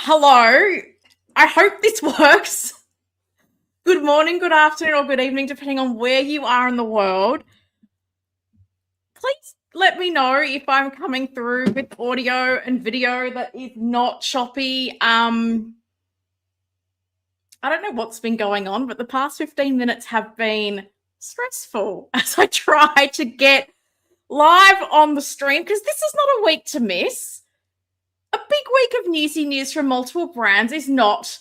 Hello. I hope this works. Good morning, good afternoon, or good evening, depending on where you are in the world. Please let me know if I'm coming through with audio and video that is not choppy. I don't know what's been going on, but the past 15 minutes have been stressful as I try to get live on the stream because this is not a week to miss. A big week of newsy news from multiple brands is not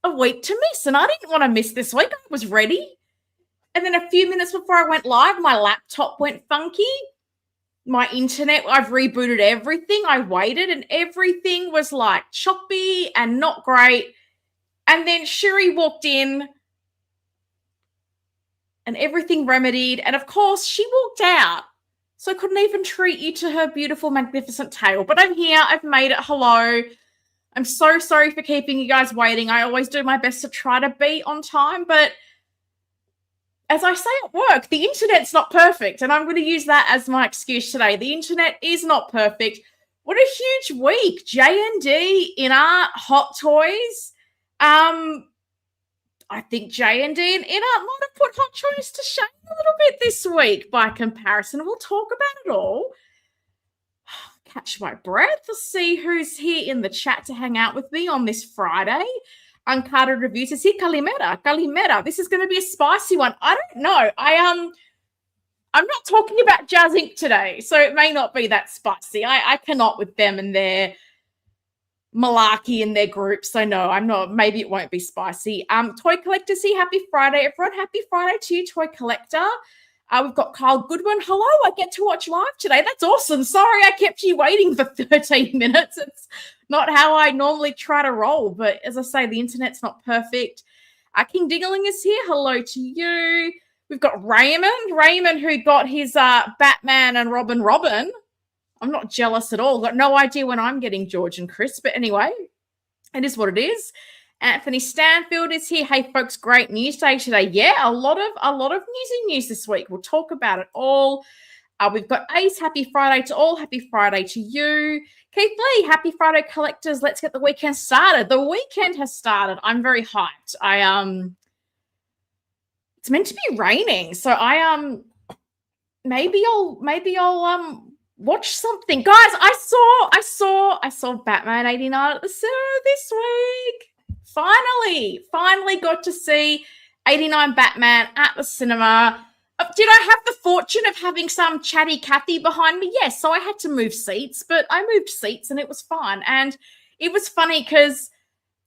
a week to miss, and I didn't want to miss this week. I was ready. And then a few minutes before I went live, my laptop went funky. My internet, I've rebooted everything. I waited and everything was like choppy and not great. And then Shuri walked in and everything remedied. And of course, she walked out. So I couldn't even treat you to her beautiful, magnificent tail. But I'm here. I've made it. Hello. I'm so sorry for keeping you guys waiting. I always do my best to try to be on time. But as I say at work, the internet's not perfect. And I'm going to use that as my excuse today. The internet is not perfect. What a huge week. JND, InArt, Hot Toys. I think JND and InArt might have put Hot Toys to shame a little bit this week by comparison. We'll talk about it all. Catch my breath to see who's here in the chat to hang out with me on this Friday. Uncarded Reviews is here. Kalimera. This is going to be a spicy one. I don't know. I'm not talking about Jazz Inc. today, so it may not be that spicy. I cannot with them and their malarkey in their group, so no, I'm not. Maybe it won't be spicy. Toy Collectors here. Happy Friday, everyone. Happy Friday to you, Toy Collector. We've got Kyle Goodwin. Hello, I get to watch live today. That's awesome. Sorry I kept you waiting for 13 minutes. It's not how I normally try to roll, but as I say, the internet's not perfect. King Dingling is here. Hello to you. We've got Raymond, who got his Batman and Robin. I'm not jealous at all. Got no idea when I'm getting George and Chris, but anyway, it is what it is. Anthony Stanfield is here. Hey, folks, great news day today. Yeah, a lot of news this week. We'll talk about it all. We've got Ace. Happy Friday to all. Happy Friday to you. Keith Lee, happy Friday, collectors. Let's get the weekend started. The weekend has started. I'm very hyped. It's meant to be raining, so maybe I'll watch something. Guys, I saw Batman 89 at the cinema this week. Finally got to see 89 Batman at the cinema. Did I have the fortune of having some chatty Cathy behind me? Yes, so I had to move seats, but I moved seats and it was fun. And it was funny because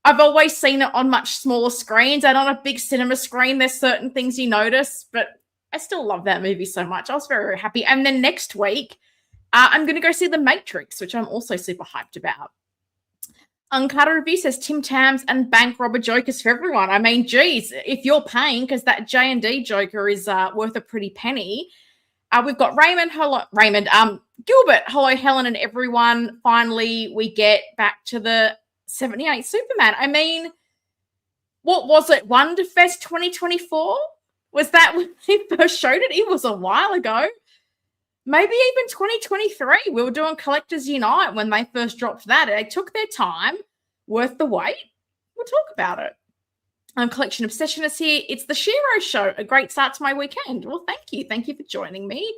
I've always seen it on much smaller screens, and on a big cinema screen, there's certain things you notice, but I still love that movie so much. I was very, very happy. And then next week, I'm going to go see The Matrix, which I'm also super hyped about. Uncarded Review says Tim Tams and Bank Robber Jokers for everyone. I mean, geez, if you're paying, because that J&D Joker is worth a pretty penny. We've got Raymond, Gilbert, hello, Helen and everyone. Finally, we get back to the 78 Superman. I mean, what was it? Wonderfest 2024? Was that when they first showed it? It was a while ago. Maybe even 2023. We were doing Collectors Unite when they first dropped that. They took their time, worth the wait. We'll talk about it. Collection Obsession is here. It's the Shiro Show. A great start to my weekend. Well, thank you. Thank you for joining me.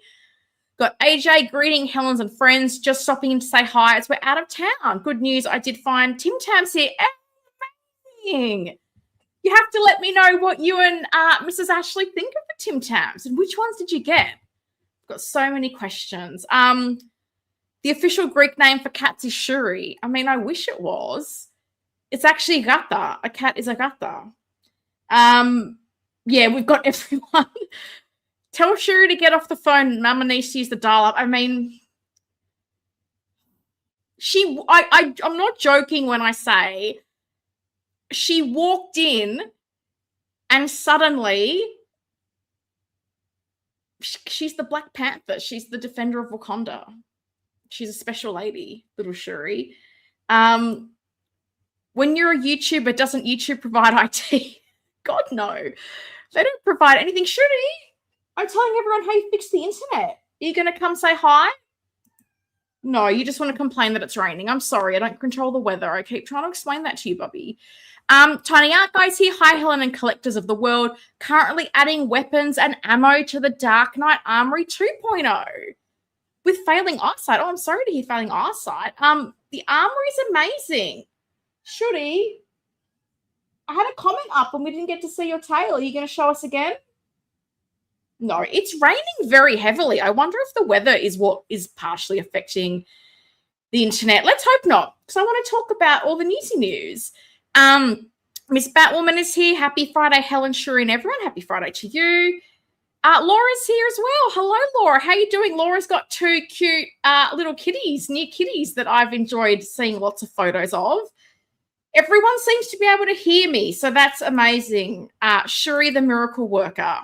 Got AJ greeting Helen's and friends. Just stopping in to say hi as we're out of town. Good news. I did find Tim Tams here. Amazing. You have to let me know what you and Mrs. Ashley think of the Tim Tams and which ones did you get? Got so many questions. The official Greek name for cats is Shuri. I mean, I wish it was. It's actually Gata. A cat is a Gata. Yeah, we've got everyone. Tell Shuri to get off the phone. Mama needs to use the dial-up. I mean, I'm not joking when I say she walked in and suddenly she's the Black Panther. She's the defender of Wakanda. She's a special lady, little Shuri. When you're a YouTuber, doesn't YouTube provide IT? God, no. They don't provide anything. Shuri, I'm telling everyone how you fix the internet. Are you going to come say hi? No, you just want to complain that it's raining. I'm sorry, I don't control the weather. I keep trying to explain that to you, Bobby. Tiny Art Guys here. Hi, Helen and collectors of the world. Currently adding weapons and ammo to the Dark Knight Armory 2.0 with failing eyesight. Oh, I'm sorry to hear failing eyesight. The armory is amazing. Shooty, I had a comment up and we didn't get to see your tail. Are you going to show us again? No, it's raining very heavily. I wonder if the weather is what is partially affecting the internet. Let's hope not, because I want to talk about all the newsy news. Miss Batwoman is here. Happy Friday, Helen, Shuri, and everyone. Happy Friday to you. Laura's here as well. Hello, Laura. How are you doing? Laura's got two cute little kitties, new kitties that I've enjoyed seeing lots of photos of. Everyone seems to be able to hear me, so that's amazing. Shuri, the miracle worker.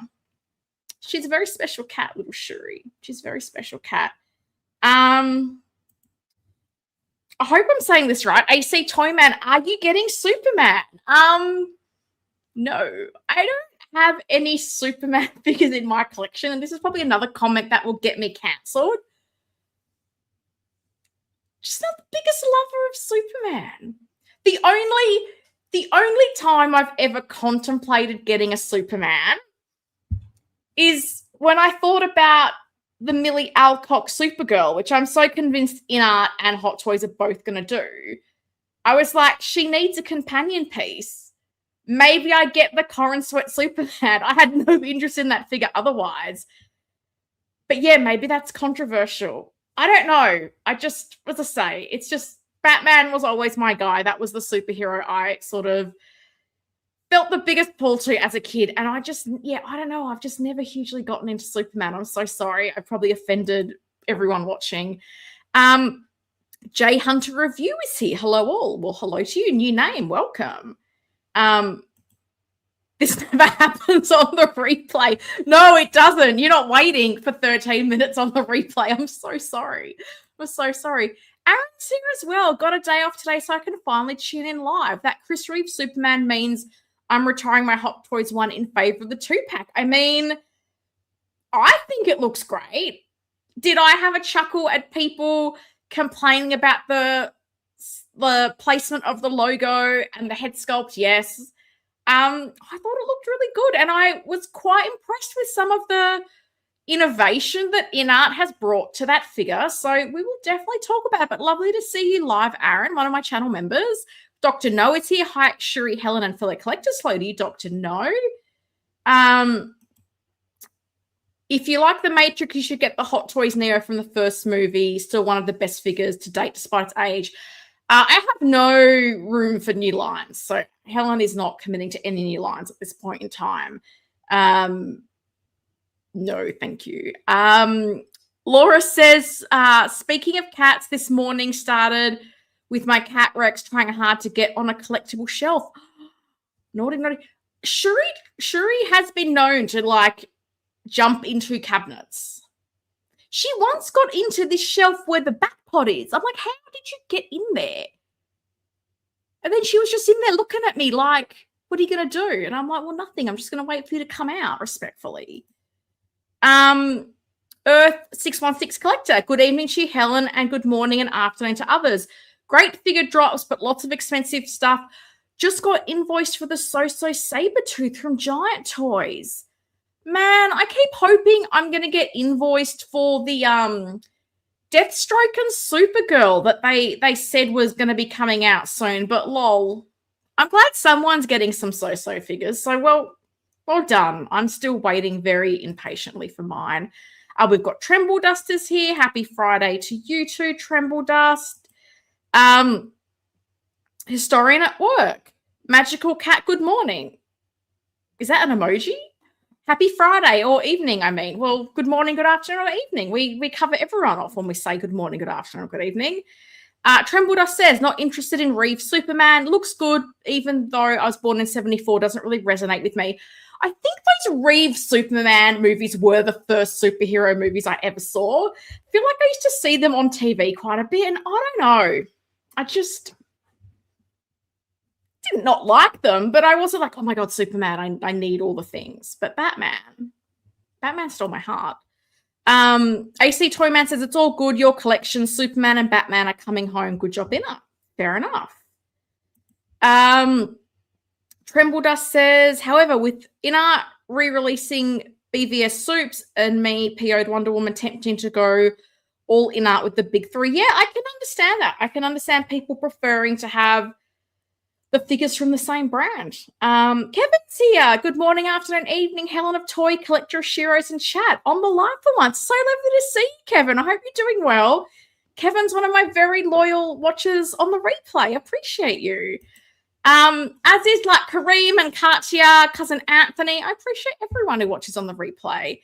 She's a very special cat, little Shuri. She's a very special cat. I hope I'm saying this right. AC Toyman, are you getting Superman? No, I don't have any Superman figures in my collection, and this is probably another comment that will get me cancelled. Just not the biggest lover of Superman. The only time I've ever contemplated getting a Superman is when I thought about the Millie Alcock Supergirl, which I'm so convinced InArt and Hot Toys are both going to do. I was like, she needs a companion piece. Maybe I get the Corin Sweat Superman. I had no interest in that figure otherwise. But yeah, maybe that's controversial. I don't know. I just, as I say, it's just Batman was always my guy. That was the superhero I sort of felt the biggest pull to as a kid. And I just, yeah, I don't know. I've just never hugely gotten into Superman. I'm so sorry. I probably offended everyone watching. Jay Hunter Review is here. Hello all. Well, hello to you. New name. Welcome. This never happens on the replay. No, it doesn't. You're not waiting for 13 minutes on the replay. I'm so sorry. I'm so sorry. Aaron's here as well. Got a day off today so I can finally tune in live. That Chris Reeve Superman means I'm retiring my Hot Toys one in favor of the 2-pack. I mean, I think it looks great. Did I have a chuckle at people complaining about the placement of the logo and the head sculpt? Yes. I thought it looked really good, and I was quite impressed with some of the innovation that InArt has brought to that figure. So we will definitely talk about it, but lovely to see you live, Aaron, one of my channel members. Dr. No is here. Hi, Shuri, Helen, and fellow collectors. Hello to you, Dr. No. If you like The Matrix, you should get the Hot Toys Neo from the first movie. Still one of the best figures to date, despite its age. I have no room for new lines, so Helen is not committing to any new lines at this point in time. No, thank you. Laura says, speaking of cats, this morning started with my cat Rex trying hard to get on a collectible shelf. Naughty, naughty. Shuri has been known to, like, jump into cabinets. She once got into this shelf where the bat pod is. I'm like, how did you get in there? And then she was just in there looking at me like, what are you going to do? And I'm like, well, nothing. I'm just going to wait for you to come out respectfully. Earth 616 Collector. Good evening to you, Helen, and good morning and afternoon to others. Great figure drops, but lots of expensive stuff. Just got invoiced for the So-So Sabretooth from Giant Toys. Man, I keep hoping I'm going to get invoiced for the Deathstroke and Supergirl that they said was going to be coming out soon. But lol, I'm glad someone's getting some So-So figures. So well done. I'm still waiting very impatiently for mine. We've got Tremble Dusters here. Happy Friday to you too, Tremble Dust. Historian at work. Magical Cat, good morning. Is that an emoji? Happy Friday or evening, I mean. Well, good morning, good afternoon, or evening. We cover everyone off when we say good morning, good afternoon, or good evening. Tremble Dust says, not interested in Reeve Superman. Looks good, even though I was born in 74, doesn't really resonate with me. I think those Reeve Superman movies were the first superhero movies I ever saw. I feel like I used to see them on TV quite a bit, and I don't know. I just did not like them, but I wasn't like, oh my God, Superman, I need all the things. But Batman stole my heart. AC Toyman says, it's all good. Your collection, Superman and Batman are coming home. Good job, Inna. Fair enough. Tremble Dust says, however, with InArt re-releasing BVS Soups and me PO'd Wonder Woman tempting to go all InArt with the big three. Yeah, I can understand that. I can understand people preferring to have the figures from the same brand. Kevin's here. Good morning, afternoon, evening. Helen of Toy, Collector of Shiros and chat on the live for once. So lovely to see you, Kevin. I hope you're doing well. Kevin's one of my very loyal watchers on the replay. Appreciate you. As is like Kareem and Katya, cousin Anthony. I appreciate everyone who watches on the replay.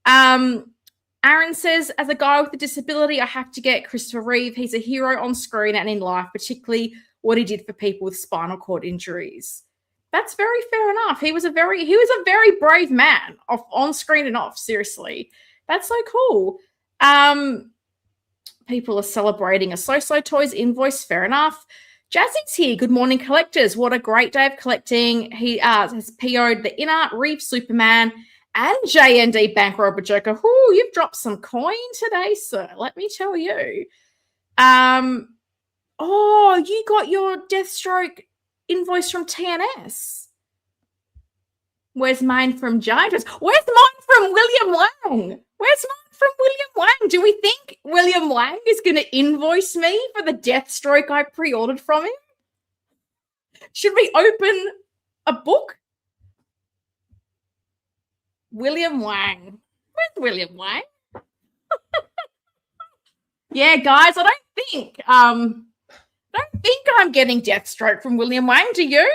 Aaron says, as a guy with a disability, I have to get Christopher Reeve. He's a hero on screen and in life, particularly what he did for people with spinal cord injuries. That's very fair enough. He was a very brave man, on screen and off. Seriously, that's so cool. People are celebrating a So-So Toys invoice. Fair enough. Jazzy's here. Good morning, collectors. What a great day of collecting. He has PO'd the InArt, Reeve Superman, and J&D Bank Robber Joker. Ooh, you've dropped some coin today, sir. Let me tell you. Oh, you got your Deathstroke invoice from TNS. Where's mine from Giant? Where's mine from William Wang? Where's mine from William Wang? Do we think William Wang is going to invoice me for the Deathstroke I pre-ordered from him? Should we open a book? William Wang. Where's William Wang? Yeah, guys, I don't think I'm getting Deathstroke from William Wang. Do you?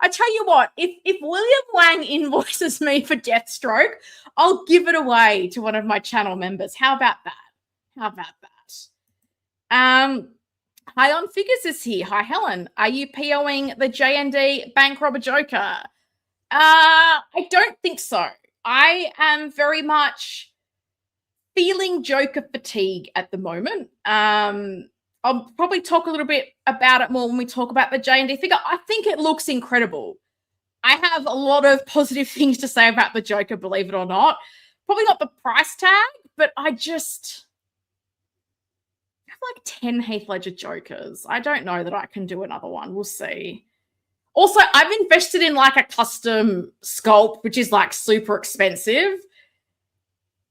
I tell you what, if William Wang invoices me for Deathstroke, I'll give it away to one of my channel members. How about that? Hi on Figures is here. Hi, Helen. Are you POing the J&D Bank Robber Joker? I don't think so. I am very much feeling Joker fatigue at the moment. I'll probably talk a little bit about it more when we talk about the J&D figure. I think it looks incredible. I have a lot of positive things to say about the Joker, believe it or not. Probably not the price tag, but I have like 10 Heath Ledger Jokers. I don't know that I can do another one. We'll see. Also, I've invested in like a custom sculpt, which is like super expensive.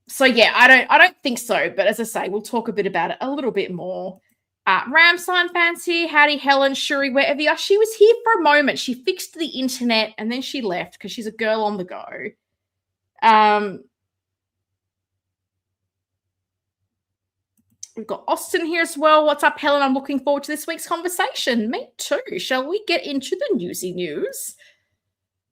So yeah, I don't think so. But as I say, we'll talk a bit about it a little bit more. Ramstein fans here. Howdy, Helen, Shuri, wherever you are. She was here for a moment. She fixed the internet and then she left because she's a girl on the go. We've got Austin here as well. What's up, Helen? I'm looking forward to this week's conversation. Me too. Shall we get into the newsy news?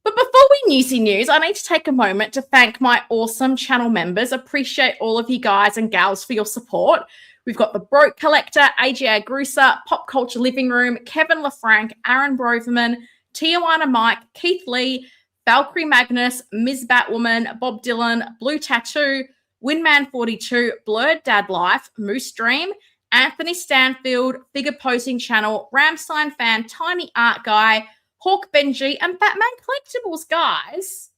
But before we newsy news, I need to take a moment to thank my awesome channel members. Appreciate all of you guys and gals for your support. We've got The Broke Collector, AJ Agrusa, Pop Culture Living Room, Kevin LaFranc, Aaron Broverman, Tijuana Mike, Keith Lee, Valkyrie Magnus, Ms. Batwoman, Bob Dylan, Blue Tattoo, Winman42, Blurred Dad Life, Moose Dream, Anthony Stanfield, Figure Posing Channel, Ramstein Fan, Tiny Art Guy, Hawk Benji, and Batman Collectibles, guys.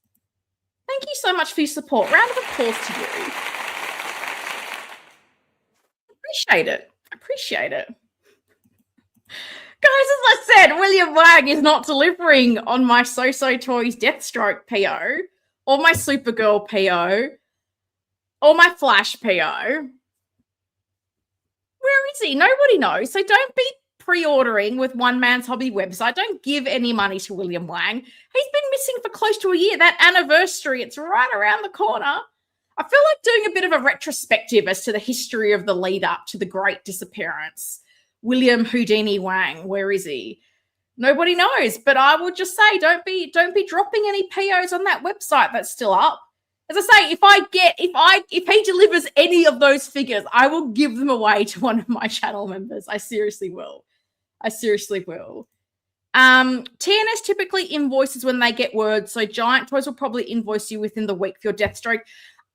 Thank you so much for your support. Round of applause to you. Appreciate it. Guys, as I said, William Wang is not delivering on my So-So Toys Deathstroke PO, or my Supergirl PO, or my Flash PO. Where is he? Nobody knows. So don't be pre-ordering with One Man's Hobby website. Don't give any money to William Wang. He's been missing for close to a year. That anniversary, it's right around the corner. I feel like doing a bit of a retrospective as to the history of the lead up to the great disappearance. William Houdini Wang, where is he? Nobody knows, but I will just say don't be dropping any POs on that website that's still up. As I say, if he delivers any of those figures, I will give them away to one of my channel members. I seriously will. TNS typically invoices when they get word, so Giant Toys will probably invoice you within the week for your Deathstroke.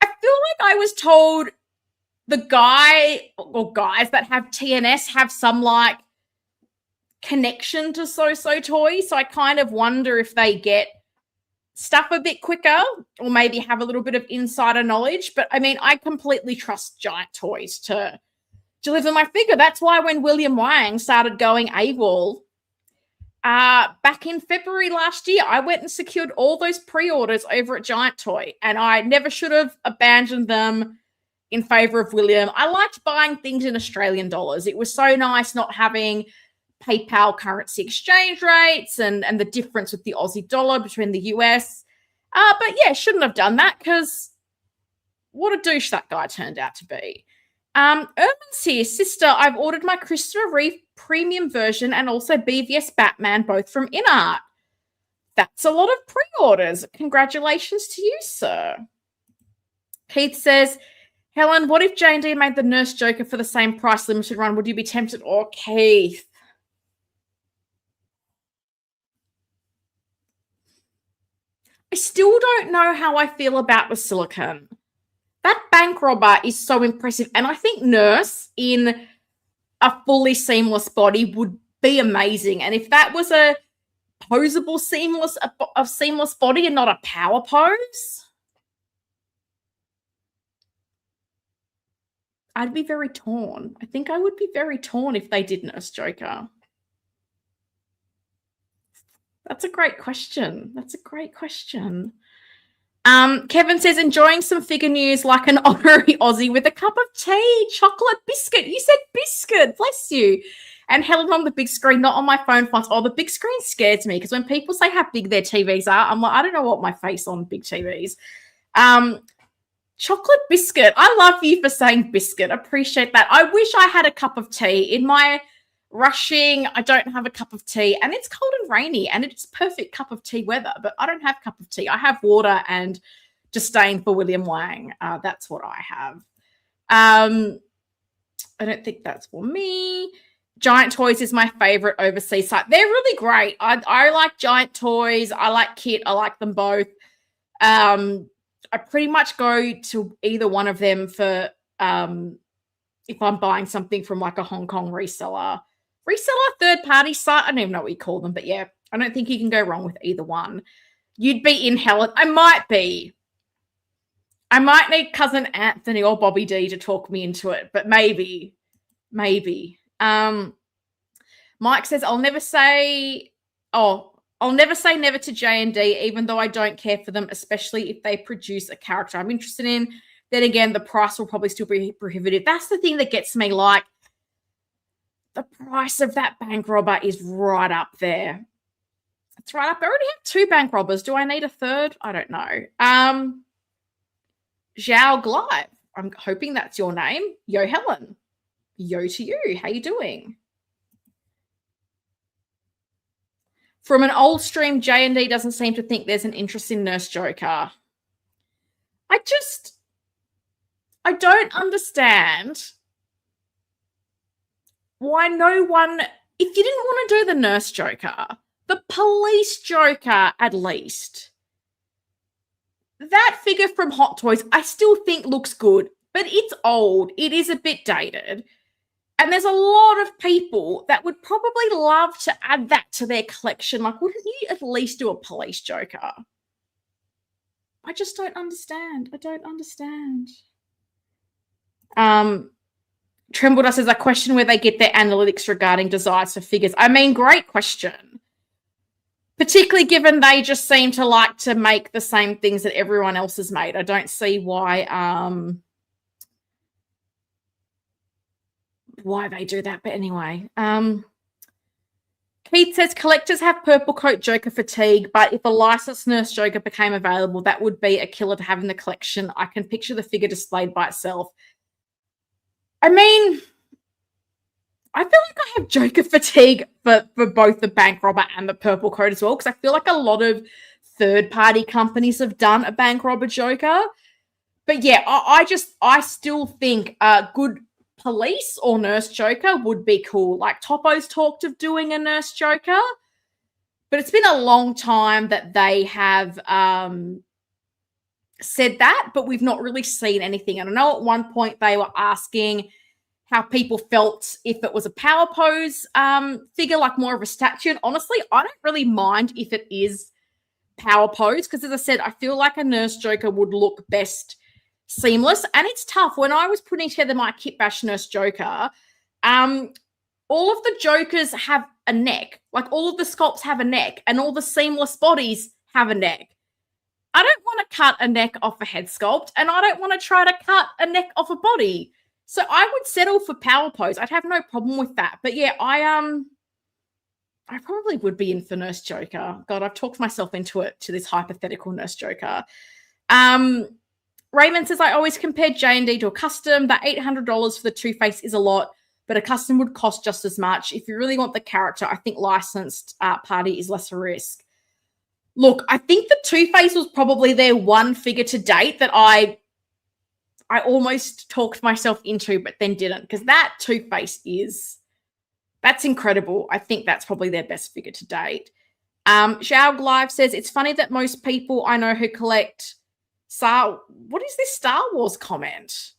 I feel like I was told the guy or guys that have TNS have some like connection to So-So Toys, so I kind of wonder if they get stuff a bit quicker or maybe have a little bit of insider knowledge. But I mean, I completely trust Giant Toys to deliver my figure. That's why when William Wang started going AWOL back in February last year, I went and secured all those pre-orders over at Giant Toy, and I never should have abandoned them in favor of William. I liked buying things in Australian dollars. It was so nice not having PayPal currency exchange rates and the difference with the Aussie dollar between the US. But yeah, shouldn't have done that because what a douche that guy turned out to be. Erman's here. Sister, I've ordered my Christopher Reeve premium version and also BVS Batman, both from InArt. That's a lot of pre-orders. Congratulations to you, sir. Keith says, Helen, what if J&D made the Nurse Joker for the same price limited run? Would you be tempted? Or Keith? I still don't know how I feel about the silicone. That bank robber is so impressive. And I think Nurse in a fully seamless body would be amazing. And if that was a posable seamless body and not a power pose, I'd be very torn. I think I would be very torn if they did Nurse Joker. That's a great question. That's a great question. Kevin says, enjoying some figure news like an honorary Aussie with a cup of tea, chocolate biscuit. You said biscuit. Bless you. And Helen on the big screen, not on my phone fonts. Oh, the big screen scares me because when people say how big their TVs are, I'm like, I don't know what my face on big TVs. Chocolate biscuit. I love you for saying biscuit. Appreciate that. I wish I had a cup of tea. In my rushing, I don't have a cup of tea, and it's cold and rainy, and it's perfect cup of tea weather, but I don't have a cup of tea. I have water and disdain for William Wang. That's what I have. I don't think that's for me. Giant Toys is my favorite overseas site. They're really great. I like Giant Toys. I like Kit. I like them both. I pretty much go to either one of them for if I'm buying something from like a Hong Kong reseller, third party site. I don't even know what you call them, but yeah, I don't think you can go wrong with either one. You'd be in Helen. I might be. I might need cousin Anthony or Bobby D to talk me into it, but maybe. Mike says, I'll never say never to J&D, even though I don't care for them, especially if they produce a character I'm interested in. Then again, the price will probably still be prohibitive. That's the thing that gets me, like, the price of that bank robber is right up there. It's right up. I already have 2 bank robbers. Do I need a third? I don't know. Zhao Glive. I'm hoping that's your name. Yo, Helen. Yo to you. How you doing? From an old stream, J&D doesn't seem to think there's an interest in Nurse Joker. I don't understand why no one, if you didn't want to do the Nurse Joker, the Police Joker at least. That figure from Hot Toys, I still think looks good, but it's old. It is a bit dated. And there's a lot of people that would probably love to add that to their collection. Like, wouldn't you at least do a Police Joker? I just don't understand. I don't understand. Trembledust says, I question where they get their analytics regarding desires for figures. I mean, great question. Particularly given they just seem to like to make the same things that everyone else has made. I don't see why they do that. But anyway, Keith says collectors have purple coat Joker fatigue, but if a licensed Nurse Joker became available, that would be a killer to have in the collection. I can picture the figure displayed by itself. I mean, I feel like I have Joker fatigue for both the bank robber and the purple coat as well, because I feel like a lot of third-party companies have done a bank robber Joker. But yeah, I still think a good Police or Nurse Joker would be cool. Like Topo's talked of doing a Nurse Joker, but it's been a long time that they have said that, but we've not really seen anything. And I know at one point they were asking how people felt if it was a power pose figure, like more of a statue. And honestly, I don't really mind if it is power pose, because as I said, I feel like a Nurse Joker would look best seamless, and it's tough. When I was putting together my Kit Bash Nurse Joker, all of the Jokers have a neck. Like, all of the sculpts have a neck, and all the seamless bodies have a neck. I don't want to cut a neck off a head sculpt, and I don't want to try to cut a neck off a body. So I would settle for power pose. I'd have no problem with that. But yeah, I probably would be in for Nurse Joker. God, I've talked myself into it, to this hypothetical Nurse Joker. Raymond says, I always compared J&D to a custom. That $800 for the Two-Face is a lot, but a custom would cost just as much. If you really want the character, I think licensed party is less a risk. Look, I think the Two-Face was probably their one figure to date that I almost talked myself into, but then didn't, because that Two-Face that's incredible. I think that's probably their best figure to date. Shaug Live says, it's funny that most people I know who collect what is this Star Wars comment?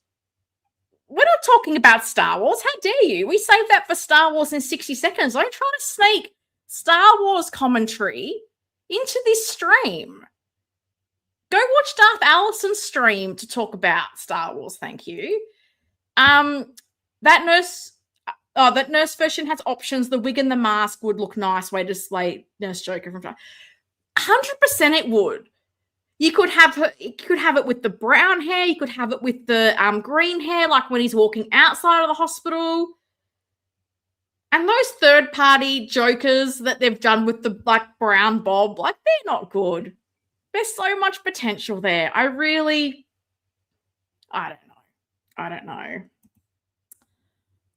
We're not talking about Star Wars. How dare you? We saved that for Star Wars in 60 seconds. Don't try to sneak Star Wars commentary into this stream. Go watch Darth Allison's stream to talk about Star Wars. Thank you. That nurse version has options. The wig and the mask would look nice. Way to slay Nurse Joker from 100% it would. You could have it with the brown hair. You could have it with the green hair, like when he's walking outside of the hospital. And those third-party Jokers that they've done with the brown bob, they're not good. There's so much potential there. I don't know.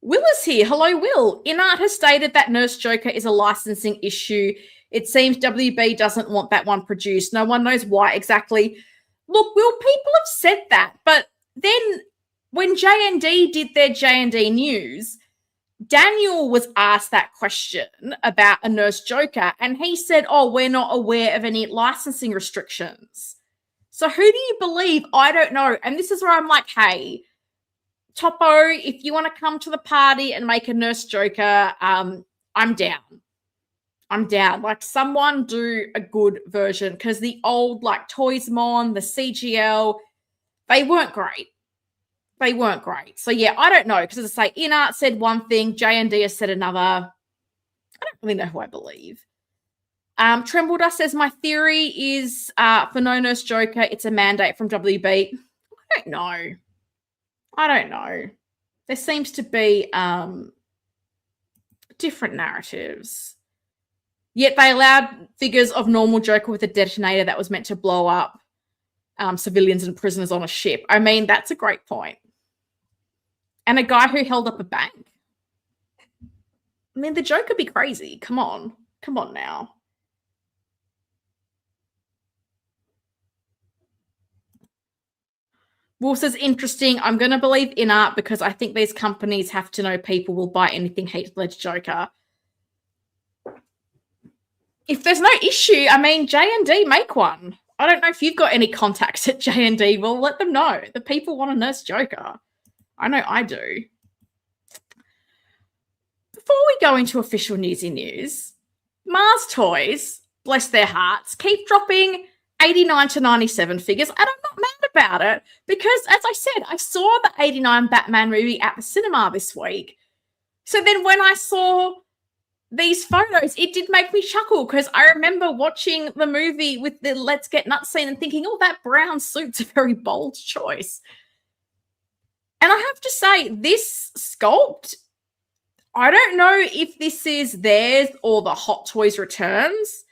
Will is here. Hello, Will. InArt has stated that Nurse Joker is a licensing issue. It seems WB doesn't want that one produced. No one knows why exactly. Look, Will, people have said that, but then when J&D did their J&D news, Daniel was asked that question about a Nurse Joker, and he said, we're not aware of any licensing restrictions. So who do you believe? I don't know. And this is where I'm like, hey, Topo, if you want to come to the party and make a Nurse Joker, I'm down. Someone do a good version, because the old, Toysmon, the CGL, they weren't great. So, yeah, I don't know, because as I say, InArt said one thing, J&D has said another. I don't really know who I believe. Trembledust says, my theory is for no Nurse Joker, it's a mandate from WB. I don't know. There seems to be different narratives. Yet they allowed figures of normal Joker with a detonator that was meant to blow up civilians and prisoners on a ship. I mean, that's a great point. And a guy who held up a bank. I mean, the Joker be crazy. Come on now. Will says, interesting. I'm going to believe InArt because I think these companies have to know people will buy anything Heath Ledger Joker. If there's no issue, I mean, J&D make one. I don't know if you've got any contacts at J&D. Well, let them know. The people want a Nurse Joker. I know I do. Before we go into official newsy news, Mars Toys, bless their hearts, keep dropping 89 to 97 figures, and I'm not mad about it because, as I said, I saw the 89 Batman movie at the cinema this week. So then when I saw these photos, it did make me chuckle because I remember watching the movie with the Let's Get Nuts scene and thinking, that brown suit's a very bold choice. And I have to say, this sculpt, I don't know if this is theirs or the Hot Toys returns,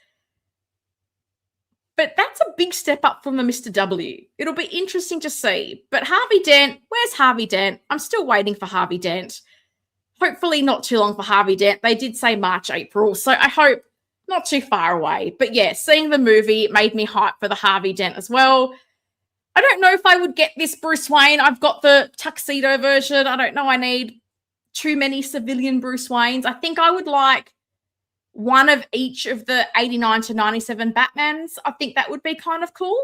but that's a big step up from the Mr. W. It'll be interesting to see. But Harvey Dent, where's Harvey Dent? I'm still waiting for Harvey Dent. Hopefully not too long for Harvey Dent. They did say March, April, so I hope not too far away. But yeah, seeing the movie made me hype for the Harvey Dent as well. I don't know if I would get this Bruce Wayne. I've got the tuxedo version. I don't know. I need too many civilian Bruce Waynes. I think I would like one of each of the 89 to 97 Batmans. I think that would be kind of cool.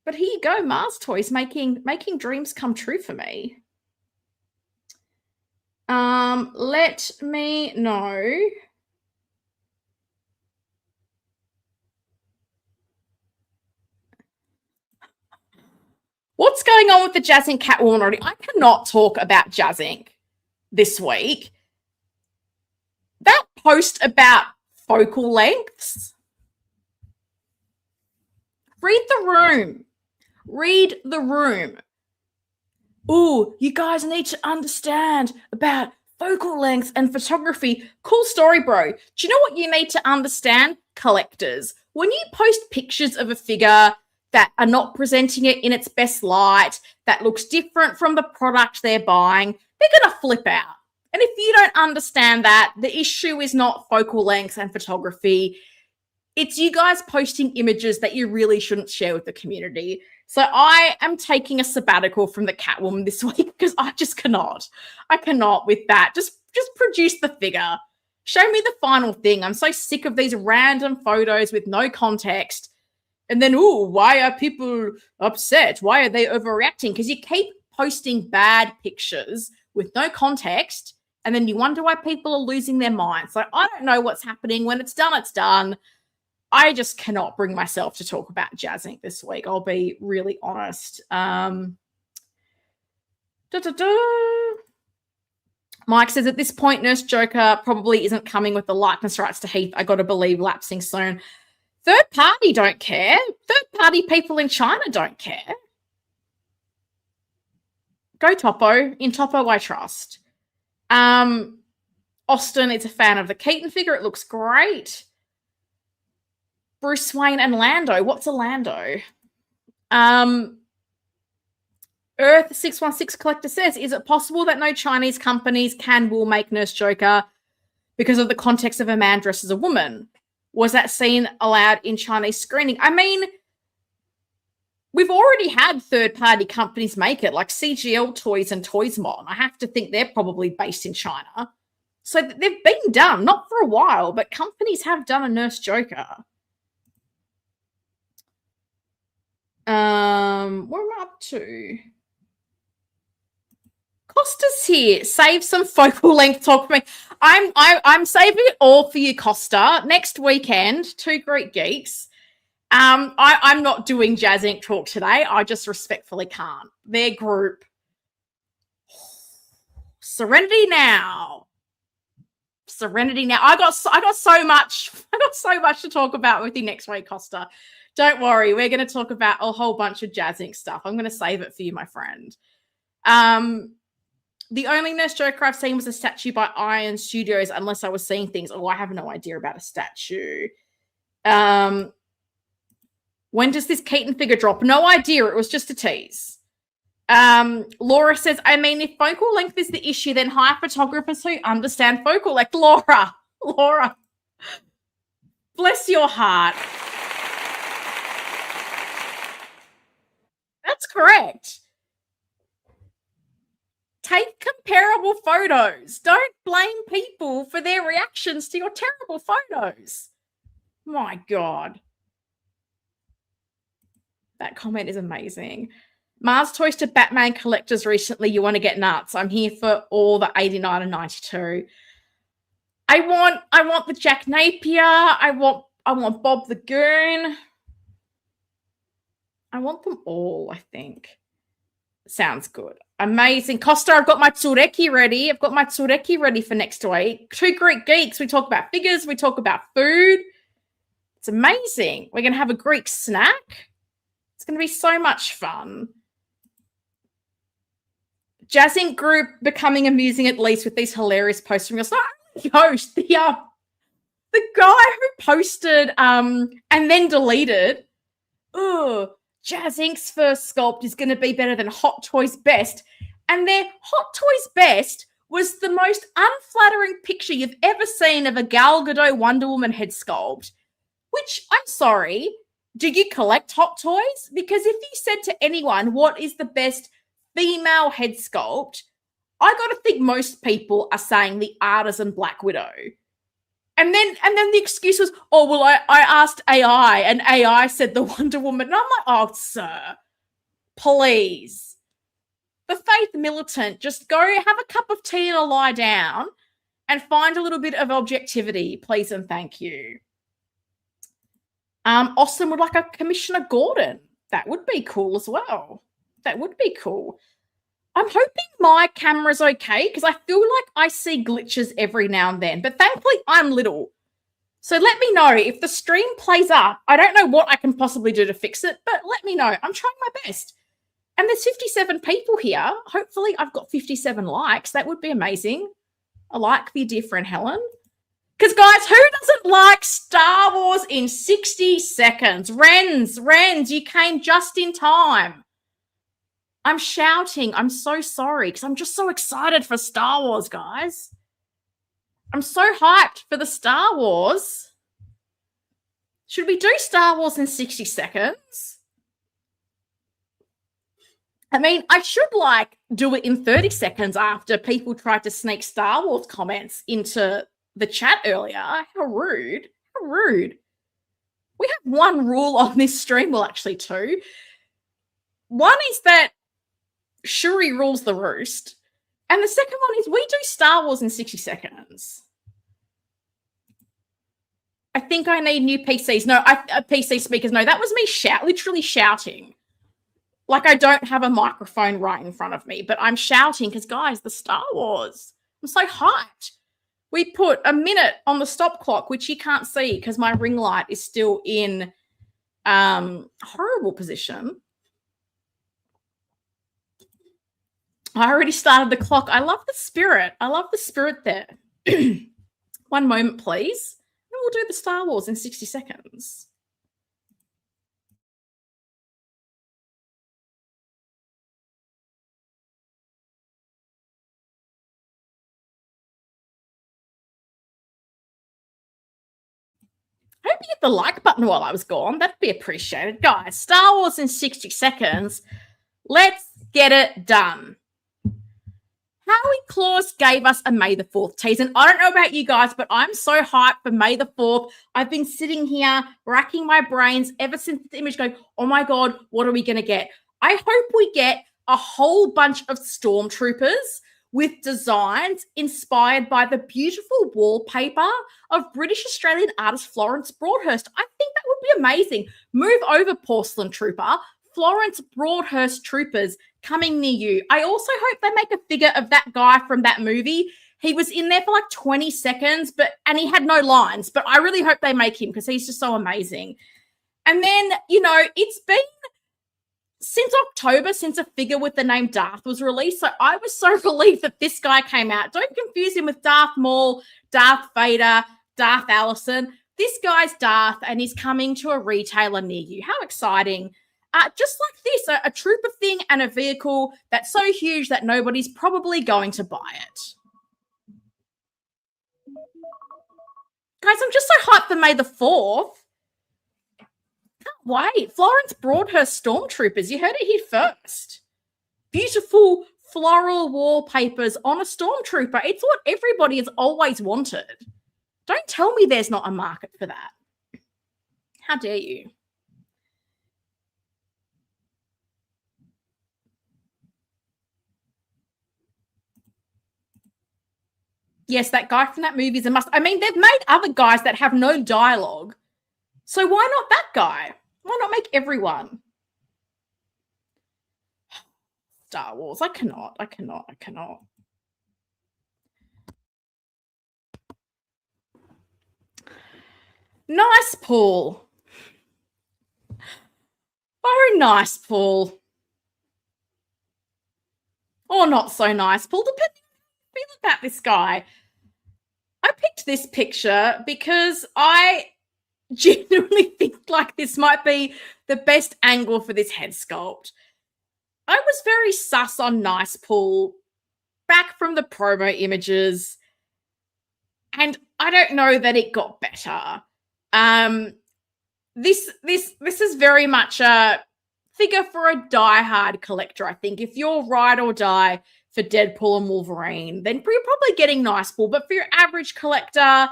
But here you go, Mars Toys making dreams come true for me. Let me know what's going on with the Jazz Inc. Catwoman already? I cannot talk about Jazz Inc. this week. That post about focal lengths. Read the room. Read the room. Ooh, you guys need to understand about focal lengths and photography. Cool story, bro. Do you know what you need to understand? Collectors. When you post pictures of a figure that are not presenting it in its best light, that looks different from the product they're buying, they're going to flip out. And if you don't understand that, the issue is not focal lengths and photography. It's you guys posting images that you really shouldn't share with the community. So I am taking a sabbatical from the Catwoman this week because I just cannot. I cannot with that. Just produce the figure. Show me the final thing. I'm so sick of these random photos with no context. And then, ooh, why are people upset? Why are they overreacting? Because you keep posting bad pictures with no context, and then you wonder why people are losing their minds. So I don't know what's happening. When it's done, it's done. I just cannot bring myself to talk about Jazz Inc. this week. I'll be really honest. Mike says, at this point, Nurse Joker probably isn't coming with the likeness rights to Heath. I got to believe lapsing soon. Third party don't care. Third party people in China don't care. Go Topo. In Topo, I trust. Austin is a fan of the Keaton figure. It looks great. Bruce Wayne and Lando. What's a Lando? Earth 616 Collector says, is it possible that no Chinese companies will make Nurse Joker because of the context of a man dressed as a woman? Was that scene allowed in Chinese screening? I mean, we've already had third-party companies make it, like CGL Toys and Toysmon. I have to think they're probably based in China. So they've been done, not for a while, but companies have done a Nurse Joker. What am I up to? Costa's here. Save some focal length talk for me. I'm saving it all for you, Costa. Next weekend, Two Greek Geeks. I'm not doing Jazz Inc. talk today. I just respectfully can't. Their group. Serenity now. Serenity now. I got so much to talk about with you next week, Costa. Don't worry. We're going to talk about a whole bunch of Jazz Inc. stuff. I'm going to save it for you, my friend. The only Nurse Joker I've seen was a statue by Iron Studios, unless I was seeing things. Oh, I have no idea about a statue. When does this Keaton figure drop? No idea. It was just a tease. Laura says, I mean, if focal length is the issue, then hire photographers who understand focal length. Laura, bless your heart. That's correct. Take comparable photos. Don't blame people for their reactions to your terrible photos. My God. That comment is amazing. Mars Toys to Batman collectors recently. You want to get nuts. I'm here for all the 89 and 92. I want the Jack Napier. I want Bob the Goon. I want them all, I think. Sounds good. Amazing. Costa, I've got my Tsureki ready. I've got my Tsureki ready for next week. Two Greek Geeks. We talk about figures. We talk about food. It's amazing. We're going to have a Greek snack. It's going to be so much fun. Jazz Inc. group becoming amusing at least with these hilarious posts from your host. The guy who posted and then deleted. Oh, Jazz Inc.'s first sculpt is going to be better than Hot Toys Best. And their Hot Toys Best was the most unflattering picture you've ever seen of a Gal Gadot Wonder Woman head sculpt. Which, I'm sorry, do you collect Hot Toys? Because if you said to anyone, what is the best female head sculpt, I got to think most people are saying the Artisan Black Widow. And then the excuse was, oh, well, I asked AI and AI said the Wonder Woman. And I'm like, oh, sir, please. The faith militant, just go have a cup of tea and a lie down and find a little bit of objectivity, please and thank you. Austin would like a Commissioner Gordon. That would be cool as well. That would be cool. I'm hoping my camera's okay because I feel like I see glitches every now and then, but thankfully I'm little. So let me know if the stream plays up. I don't know what I can possibly do to fix it, but let me know. I'm trying my best. And there's 57 people here. Hopefully I've got 57 likes. That would be amazing. A like for your dear friend Helen. Because, guys, who doesn't like Star Wars in 60 seconds? Renz, you came just in time. I'm shouting. I'm so sorry because I'm just so excited for Star Wars, guys. I'm so hyped for the Star Wars. Should we do Star Wars in 60 seconds? I mean, I should, do it in 30 seconds after people tried to sneak Star Wars comments into the chat earlier. How rude. How rude. We have one rule on this stream. Well, actually two. One is that Shuri rules the roost. And the second one is we do Star Wars in 60 seconds. I think I need new PCs. No, PC speakers. No, that was me literally shouting. Like I don't have a microphone right in front of me, but I'm shouting because, guys, the Star Wars. I'm so hyped. We put a minute on the stop clock, which you can't see because my ring light is still in horrible position. I already started the clock. I love the spirit. I love the spirit there. One moment, please. And we'll do the Star Wars in 60 seconds. I hope you hit the like button while I was gone. That'd be appreciated. Guys, Star Wars in 60 seconds. Let's get it done. Howie Claus gave us a May the 4th tease. And I don't know about you guys, but I'm so hyped for May the 4th. I've been sitting here racking my brains ever since the image going, oh my God, what are we going to get? I hope we get a whole bunch of stormtroopers with designs inspired by the beautiful wallpaper of British Australian artist Florence Broadhurst. I think that would be amazing. Move over, Porcelain Trooper. Florence Broadhurst troopers coming near you. I also hope they make a figure of that guy from that movie. He was in there for 20 seconds, and he had no lines, but I really hope they make him because he's just so amazing. And then, it's been since October since a figure with the name Darth was released. So I was so relieved that this guy came out. Don't confuse him with Darth Maul, Darth Vader, Darth Allison. This guy's Darth, and he's coming to a retailer near you. How exciting. Just like this, a trooper thing and a vehicle that's so huge that nobody's probably going to buy it. Guys, I'm just so hyped for May the 4th. Can't wait. Florence Broadhurst Stormtroopers. You heard it here first. Beautiful floral wallpapers on a Stormtrooper. It's what everybody has always wanted. Don't tell me there's not a market for that. How dare you? Yes, that guy from that movie is a must. I mean, they've made other guys that have no dialogue. So why not that guy? Why not make everyone? Star Wars. I cannot. Nicepool. Oh, Nicepool. Or not so Nicepool, depending on how you feel about this guy. I picked this picture because I genuinely think this might be the best angle for this head sculpt. I was very sus on Nicepool back from the promo images, and I don't know that it got better. This is very much a figure for a diehard collector, I think. If you're ride or die for Deadpool and Wolverine, then you're probably getting Nicepool. But for your average collector,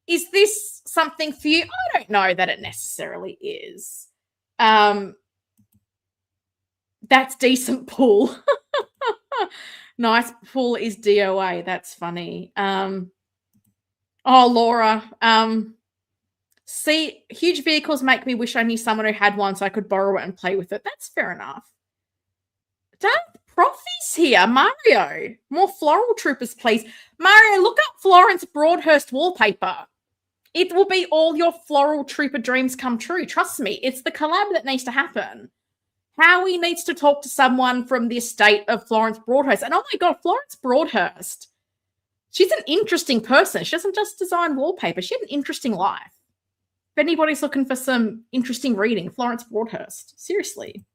is this something for you? I don't know that it necessarily is. That's decent pool. Nicepool is DOA. That's funny. Oh, Laura. See, huge vehicles make me wish I knew someone who had one so I could borrow it and play with it. That's fair enough. Darth Profi's here. Mario, more floral troopers, please. Mario, look up Florence Broadhurst wallpaper. It will be all your floral trooper dreams come true. Trust me, it's the collab that needs to happen. Howie needs to talk to someone from the estate of Florence Broadhurst. And oh my God, Florence Broadhurst. She's an interesting person. She doesn't just design wallpaper. She had an interesting life. If anybody's looking for some interesting reading, Florence Broadhurst. Seriously.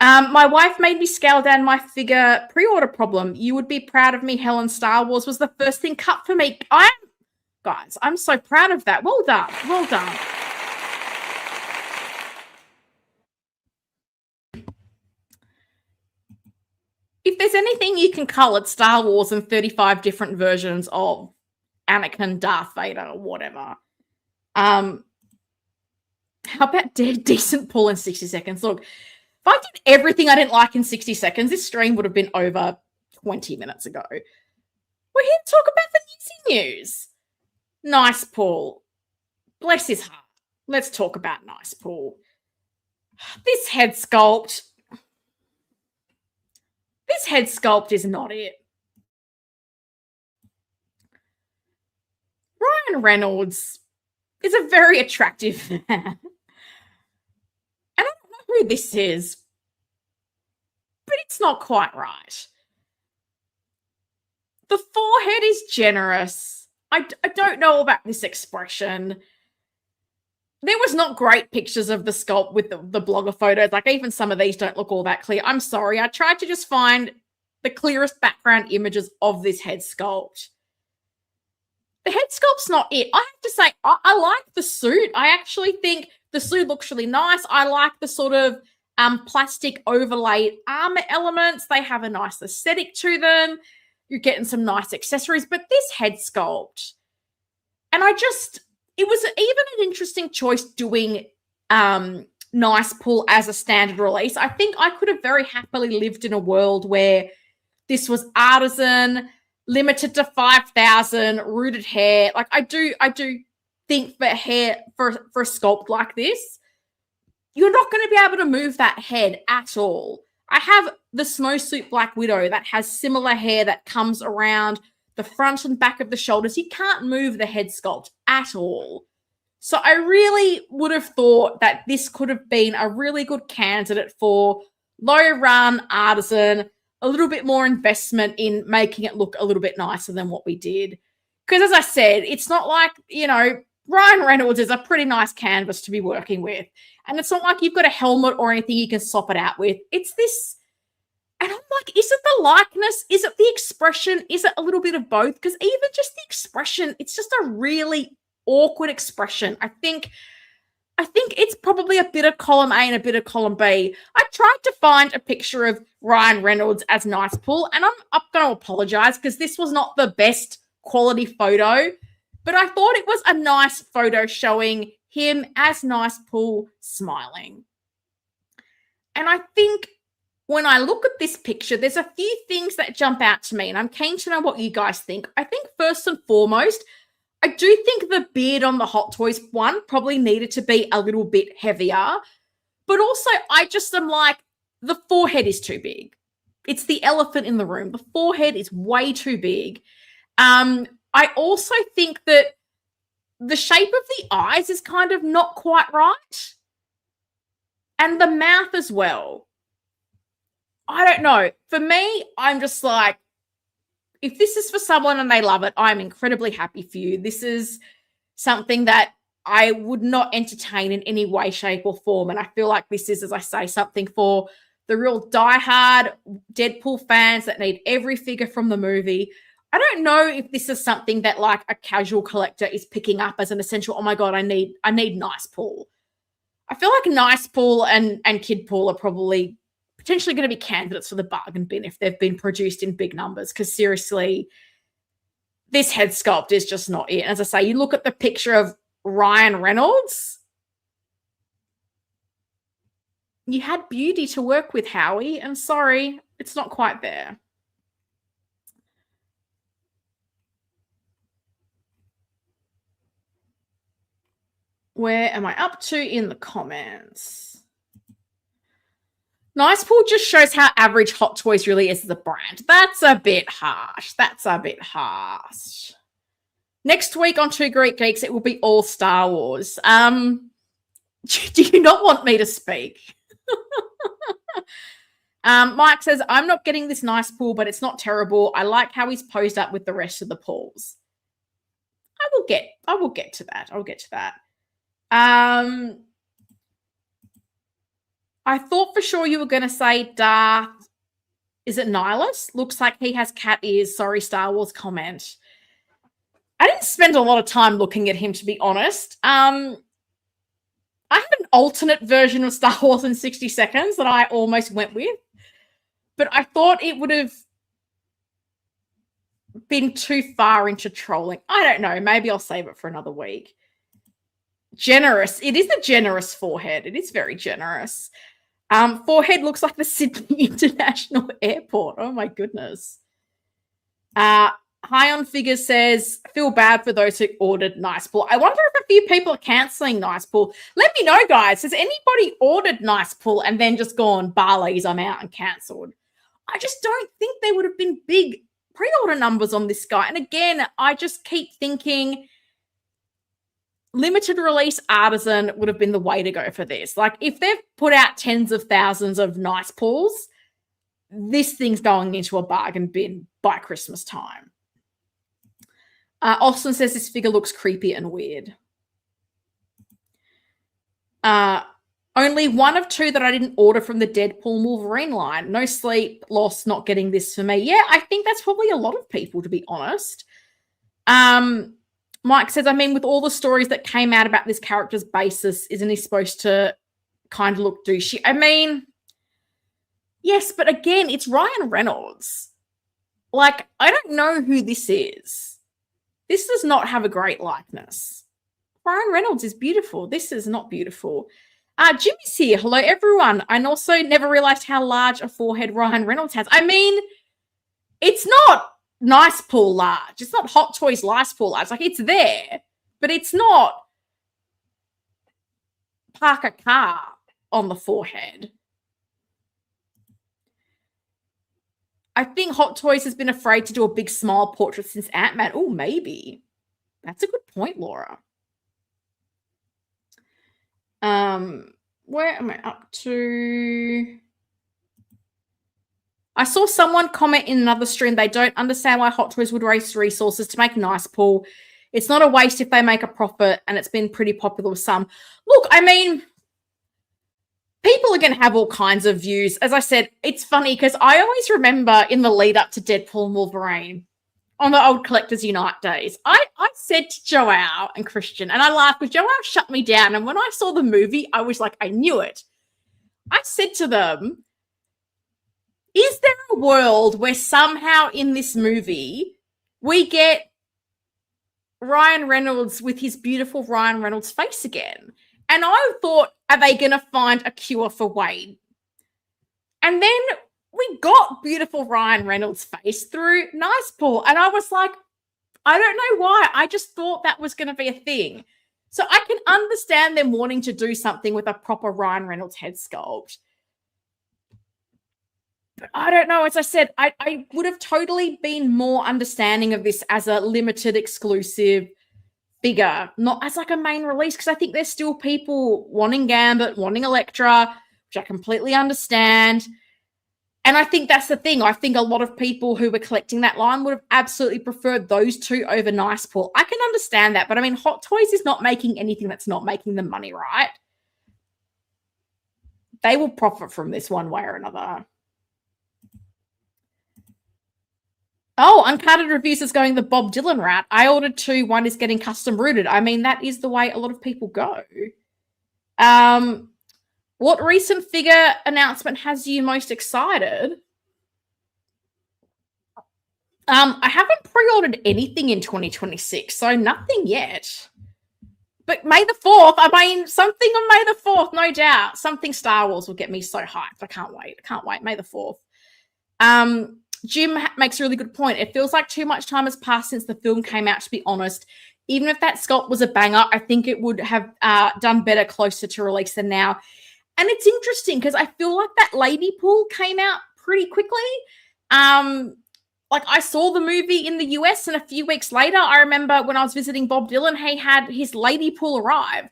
My wife made me scale down my figure pre-order problem. You would be proud of me, Helen. Star Wars was the first thing cut for me. Guys, I'm so proud of that. Well done. Well done. If there's anything you can call it, Star Wars and 35 different versions of Anakin, Darth Vader, or whatever. How about decent pull in 60 seconds? Look, if I did everything I didn't like in 60 seconds, this stream would have been over 20 minutes ago. We're here to talk about the news. Nicepool. Bless his heart. Let's talk about Nicepool. This head sculpt. This head sculpt is not it. Ryan Reynolds is a very attractive man. And I don't know who this is, but it's not quite right. The forehead is generous. I don't know about this expression. There was not great pictures of the sculpt with the blogger photos. Like, even some of these don't look all that clear. I'm sorry. I tried to just find the clearest background images of this head sculpt. The head sculpt's not it. I have to say, I like the suit. I actually think the suit looks really nice. I like the sort of plastic overlaid armor elements. They have a nice aesthetic to them. You're getting some nice accessories. But this head sculpt, and it was even an interesting choice doing Nicepool as a standard release. I think I could have very happily lived in a world where this was artisan, limited to 5,000, rooted hair. Like, I do think for hair, for a sculpt like this, you're not going to be able to move that head at all. I have the Snowsuit Black Widow that has similar hair that comes around the front and back of the shoulders. You can't move the head sculpt at all. So I really would have thought that this could have been a really good candidate for low run, artisan, a little bit more investment in making it look a little bit nicer than what we did. Because as I said, it's not like, Ryan Reynolds is a pretty nice canvas to be working with. And it's not like you've got a helmet or anything you can swap it out with. It's this. And I'm like, is it the likeness? Is it the expression? Is it a little bit of both? Because even just the expression, it's just a really awkward expression. I think it's probably a bit of column A and a bit of column B. I tried to find a picture of Ryan Reynolds as Nicepool, and I'm going to apologize because this was not the best quality photo, but I thought it was a nice photo showing him as Nicepool smiling. And I think when I look at this picture, there's a few things that jump out to me, and I'm keen to know what you guys think. I think first and foremost, I do think the beard on the Hot Toys one probably needed to be a little bit heavier, but also I just am like, the forehead is too big. It's the elephant in the room. The forehead is way too big. I also think that the shape of the eyes is kind of not quite right. And the mouth as well. I don't know. For me, I'm just like, if this is for someone and they love it, I'm incredibly happy for you. This is something that I would not entertain in any way, shape, or form. And I feel like this is, as I say, something for the real diehard Deadpool fans that need every figure from the movie. I don't know if this is something that like a casual collector is picking up as an essential, oh my God, I need Nicepool. I feel like Nicepool and Kidpool are probably potentially going to be candidates for the bargain bin if they've been produced in big numbers, because seriously, this head sculpt is just not it. As I say, you look at the picture of Ryan Reynolds, you had beauty to work with, Howie, and sorry, it's not quite there. Where am I up to in the comments? Nicepool just shows how average Hot Toys really is as a brand. That's a bit harsh. Next week on Two Greek Geeks, it will be all Star Wars. Do you not want me to speak? Mike says, I'm not getting this Nicepool, but it's not terrible. I like how he's posed up with the rest of the pools. I will get to that. I thought for sure you were going to say Darth. Is it Nihilus? Looks like he has cat ears. Sorry, Star Wars comment. I didn't spend a lot of time looking at him, to be honest. I had an alternate version of Star Wars in 60 Seconds that I almost went with, but I thought it would have been too far into trolling. I don't know. Maybe I'll save it for another week. Generous. It is a generous forehead. It is very generous. Forehead looks like the Sydney International Airport. Oh, my goodness. High on Figures says, feel bad for those who ordered Nicepool. I wonder if a few people are cancelling Nicepool. Let me know, guys. Has anybody ordered Nicepool and then just gone, Barley's, I'm out, and cancelled? I just don't think there would have been big pre-order numbers on this guy. And again, I just keep thinking limited release artisan would have been the way to go for this. Like, if they've put out tens of thousands of Nicepools, this thing's going into a bargain bin by Christmas time. Austin says this figure looks creepy and weird. Only one of two that I didn't order from the Deadpool and Wolverine line. No sleep, lost, not getting this for me. Yeah, I think that's probably a lot of people, to be honest. Mike says, I mean, with all the stories that came out about this character's basis, isn't he supposed to kind of look douchey? I mean, yes, but again, it's Ryan Reynolds. Like, I don't know who this is. This does not have a great likeness. Ryan Reynolds is beautiful. This is not beautiful. Jimmy's here. Hello, everyone. And also never realized how large a forehead Ryan Reynolds has. I mean, it's not Nicepool large. It's not Hot Toys Nicepool large. Like, it's there, but it's not park a car on the forehead. I think Hot Toys has been afraid to do a big smile portrait since Ant-Man. Oh, maybe. That's a good point, Laura. Where am I up to? I saw someone comment in another stream they don't understand why Hot Toys would waste resources to make Nicepool. It's not a waste if they make a profit, and it's been pretty popular with some. Look, I mean, people are going to have all kinds of views. As I said, it's funny because I always remember in the lead up to Deadpool and Wolverine on the old Collectors Unite days, I said to Joao and Christian, and I laughed because Joao shut me down. And when I saw the movie, I was like, I knew it. I said to them, is there a world where somehow in this movie we get Ryan Reynolds with his beautiful Ryan Reynolds face again? And I thought, are they going to find a cure for Wade? And then we got beautiful Ryan Reynolds' face through Nicepool. And I was like, I don't know why. I just thought that was going to be a thing. So I can understand them wanting to do something with a proper Ryan Reynolds head sculpt. But I don't know. As I said, I would have totally been more understanding of this as a limited exclusive figure, not as like a main release, because I think there's still people wanting Gambit, wanting Elektra, which I completely understand. And I think that's the thing. I think a lot of people who were collecting that line would have absolutely preferred those two over Nicepool. I can understand that, but I mean, Hot Toys is not making anything that's not making them money, right? They will profit from this one way or another. Oh, Uncarded Reviews is going the Bob Dylan route. I ordered two. One is getting custom rooted. I mean, that is the way a lot of people go. What recent figure announcement has you most excited? I haven't pre-ordered anything in 2026, so nothing yet. But May the 4th, I mean, something on May the 4th, no doubt. Something Star Wars will get me so hyped. I can't wait. I can't wait. May the 4th. Jim makes a really good point. It feels like too much time has passed since the film came out, to be honest. Even if that sculpt was a banger, I think it would have done better closer to release than now. And it's interesting because I feel like that lady pool came out pretty quickly. Like I saw the movie in the US, and a few weeks later, I remember when I was visiting Bob Dylan, he had his lady pool arrive.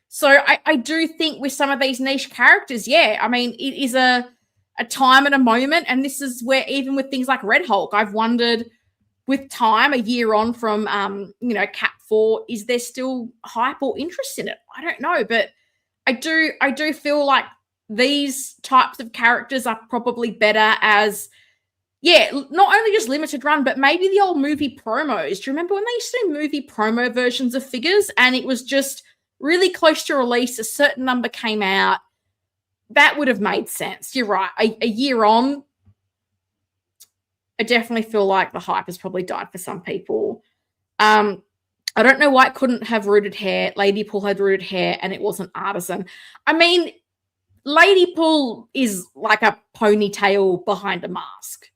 So I do think with some of these niche characters, yeah, I mean, it is a time and a moment. And this is where even with things like Red Hulk, I've wondered with time, a year on from, Cap 4, is there still hype or interest in it? I don't know. But I do feel like these types of characters are probably better as, yeah, not only just limited run, but maybe the old movie promos. Do you remember when they used to do movie promo versions of figures and it was just really close to release, a certain number came out? That would have made sense. You're right. A year on, I definitely feel like the hype has probably died for some people. I don't know why it couldn't have rooted hair. Lady Pool had rooted hair and it wasn't artisan. I mean, Lady Pool is like a ponytail behind a mask.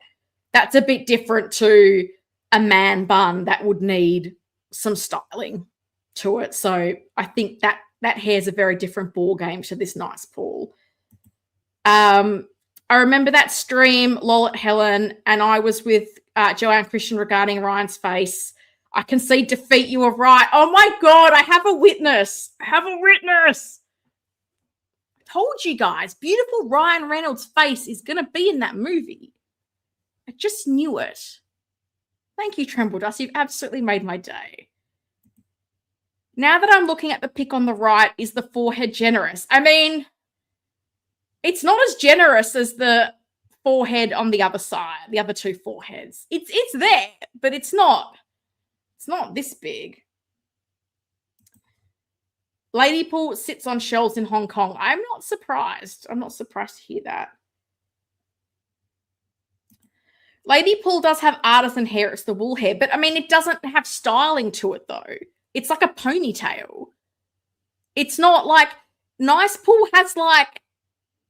That's a bit different to a man bun that would need some styling to it. So I think that hair's a very different ball game to this Nicepool. I remember that stream, lol at Helen, and I was with Joanne Christian regarding Ryan's face. I can see defeat, you were right. Oh my God, I have a witness. I told you guys, beautiful Ryan Reynolds' face is going to be in that movie. I just knew it. Thank you, Tremble Dust. You've absolutely made my day. Now that I'm looking at the pic on the right, is the forehead generous? I mean, it's not as generous as the forehead on the other side, the other two foreheads. It's there, but it's not this big. Lady Pool sits on shelves in Hong Kong. I'm not surprised. I'm not surprised to hear that. Lady Pool does have artisan hair. It's the wool hair. But, I mean, it doesn't have styling to it, though. It's like a ponytail. It's not like... Nicepool has, like...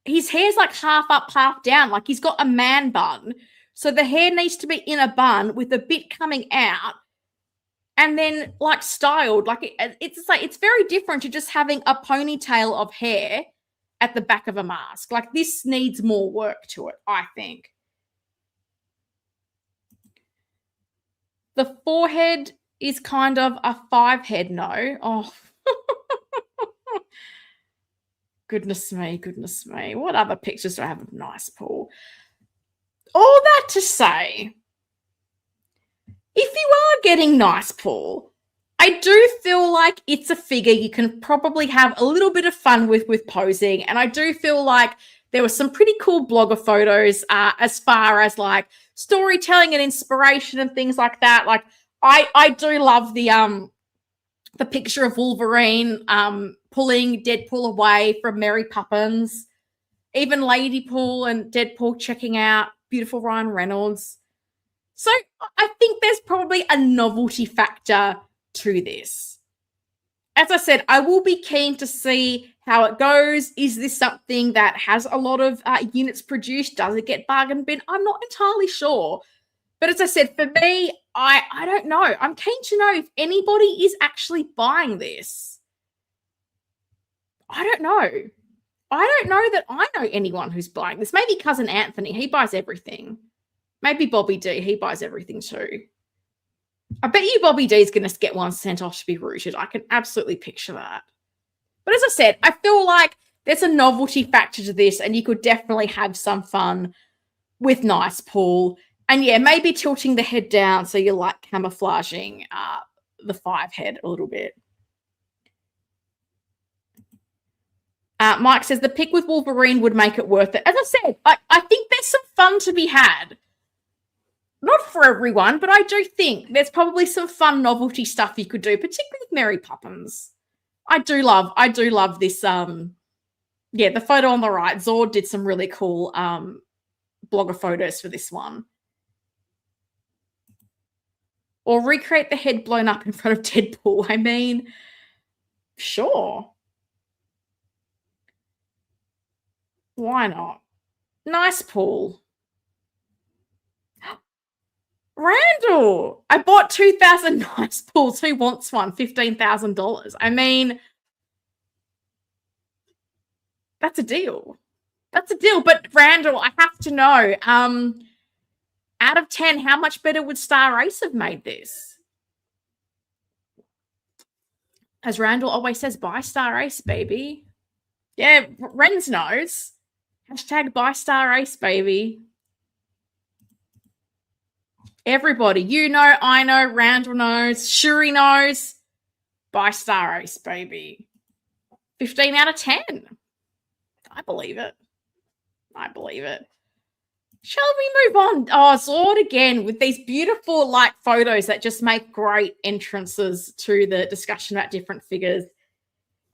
His hair's, like, half up, half down. Like, he's got a man bun. So the hair needs to be in a bun with a bit coming out and then, like, styled. Like, it's very different to just having a ponytail of hair at the back of a mask. Like, this needs more work to it, I think. The forehead is kind of a 5-head, no. Oh. Goodness me. What other pictures do I have of Nicepool? All that to say, if you are getting Nicepool, I do feel like it's a figure you can probably have a little bit of fun with posing. And I do feel like there were some pretty cool blogger photos as far as like storytelling and inspiration and things like that. Like I do love the picture of Wolverine pulling Deadpool away from Mary Poppins. Even Lady Pool and Deadpool checking out beautiful Ryan Reynolds. So I think there's probably a novelty factor to this. As I said, I will be keen to see how it goes. Is this something that has a lot of units produced? Does it get bargain bin? I'm not entirely sure. But as I said, for me, I don't know. I'm keen to know if anybody is actually buying this. I don't know. I don't know that I know anyone who's buying this. Maybe Cousin Anthony. He buys everything. Maybe Bobby D. He buys everything too. I bet you Bobby D is going to get one sent off to be rooted. I can absolutely picture that. But as I said, I feel like there's a novelty factor to this and you could definitely have some fun with Nicepool. And yeah, maybe tilting the head down so you're like camouflaging the 5-head a little bit. Mike says the pick with Wolverine would make it worth it. As I said, I think there's some fun to be had. Not for everyone, but I do think there's probably some fun novelty stuff you could do, particularly with Mary Poppins. I do love this. Yeah, the photo on the right. Zord did some really cool blogger photos for this one. Or recreate the head blown up in front of Deadpool. I mean, sure. Why not? Nicepool. Randall, I bought 2,000 Nicepools. Who wants one? $15,000. I mean, That's a deal. That's a deal. But Randall, I have to know, out of 10, how much better would Star Ace have made this? As Randall always says, buy Star Ace, baby. Yeah, Renz knows. Hashtag buy Star Ace, baby. Everybody, you know, I know, Randall knows, Shuri knows. Buy Star Ace, baby. 15 out of 10. I believe it. I believe it. Shall we move on? Oh, Zord again with these beautiful like photos that just make great entrances to the discussion about different figures.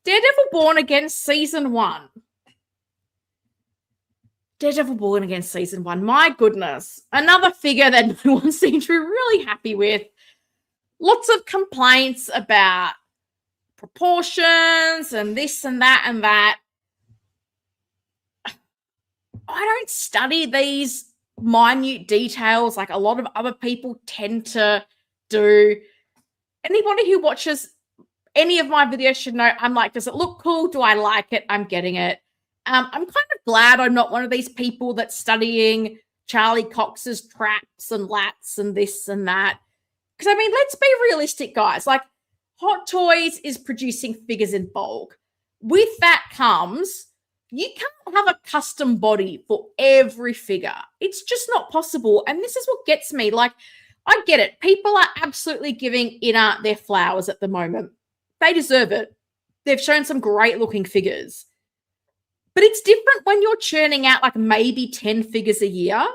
Daredevil Born Again Season 1. Daredevil Born Again Season 1. My goodness. Another figure that no one seemed to be really happy with. Lots of complaints about proportions and this and that and that. I don't study these minute details like a lot of other people tend to do. Anybody who watches any of my videos should know I'm like, does it look cool? Do I like it? I'm getting it. I'm kind of glad I'm not one of these people that's studying Charlie Cox's traps and lats and this and that. Because, I mean, let's be realistic, guys. Like, Hot Toys is producing figures in bulk. With that comes, you can't have a custom body for every figure. It's just not possible. And this is what gets me. Like, I get it. People are absolutely giving InArt their flowers at the moment. They deserve it. They've shown some great looking figures. But it's different when you're churning out like maybe 10 figures a year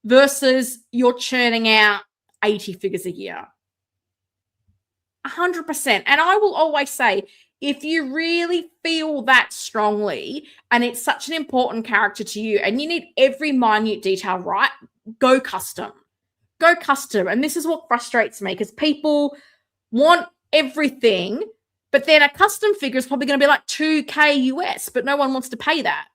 versus you're churning out 80 figures a year. 100%. And I will always say, if you really feel that strongly and it's such an important character to you and you need every minute detail right, go custom. Go custom. And this is what frustrates me because people want everything, but then a custom figure is probably going to be like $2,000 US, but no one wants to pay that.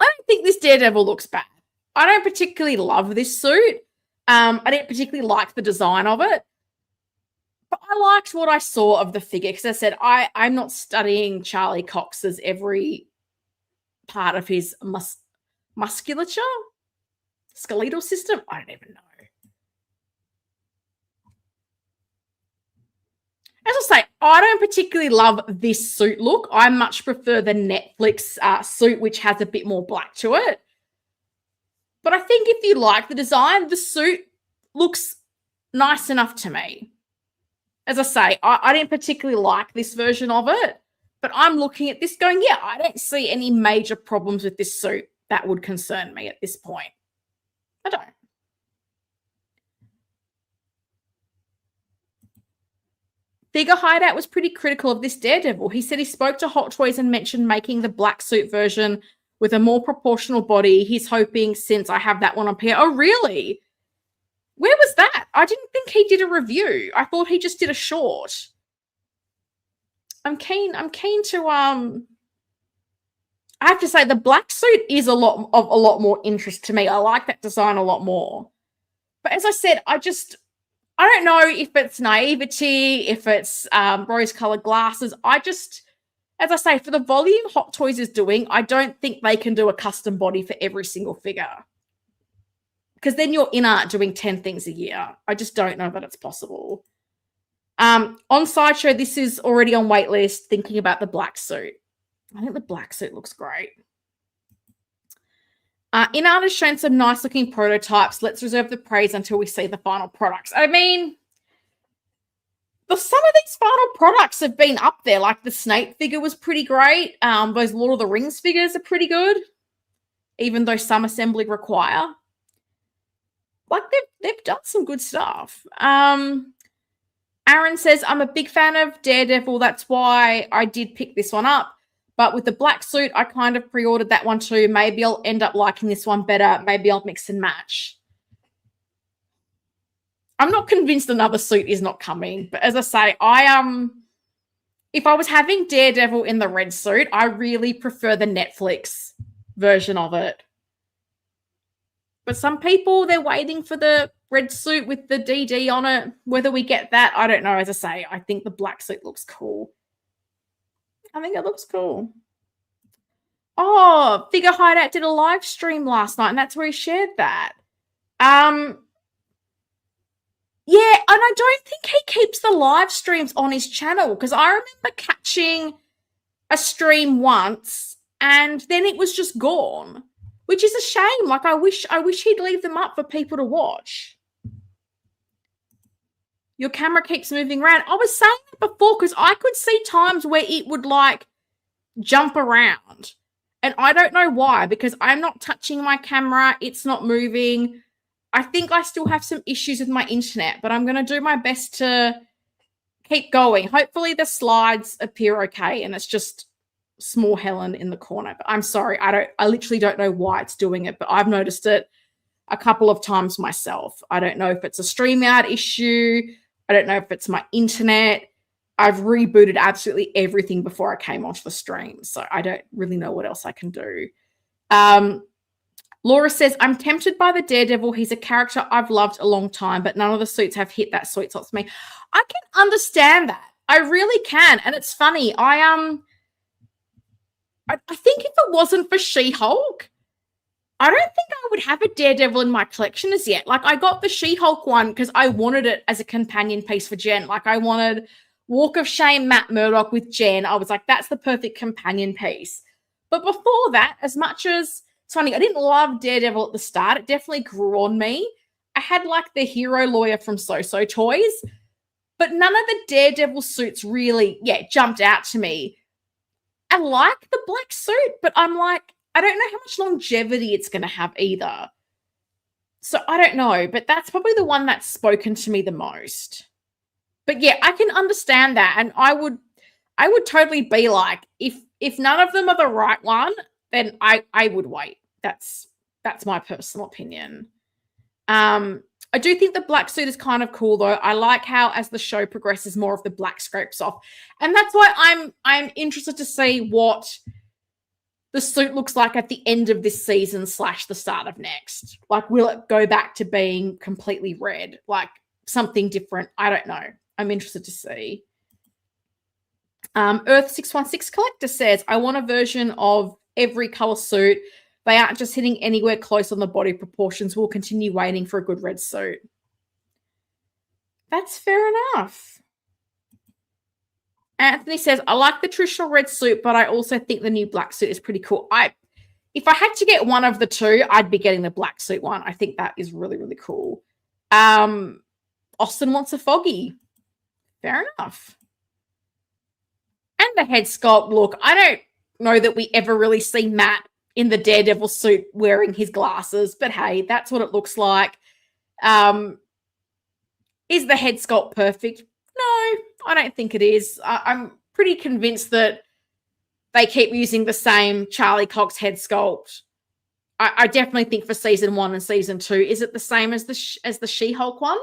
I don't think this Daredevil looks bad. I don't particularly love this suit. I didn't particularly like the design of it. But I liked what I saw of the figure because I said I'm not studying Charlie Cox's every part of his musculature, skeletal system. I don't even know. As I say, I don't particularly love this suit look. I much prefer the Netflix suit, which has a bit more black to it. But I think if you like the design, the suit looks nice enough to me. As I say, I didn't particularly like this version of it, but I'm looking at this going, yeah, I don't see any major problems with this suit that would concern me at this point. I don't. Figure Hideout was pretty critical of this Daredevil. He said he spoke to Hot Toys and mentioned making the black suit version with a more proportional body. He's hoping since I have that one up here. Oh, really? Where was that? I didn't think he did a review. I thought he just did a short. I'm keen to I have to say the black suit is a lot more interest to me. I like that design a lot more. But as I said, I don't know if it's naivety, if it's rose-colored glasses. As I say, for the volume Hot Toys is doing, I don't think they can do a custom body for every single figure. Because then you're InArt doing 10 things a year. I just don't know that it's possible. On Sideshow, this is already on waitlist, thinking about the black suit. I think the black suit looks great. InArt has shown some nice-looking prototypes. Let's reserve the praise until we see the final products. I mean, some of these final products have been up there. Like the Snape figure was pretty great. Those Lord of the Rings figures are pretty good, even though some assembly require. Like they've done some good stuff. Aaron says, I'm a big fan of Daredevil. That's why I did pick this one up. But with the black suit, I kind of pre-ordered that one too. Maybe I'll end up liking this one better. Maybe I'll mix and match. I'm not convinced another suit is not coming. But as I say, if I was having Daredevil in the red suit, I really prefer the Netflix version of it. But some people, they're waiting for the red suit with the DD on it. Whether we get that, I don't know. As I say, I think the black suit looks cool. I think it looks cool. Oh, Figure Hideout did a live stream last night, and that's where he shared that. Yeah, and I don't think he keeps the live streams on his channel, because I remember catching a stream once and then it was just gone, which is a shame. Like, I wish he'd leave them up for people to watch. Your camera keeps moving around. I was saying it before because I could see times where it would like jump around. And I don't know why, because I'm not touching my camera. It's not moving. I think I still have some issues with my internet, but I'm going to do my best to keep going. Hopefully the slides appear okay and it's just small Helen in the corner. But I'm sorry. I literally don't know why it's doing it, but I've noticed it a couple of times myself. I don't know if it's a StreamYard issue. I don't know if it's my internet. I've rebooted absolutely everything before I came onto the stream, so I don't really know what else I can do. Laura says, I'm tempted by the Daredevil. He's a character I've loved a long time, but none of the suits have hit that sweet spot for me. I can understand that. I really can. And it's funny. I think if it wasn't for She-Hulk, I don't think I would have a Daredevil in my collection as yet. Like, I got the She-Hulk one because I wanted it as a companion piece for Jen. Like, I wanted Walk of Shame, Matt Murdock with Jen. I was like, that's the perfect companion piece. But before that, as much as it's funny, I didn't love Daredevil at the start. It definitely grew on me. I had like the hero lawyer from So-So Toys, but none of the Daredevil suits really, jumped out to me. I like the black suit, but I'm like, I don't know how much longevity it's going to have either. So I don't know, but that's probably the one that's spoken to me the most. But yeah, I can understand that. And I would totally be like, if none of them are the right one, then I would wait. That's my personal opinion. I do think the black suit is kind of cool though. I like how as the show progresses, more of the black scrapes off. And that's why I'm interested to see what the suit looks like at the end of this season / the start of next. Like, will it go back to being completely red? Like something different? I don't know. I'm interested to see. Earth616 Collector says, I want a version of every color suit. They aren't just hitting anywhere close on the body proportions. We'll continue waiting for a good red suit. That's fair enough. Anthony says, I like the traditional red suit, but I also think the new black suit is pretty cool. If I had to get one of the two, I'd be getting the black suit one. I think that is really, really cool. Austin wants a Foggy. Fair enough. And the head sculpt, look, I don't know that we ever really see Matt in the Daredevil suit wearing his glasses, but hey, that's what it looks like. Is the head sculpt perfect? No, I don't think it is. I'm pretty convinced that they keep using the same Charlie Cox head sculpt. I definitely think for season 1 and season 2, is it the same as the She-Hulk one?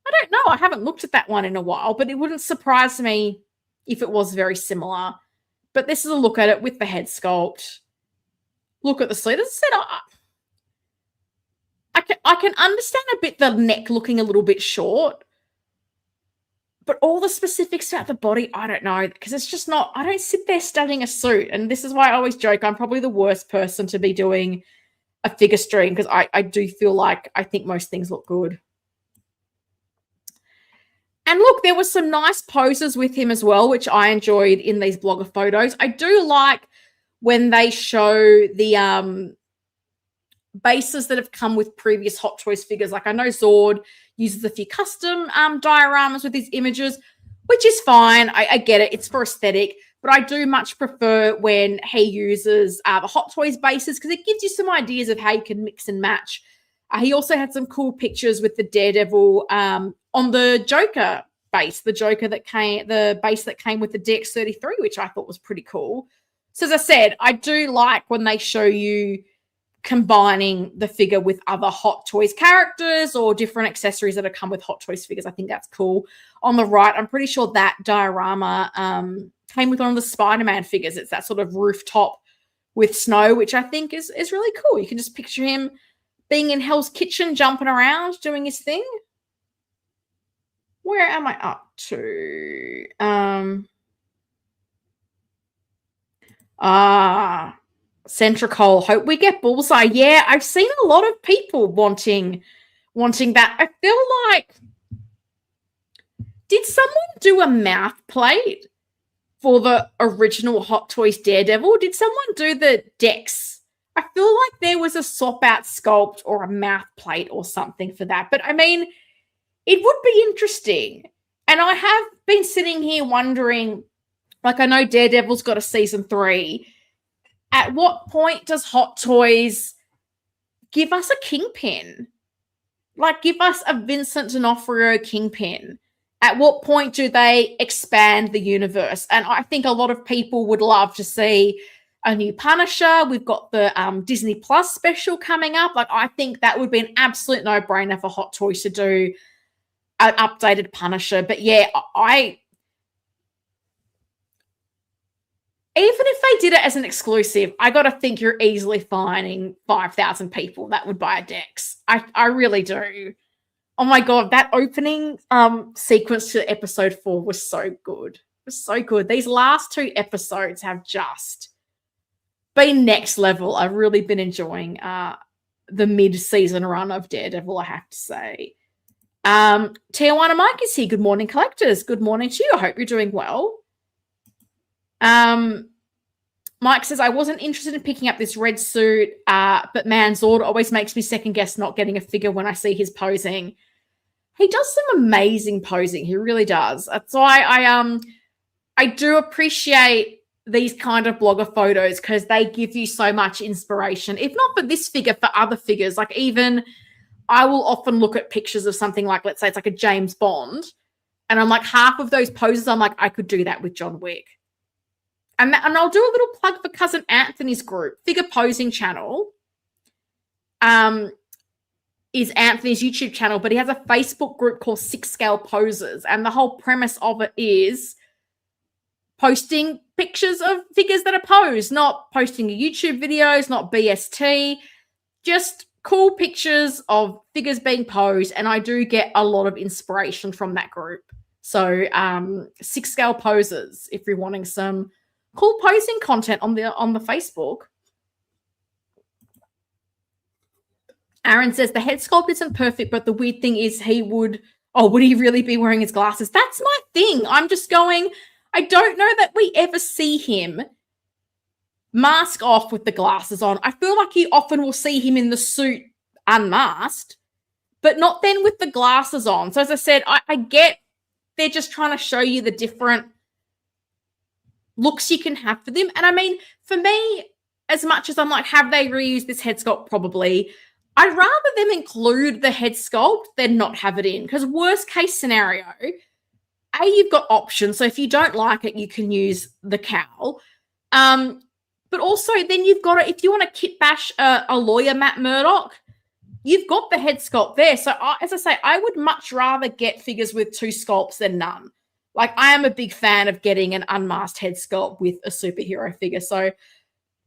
I don't know. I haven't looked at that one in a while, but it wouldn't surprise me if it was very similar. But this is a look at it with the head sculpt. Look at the sleeve. As I said, I can understand a bit the neck looking a little bit short, but all the specifics about the body, I don't know, because it's just not, I don't sit there studying a suit. And this is why I always joke, I'm probably the worst person to be doing a figure stream, because I do feel like I think most things look good. And look, there was some nice poses with him as well, which I enjoyed in these blogger photos. I do like when they show the bases that have come with previous Hot Toys figures. Like, I know Zord uses a few custom dioramas with his images, which is fine. I get it. It's for aesthetic. But I do much prefer when he uses the Hot Toys bases, because it gives you some ideas of how you can mix and match. He also had some cool pictures with the Daredevil on the Joker base, the base that came with the DX33, which I thought was pretty cool. So as I said, I do like when they show you combining the figure with other Hot Toys characters or different accessories that have come with Hot Toys figures. I think that's cool. On the right, I'm pretty sure that diorama came with one of the Spider-Man figures. It's that sort of rooftop with snow, which I think is really cool. You can just picture him being in Hell's Kitchen, jumping around, doing his thing. Where am I up to? Centrical, hope we get Bullseye. Yeah, I've seen a lot of people wanting that. I feel like, did someone do a mouth plate for the original Hot Toys Daredevil? Did someone do the Dex? I feel like there was a swap out sculpt or a mouth plate or something for that. But I mean, it would be interesting. And I have been sitting here wondering, like, I know Daredevil's got a season 3. At what point does Hot Toys give us a Kingpin? Like, give us a Vincent D'Onofrio Kingpin. At what point do they expand the universe? And I think a lot of people would love to see a new Punisher. We've got the Disney Plus special coming up. Like, I think that would be an absolute no-brainer for Hot Toys to do an updated Punisher. But yeah, even if they did it as an exclusive, I got to think you're easily finding 5,000 people that would buy a Dex. I really do. Oh my God, that opening sequence to episode 4 was so good. It was so good. These last 2 episodes have just been next level. I've really been enjoying the mid-season run of Daredevil, I have to say. Tijuana Mike is here. Good morning, collectors. Good morning to you. I hope you're doing well. Mike says, I wasn't interested in picking up this red suit, but man, Zord always makes me second guess not getting a figure when I see his posing. He does some amazing posing. He really does. That's why I do appreciate these kind of blogger photos, because they give you so much inspiration. If not for this figure, for other figures. Like, even I will often look at pictures of something like, let's say it's like a James Bond, and I'm like, half of those poses, I'm like, I could do that with John Wick. And I'll do a little plug for Cousin Anthony's group, Figure Posing Channel. Is Anthony's YouTube channel, but he has a Facebook group called 6 Scale Poses. And the whole premise of it is posting pictures of figures that are posed, not posting YouTube videos, not BST, just cool pictures of figures being posed. And I do get a lot of inspiration from that group. So 6 Scale Poses, if you're wanting some cool posing content on the Facebook. Aaron says the head sculpt isn't perfect, but the weird thing is would he really be wearing his glasses? That's my thing. I'm just going, I don't know that we ever see him mask off with the glasses on. I feel like you often will see him in the suit unmasked, but not then with the glasses on. So as I said, I get they're just trying to show you the different looks you can have for them. And I mean, for me, as much as I'm like, have they reused this head sculpt? Probably. I'd rather them include the head sculpt than not have it in, because worst case scenario, you've got options. So if you don't like it, you can use the cowl. But also then you've got if you want to kit bash a lawyer, Matt Murdock, you've got the head sculpt there. So as I say, I would much rather get figures with 2 sculpts than none. Like, I am a big fan of getting an unmasked head sculpt with a superhero figure. So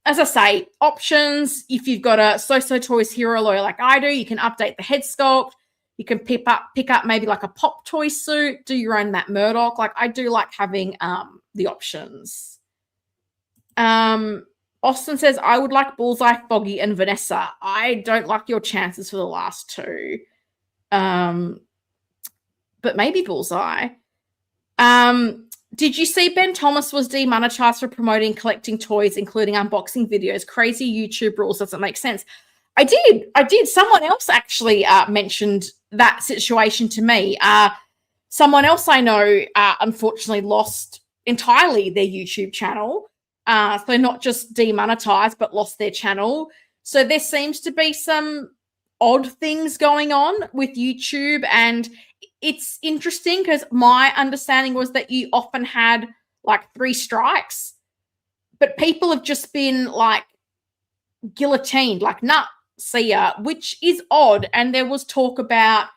as I say, options. If you've got a So Toys hero lawyer like I do, you can update the head sculpt. You can pick up maybe like a Pop Toy suit, do your own Matt Murdock. Like, I do like having the options. Austin says, I would like Bullseye, Foggy, and Vanessa. I don't like your chances for the last 2. But maybe Bullseye. Did you see Ben Thomas was demonetized for promoting collecting toys, including unboxing videos? Crazy YouTube rules, doesn't make sense. I did. Someone else actually mentioned that situation to me. Someone else I know unfortunately lost entirely their YouTube channel. So not just demonetized, but lost their channel. So there seems to be some odd things going on with YouTube, and it's interesting because my understanding was that you often had like 3 strikes, but people have just been like guillotined, like, nah, see ya, which is odd. And there was talk about,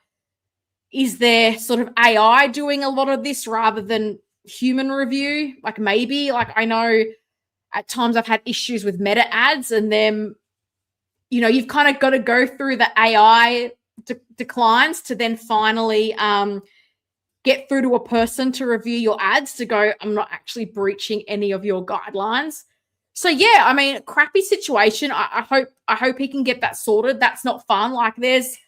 is there sort of AI doing a lot of this rather than human review? Like, maybe, like, I know at times I've had issues with meta ads, and then, you know, you've kind of got to go through the AI declines to then finally get through to a person to review your ads to go, I'm not actually breaching any of your guidelines. So yeah, I mean, crappy situation. I hope he can get that sorted. That's not fun. Like, there's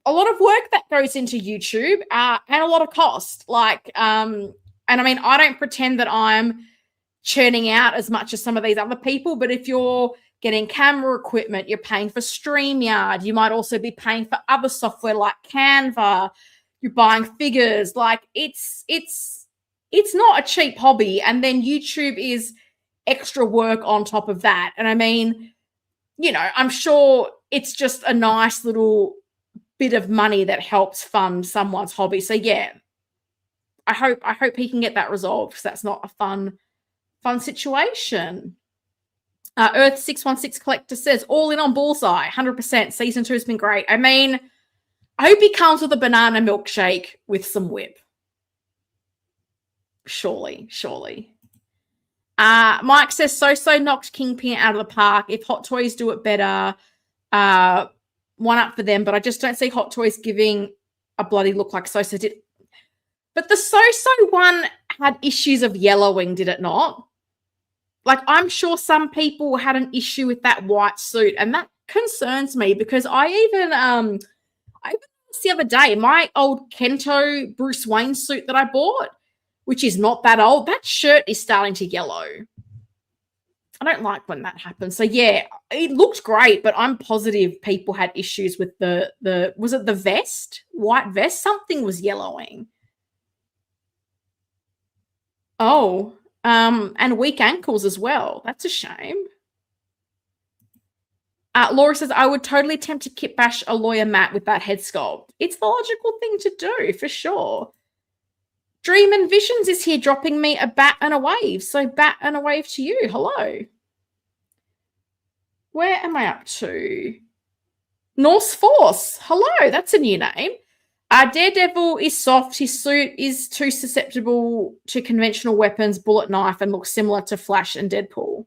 a lot of work that goes into YouTube and a lot of cost. Like, and I mean, I don't pretend that I'm churning out as much as some of these other people, but if you're getting camera equipment, you're paying for StreamYard, you might also be paying for other software like Canva, you're buying figures. Like, it's not a cheap hobby. And then YouTube is extra work on top of that. And I mean, you know, I'm sure it's just a nice little bit of money that helps fund someone's hobby. So yeah, I hope he can get that resolved, because that's not a fun situation. Earth 616 Collector says, all in on Bullseye, 100%. Season 2 has been great. I mean, I hope he comes with a banana milkshake with some whip. Surely. Mike says, So knocked Kingpin out of the park. If Hot Toys do it better, one up for them. But I just don't see Hot Toys giving a bloody look like So did. But the So one had issues of yellowing, did it not? Like, I'm sure some people had an issue with that white suit, and that concerns me, because I even the other day, my old Kento Bruce Wayne suit that I bought, which is not that old, that shirt is starting to yellow. I don't like when that happens. So yeah, it looked great, but I'm positive people had issues with the was it the vest? White vest? Something was yellowing. Oh, and weak ankles as well. That's a shame. Laura says, I would totally attempt to kit bash a lawyer Matt with that head sculpt. It's the logical thing to do, for sure. Dream and Visions is here dropping me a bat and a wave. So bat and a wave to you. Hello. Where am I up to? Norse Force. Hello. That's a new name. Daredevil is soft. His suit is too susceptible to conventional weapons, bullet knife, and looks similar to Flash and Deadpool.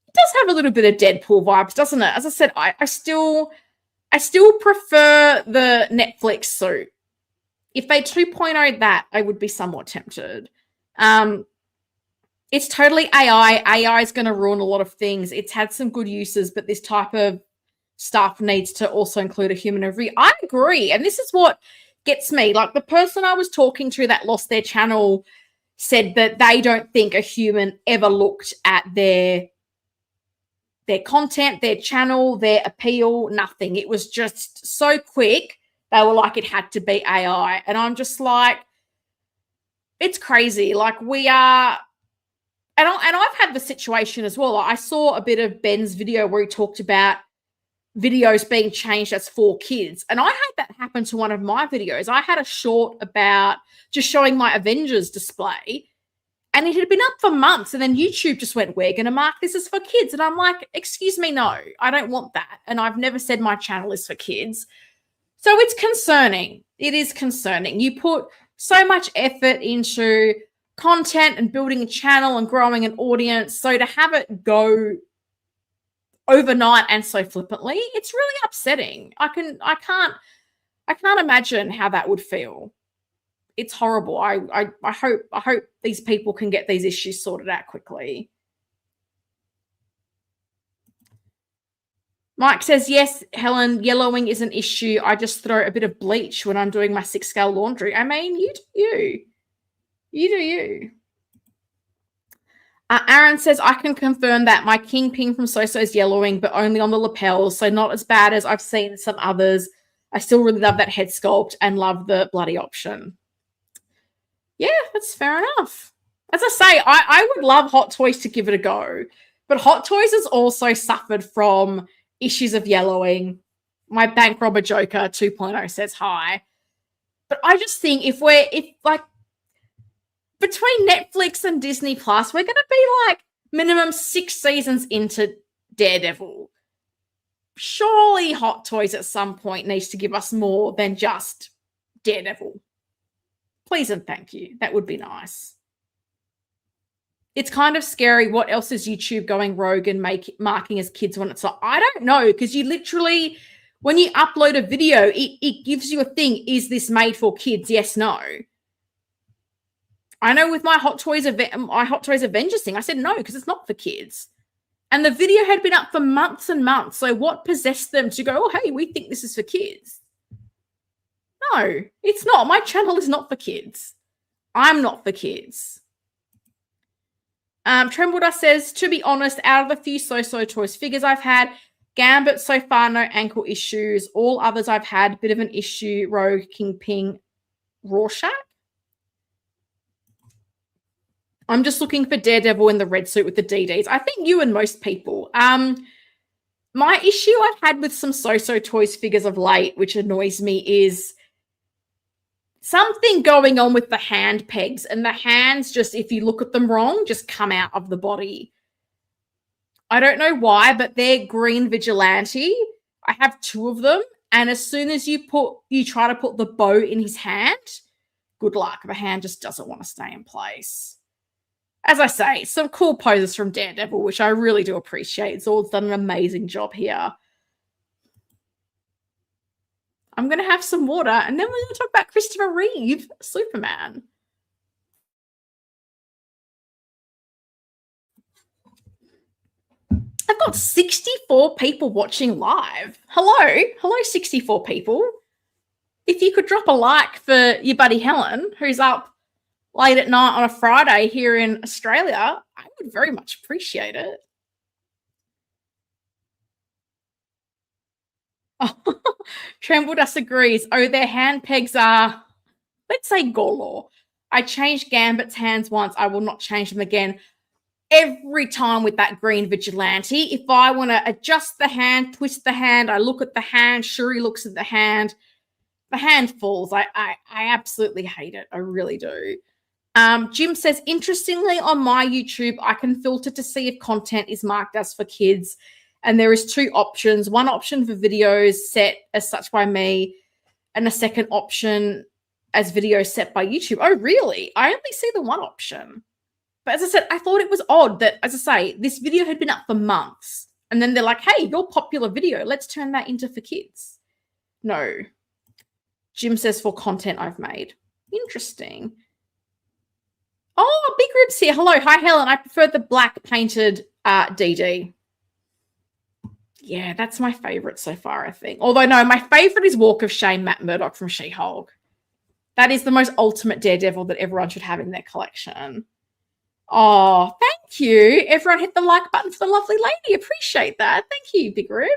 It does have a little bit of Deadpool vibes, doesn't it? As I said, I still prefer the Netflix suit. If they 2.0 that, I would be somewhat tempted. It's totally AI. AI is going to ruin a lot of things. It's had some good uses, but this type of stuff needs to also include a human review. I agree. And this is what gets me. Like, the person I was talking to that lost their channel said that they don't think a human ever looked at their content, their channel, their appeal, nothing. It was just so quick. They were like, it had to be AI. And I'm just like, it's crazy. Like, we are, and I've had the situation as well. I saw a bit of Ben's video where he talked about videos being changed as for kids. And I had that happen to one of my videos. I had a short about just showing my Avengers display, and it had been up for months. And then YouTube just went, we're going to mark this as for kids. And I'm like, excuse me, no, I don't want that. And I've never said my channel is for kids. So it's concerning. It is concerning. You put so much effort into content and building a channel and growing an audience. So to have it go overnight and so flippantly, it's really upsetting. I can't imagine how that would feel. It's horrible. I hope these people can get these issues sorted out quickly. Mike says, yes, Helen, yellowing is an issue. I just throw a bit of bleach when I'm doing my 6-scale laundry. I mean, you do you. You do you. Aaron says, I can confirm that my Kingpin from So-So is yellowing, but only on the lapels, so not as bad as I've seen some others. I still really love that head sculpt and love the bloody option. Yeah, that's fair enough. As I say, I would love Hot Toys to give it a go, but Hot Toys has also suffered from issues of yellowing. My Bank Robber Joker 2.0 says hi. But I just think if between Netflix and Disney Plus, we're going to be like minimum 6 seasons into Daredevil. Surely Hot Toys at some point needs to give us more than just Daredevil. Please and thank you. That would be nice. It's kind of scary. What else is YouTube going rogue and marking as kids when it's like, I don't know, because you literally, when you upload a video, it gives you a thing. Is this made for kids? Yes, no. I know with my Hot Toys Avengers thing, I said no because it's not for kids. And the video had been up for months and months. So what possessed them to go, oh, hey, we think this is for kids? No, it's not. My channel is not for kids. I'm not for kids. Trembledust says, to be honest, out of the few So Toys figures I've had, Gambit so far, no ankle issues. All others I've had, bit of an issue. Rogue, Kingpin, Rorschach. I'm just looking for Daredevil in the red suit with the DDs. I think you and most people. My issue I've had with some So Toys figures of late, which annoys me, is something going on with the hand pegs, and the hands just, if you look at them wrong, just come out of the body. I don't know why, but they're green vigilante. I have 2 of them, and as soon as you try to put the bow in his hand, good luck. The hand just doesn't want to stay in place. As I say, some cool poses from Daredevil, which I really do appreciate. Zord's done an amazing job here. I'm going to have some water, and then we're going to talk about Christopher Reeve, Superman. I've got 64 people watching live. Hello, 64 people. If you could drop a like for your buddy Helen, who's up late at night on a Friday here in Australia, I would very much appreciate it. Oh, Trembledust agrees. Oh, their hand pegs are, let's say, Gorlaw. I changed Gambit's hands once. I will not change them again. Every time with that green vigilante, if I want to adjust the hand, twist the hand, I look at the hand, Shuri looks at the hand falls. I absolutely hate it. I really do. Jim says, interestingly, on my YouTube, I can filter to see if content is marked as for kids. And there is 2 options. One option for videos set as such by me, and a second option as videos set by YouTube. Oh, really? I only see the one option. But as I said, I thought it was odd that, as I say, this video had been up for months. And then they're like, hey, your popular video, let's turn that into for kids. No. Jim says, for content I've made. Interesting. Oh, Big Ribs here. Hello. Hi, Helen. I prefer the black painted DD. Yeah, that's my favorite so far, I think. Although, no, my favorite is Walk of Shame, Matt Murdock from She-Hulk. That is the most ultimate Daredevil that everyone should have in their collection. Oh, thank you. Everyone hit the like button for the lovely lady. Appreciate that. Thank you, Big Rib.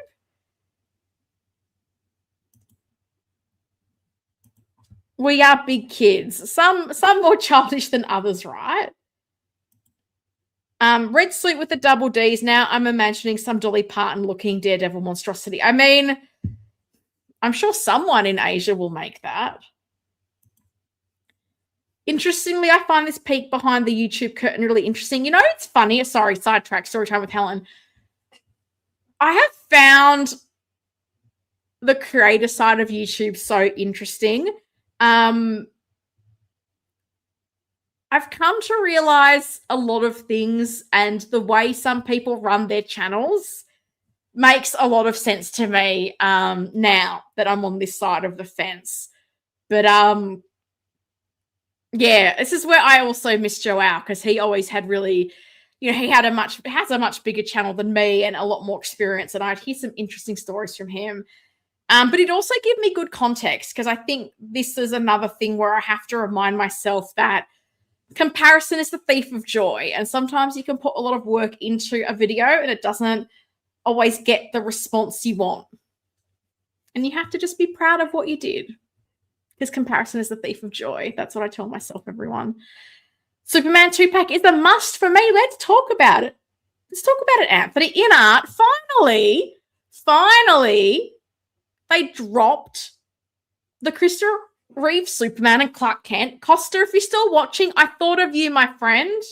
We are big kids. Some more childish than others, right? Red suit with the double Ds. Now I'm imagining some Dolly Parton looking Daredevil monstrosity. I mean, I'm sure someone in Asia will make that. Interestingly, I find this peek behind the YouTube curtain really interesting. You know, it's funny. Sorry, sidetrack, story time with Helen. I have found the creator side of YouTube so interesting. I've come to realize a lot of things, and the way some people run their channels makes a lot of sense to me now that I'm on this side of the fence. But yeah, this is where I also miss Joao, because he always had really, you know, he has a much bigger channel than me and a lot more experience, and I'd hear some interesting stories from him. But it also gave me good context, because I think this is another thing where I have to remind myself that comparison is the thief of joy. And sometimes you can put a lot of work into a video and it doesn't always get the response you want. And you have to just be proud of what you did, because comparison is the thief of joy. That's what I tell myself, everyone. Superman 2-pack is a must for me. Let's talk about it. Let's talk about it, Anthony. InArt, finally, they dropped the Christopher Reeve Superman and Clark Kent. Costa, if you're still watching, I thought of you, my friend.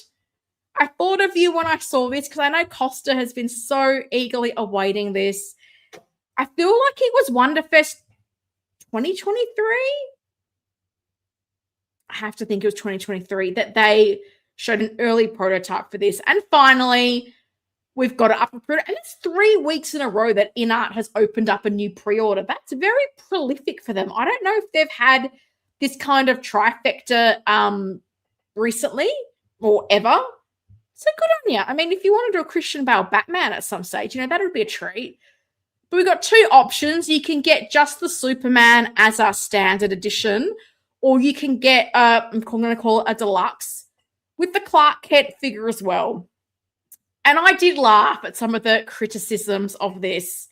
I thought of you when I saw this, because I know Costa has been so eagerly awaiting this. I feel like it was Wonderfest 2023. I have to think it was 2023 that they showed an early prototype for this. And finally, we've got it up for pre-order. And it's 3 weeks in a row that InArt has opened up a new pre-order. That's very prolific for them. I don't know if they've had this kind of trifecta recently or ever. So good on you. I mean, if you want to do a Christian Bale Batman at some stage, that would be a treat. But we've got two options. You can get just the Superman as our standard edition, or you can get, I'm going to call it a deluxe, with the Clark Kent figure as well. And I did laugh at some of the criticisms of this.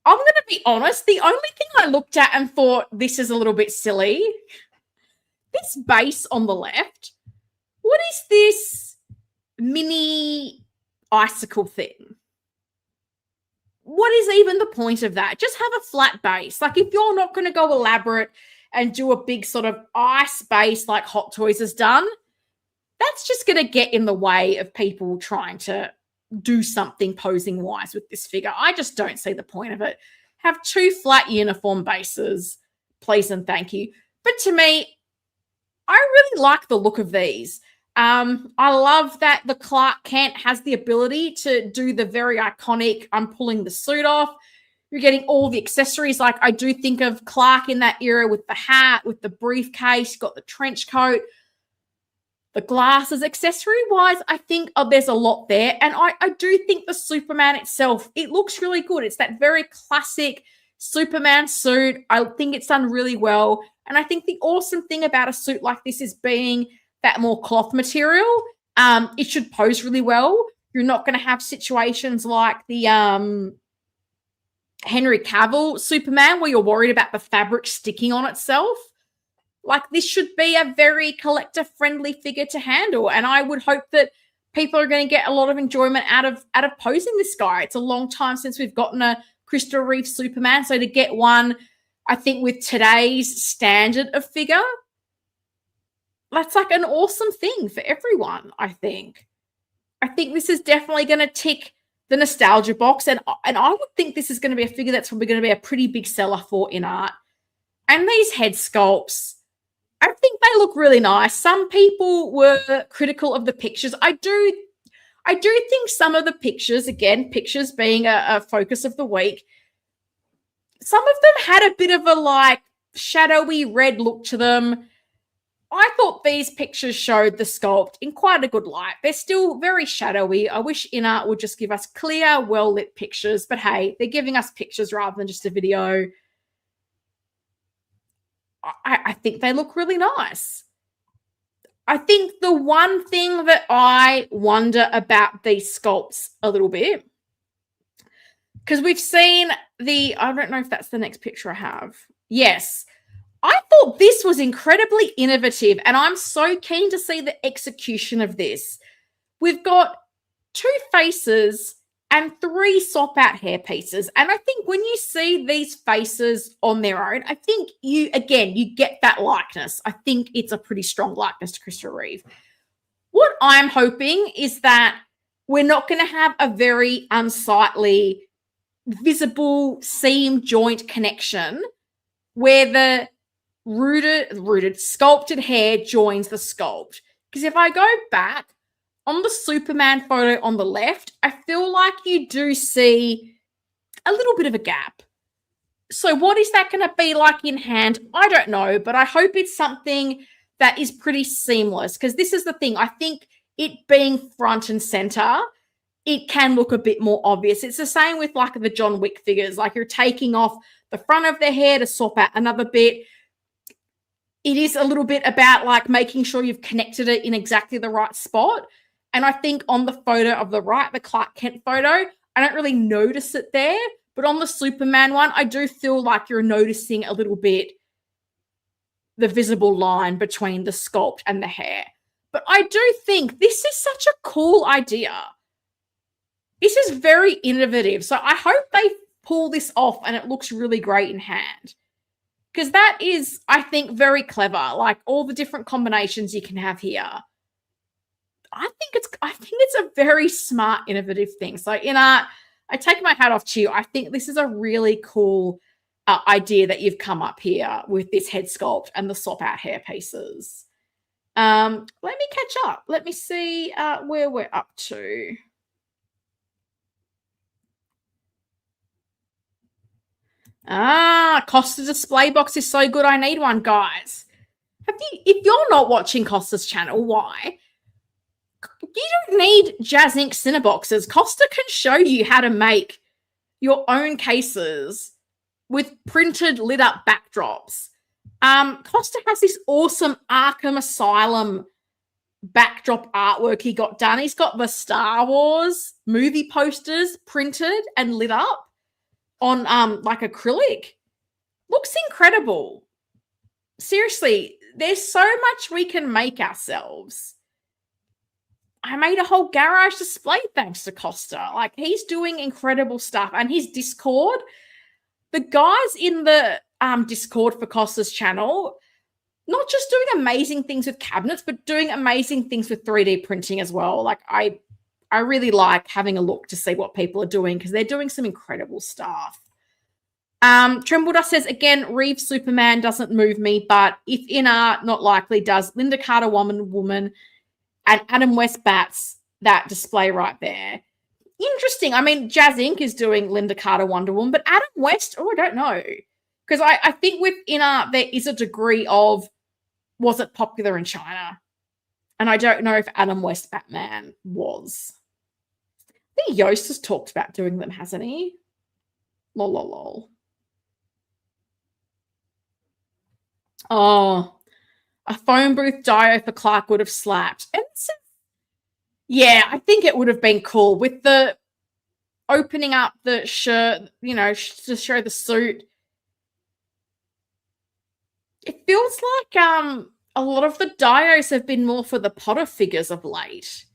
I'm going to be honest, the only thing I looked at and thought this is a little bit silly, this base on the left, what is this mini icicle thing? What is even the point of that? Just have a flat base. Like, if you're not going to go elaborate and do a big sort of ice base like Hot Toys has done, that's just going to get in the way of people trying to do something posing wise with this figure. I just don't see the point of it. Have two flat uniform bases, please and thank you. But to me, I really like the look of these. I love that the Clark Kent has the ability to do the very iconic, I'm pulling the suit off. You're getting all the accessories. Like, I do think of Clark in that era with the hat, with the briefcase, got the trench coat, the glasses. Accessory-wise, I think there's a lot there. And I do think the Superman itself, it looks really good. It's that very classic Superman suit. I think it's done really well. And I think the awesome thing about a suit like this is being that more cloth material. It should pose really well. You're not going to have situations like the Henry Cavill Superman where you're worried about the fabric sticking on itself. Like, this should be a very collector-friendly figure to handle. And I would hope that people are going to get a lot of enjoyment out of posing this guy. It's a long time since we've gotten a Crystal Reeve Superman. So to get one, I think, with today's standard of figure, that's like an awesome thing for everyone, I think. I think this is definitely going to tick the nostalgia box. And I would think this is going to be a figure that's probably going to be a pretty big seller for InArt. And these head sculpts, I think they look really nice. Some people were critical of the pictures. I do think some of the pictures, again, pictures being a focus of the week, some of them had a bit of a like shadowy red look to them. I thought these pictures showed the sculpt in quite a good light. They're still very shadowy. I wish InArt would just give us clear, well-lit pictures. But hey, they're giving us pictures rather than just a video. I think they look really nice. I think the one thing that I wonder about these sculpts a little bit, because we've seen I don't know if that's the next picture I have. Yes. I thought this was incredibly innovative, and I'm so keen to see the execution of this. We've got two faces and three swap-out hair pieces. And I think when you see these faces on their own, I think you get that likeness. I think it's a pretty strong likeness to Crystal Reeve. What I'm hoping is that we're not going to have a very unsightly, visible seam joint connection where the rooted sculpted hair joins the sculpt. Because if I go back on the Superman photo on the left, I feel like you do see a little bit of a gap. So what is that going to be like in hand? I don't know, but I hope it's something that is pretty seamless, because this is the thing. I think it being front and center, it can look a bit more obvious. It's the same with like the John Wick figures. Like, you're taking off the front of their hair to swap out another bit. It is a little bit about like making sure you've connected it in exactly the right spot. And I think on the photo of the right, the Clark Kent photo, I don't really notice it there. But on the Superman one, I do feel like you're noticing a little bit the visible line between the sculpt and the hair. But I do think this is such a cool idea. This is very innovative. So I hope they pull this off and it looks really great in hand. Because that is, I think, very clever. Like, all the different combinations you can have here. I think it's a very smart, innovative thing. So InArt, I take my hat off to you. I think this is a really cool idea that you've come up here with this head sculpt and the swap out hair pieces. Let me catch up. Let me see where we're up to. Costa display box is so good. I need one, guys. If you're not watching Costa's channel, why? You don't need Jazz Inc. Cineboxes. Costa can show you how to make your own cases with printed lit up backdrops. Costa has this awesome Arkham Asylum backdrop artwork he got done. He's got the Star Wars movie posters printed and lit up on like acrylic. Looks incredible. Seriously, there's so much we can make ourselves. I made a whole garage display thanks to Costa. Like, he's doing incredible stuff. And his Discord, the guys in the Discord for Costa's channel, not just doing amazing things with cabinets, but doing amazing things with 3D printing as well. Like, I really like having a look to see what people are doing because they're doing some incredible stuff. Trembledust says, again, Reeves Superman doesn't move me, but if InArt, not likely, does Linda Carter Woman, and Adam West Bats, that display right there. Interesting. I mean, Jazz Inc. is doing Linda Carter Wonder Woman, but Adam West, I don't know. Because I think with InArt, there is a degree of, was it popular in China? And I don't know if Adam West Batman was. I think Yost has talked about doing them, hasn't he? Lol, lol, lol. Oh, a phone booth dio for Clark would have slapped. And yeah, I think it would have been cool with the opening up the shirt, you know, to show the suit. It feels like a lot of the dios have been more for the Potter figures of late.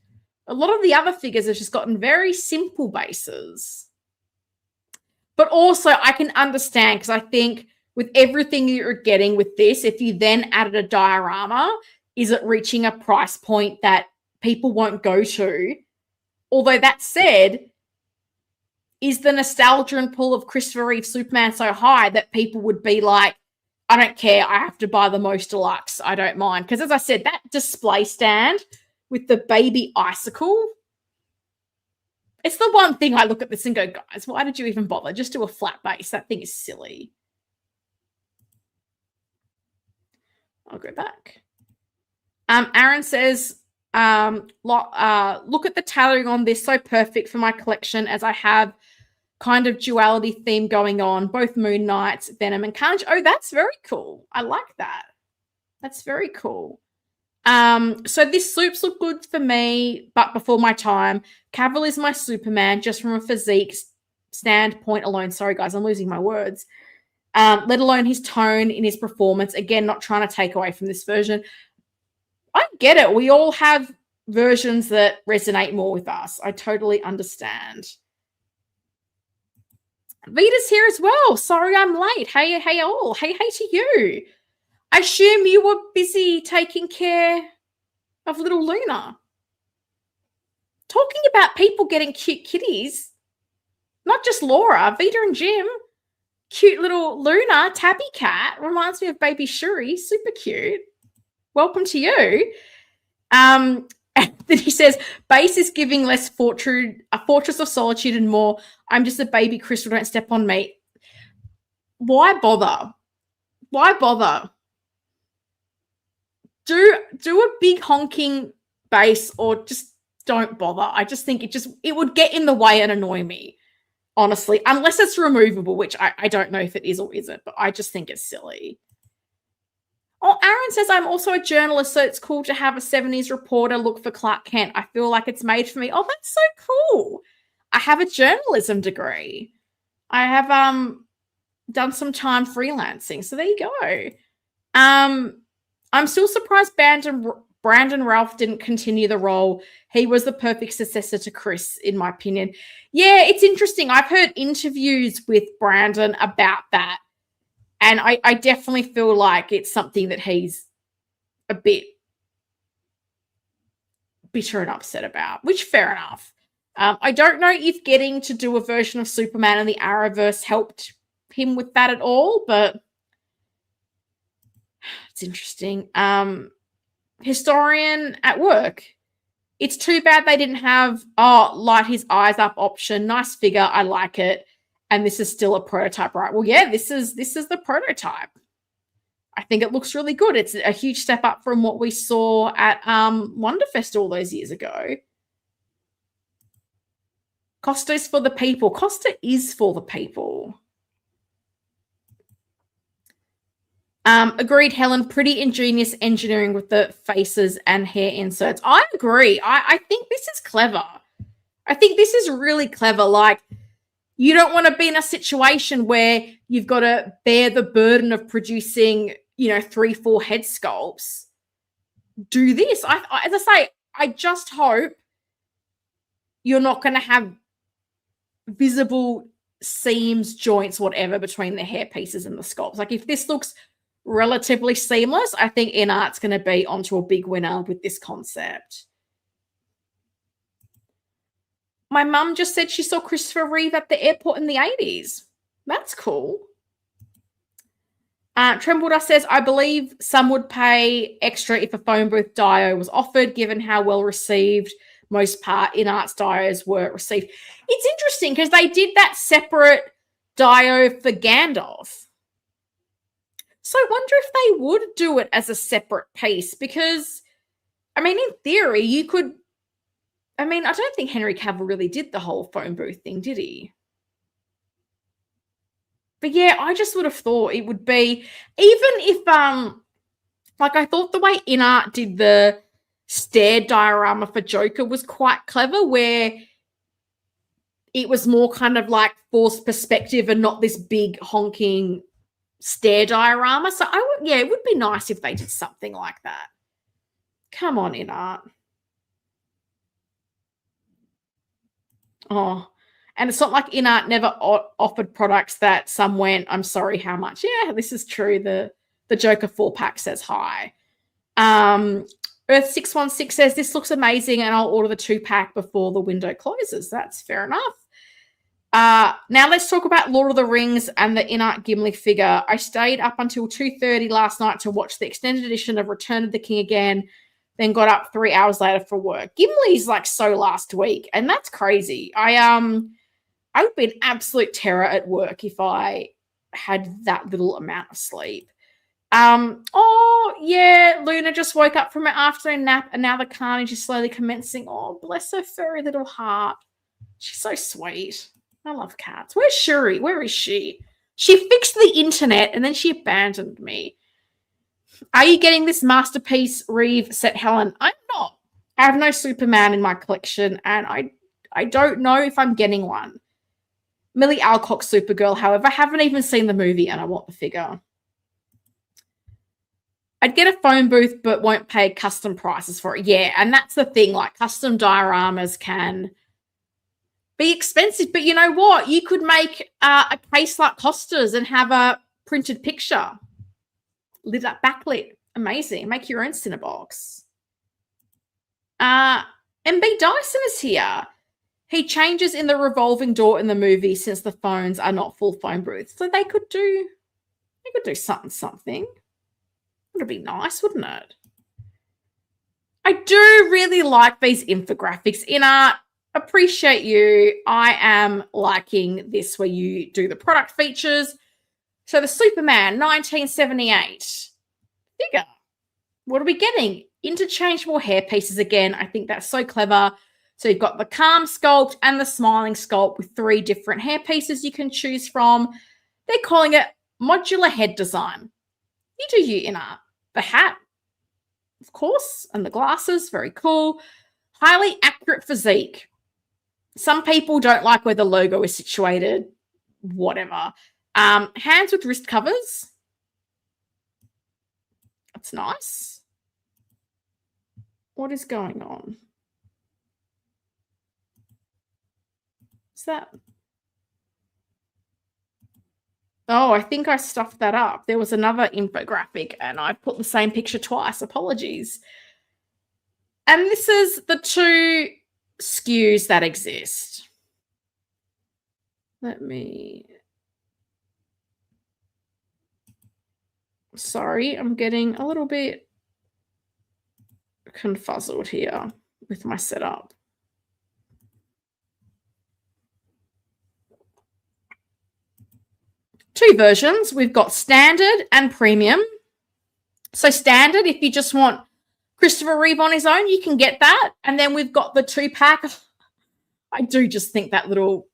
A lot of the other figures have just gotten very simple bases. But also, I can understand because I think with everything you're getting with this, if you then added a diorama, is it reaching a price point that people won't go to? Although that said, is the nostalgia and pull of Christopher Reeve Superman so high that people would be like, I don't care, I have to buy the most deluxe, I don't mind. Because as I said, that display stand with the baby icicle, it's the one thing I look at this and go, guys, why did you even bother? Just do a flat base. That thing is silly. I'll go back. Aaron says, look at the tailoring on this. So perfect for my collection as I have kind of duality theme going on. Both Moon Knights, Venom, and Carnage. Oh, that's very cool. I like that. That's very cool. So this soups look good for me, but before my time. Cavill is my Superman just from a physique standpoint alone. Sorry, guys, I'm losing my words. Let alone his tone in his performance. Again, not trying to take away from this version. I get it. We all have versions that resonate more with us. I totally understand. Vita's here as well. Sorry I'm late. Hey all. Hey to you. I assume you were busy taking care of little Luna. Talking about people getting cute kitties. Not just Laura, Vita and Jim. Cute little Luna, tabby cat. Reminds me of baby Shuri. Super cute. Welcome to you. And then he says, base is giving less a fortress of solitude and more. I'm just a baby crystal. Don't step on me. Why bother? Why bother? Do a big honking base or just don't bother. I just think it would get in the way and annoy me. Honestly, unless it's removable, which I don't know if it is or isn't, but I just think it's silly. Oh, Aaron says, I'm also a journalist, so it's cool to have a 70s reporter look for Clark Kent. I feel like it's made for me. Oh, that's so cool. I have a journalism degree. I have done some time freelancing, so there you go. I'm still surprised Brandon Ralph didn't continue the role. He was the perfect successor to Chris, in my opinion. Yeah, it's interesting. I've heard interviews with Brandon about that. And I definitely feel like it's something that he's a bit bitter and upset about, which fair enough. I don't know if getting to do a version of Superman in the Arrowverse helped him with that at all, but it's interesting. Historian at work. It's too bad they didn't have, light his eyes up option. Nice figure. I like it. And this is still a prototype, right? Well, yeah, this is the prototype. I think it looks really good. It's a huge step up from what we saw at Wonderfest all those years ago. Costa's for the people. Costa is for the people. Agreed, Helen. Pretty ingenious engineering with the faces and hair inserts. I agree. I think this is clever. I think this is really clever. Like, you don't want to be in a situation where you've got to bear the burden of producing, 3-4 head sculpts. Do this. As I say, I just hope you're not going to have visible seams, joints, whatever, between the hair pieces and the sculpts. Like, if this looks relatively seamless, I think InArt's going to be onto a big winner with this concept. My mum just said she saw Christopher Reeve at the airport in the 80s. That's cool. Trembledar says, I believe some would pay extra if a phone booth dio was offered, given how well received most part InArt's dios were received. It's interesting because they did that separate dio for Gandalf. So I wonder if they would do it as a separate piece because, in theory, you could... I don't think Henry Cavill really did the whole phone booth thing, did he? But yeah, I just would have thought it would be, even if, I thought the way InArt did the stair diorama for Joker was quite clever, where it was more kind of like forced perspective and not this big honking stair diorama. So it would be nice if they did something like that. Come on, InArt. Oh, and it's not like InArt never offered products that some went, I'm sorry, how much? Yeah, this is true. The Joker 4-pack says hi. Earth616 says, this looks amazing and I'll order the 2-pack before the window closes. That's fair enough. Now let's talk about Lord of the Rings and the InArt Gimli figure. I stayed up until 2:30 last night to watch the extended edition of Return of the King again, then got up 3 hours later for work. Gimli's so last week, and that's crazy. I would be an absolute terror at work if I had that little amount of sleep. Oh yeah, Luna just woke up from her afternoon nap, and now the carnage is slowly commencing. Oh, bless her furry little heart. She's so sweet. I love cats. Where's Shuri? Where is she? She fixed the internet and then she abandoned me. Are you getting this masterpiece, Reeve? Said Helen. I'm not. I have no Superman in my collection, and I don't know if I'm getting one. Millie Alcock Supergirl, however, haven't even seen the movie, and I want the figure. I'd get a phone booth, but won't pay custom prices for it. Yeah, and that's the thing. Custom dioramas can be expensive, but you know what? You could make a case like Costa's and have a printed picture. Lit up backlit. Amazing. Make your own Cinebox. MB Dyson is here. He changes in the revolving door in the movie since the phones are not full phone booths. So they could do something. Would be nice, wouldn't it? I do really like these infographics. InArt, appreciate you. I am liking this where you do the product features. So the Superman 1978 figure. What are we getting? Interchangeable hair pieces again. I think that's so clever. So you've got the calm sculpt and the smiling sculpt with 3 different hair pieces you can choose from. They're calling it modular head design. You do you, InArt. The hat, of course, and the glasses, very cool. Highly accurate physique. Some people don't like where the logo is situated. Whatever. Hands with wrist covers. That's nice. What is going on? What's that? Oh, I think I stuffed that up. There was another infographic and I put the same picture twice. Apologies. And this is the 2 SKUs that exist. Sorry, I'm getting a little bit confuzzled here with my setup. Two versions. We've got standard and premium. So standard, if you just want Christopher Reeve on his own, you can get that. And then we've got the 2-pack. I do just think that little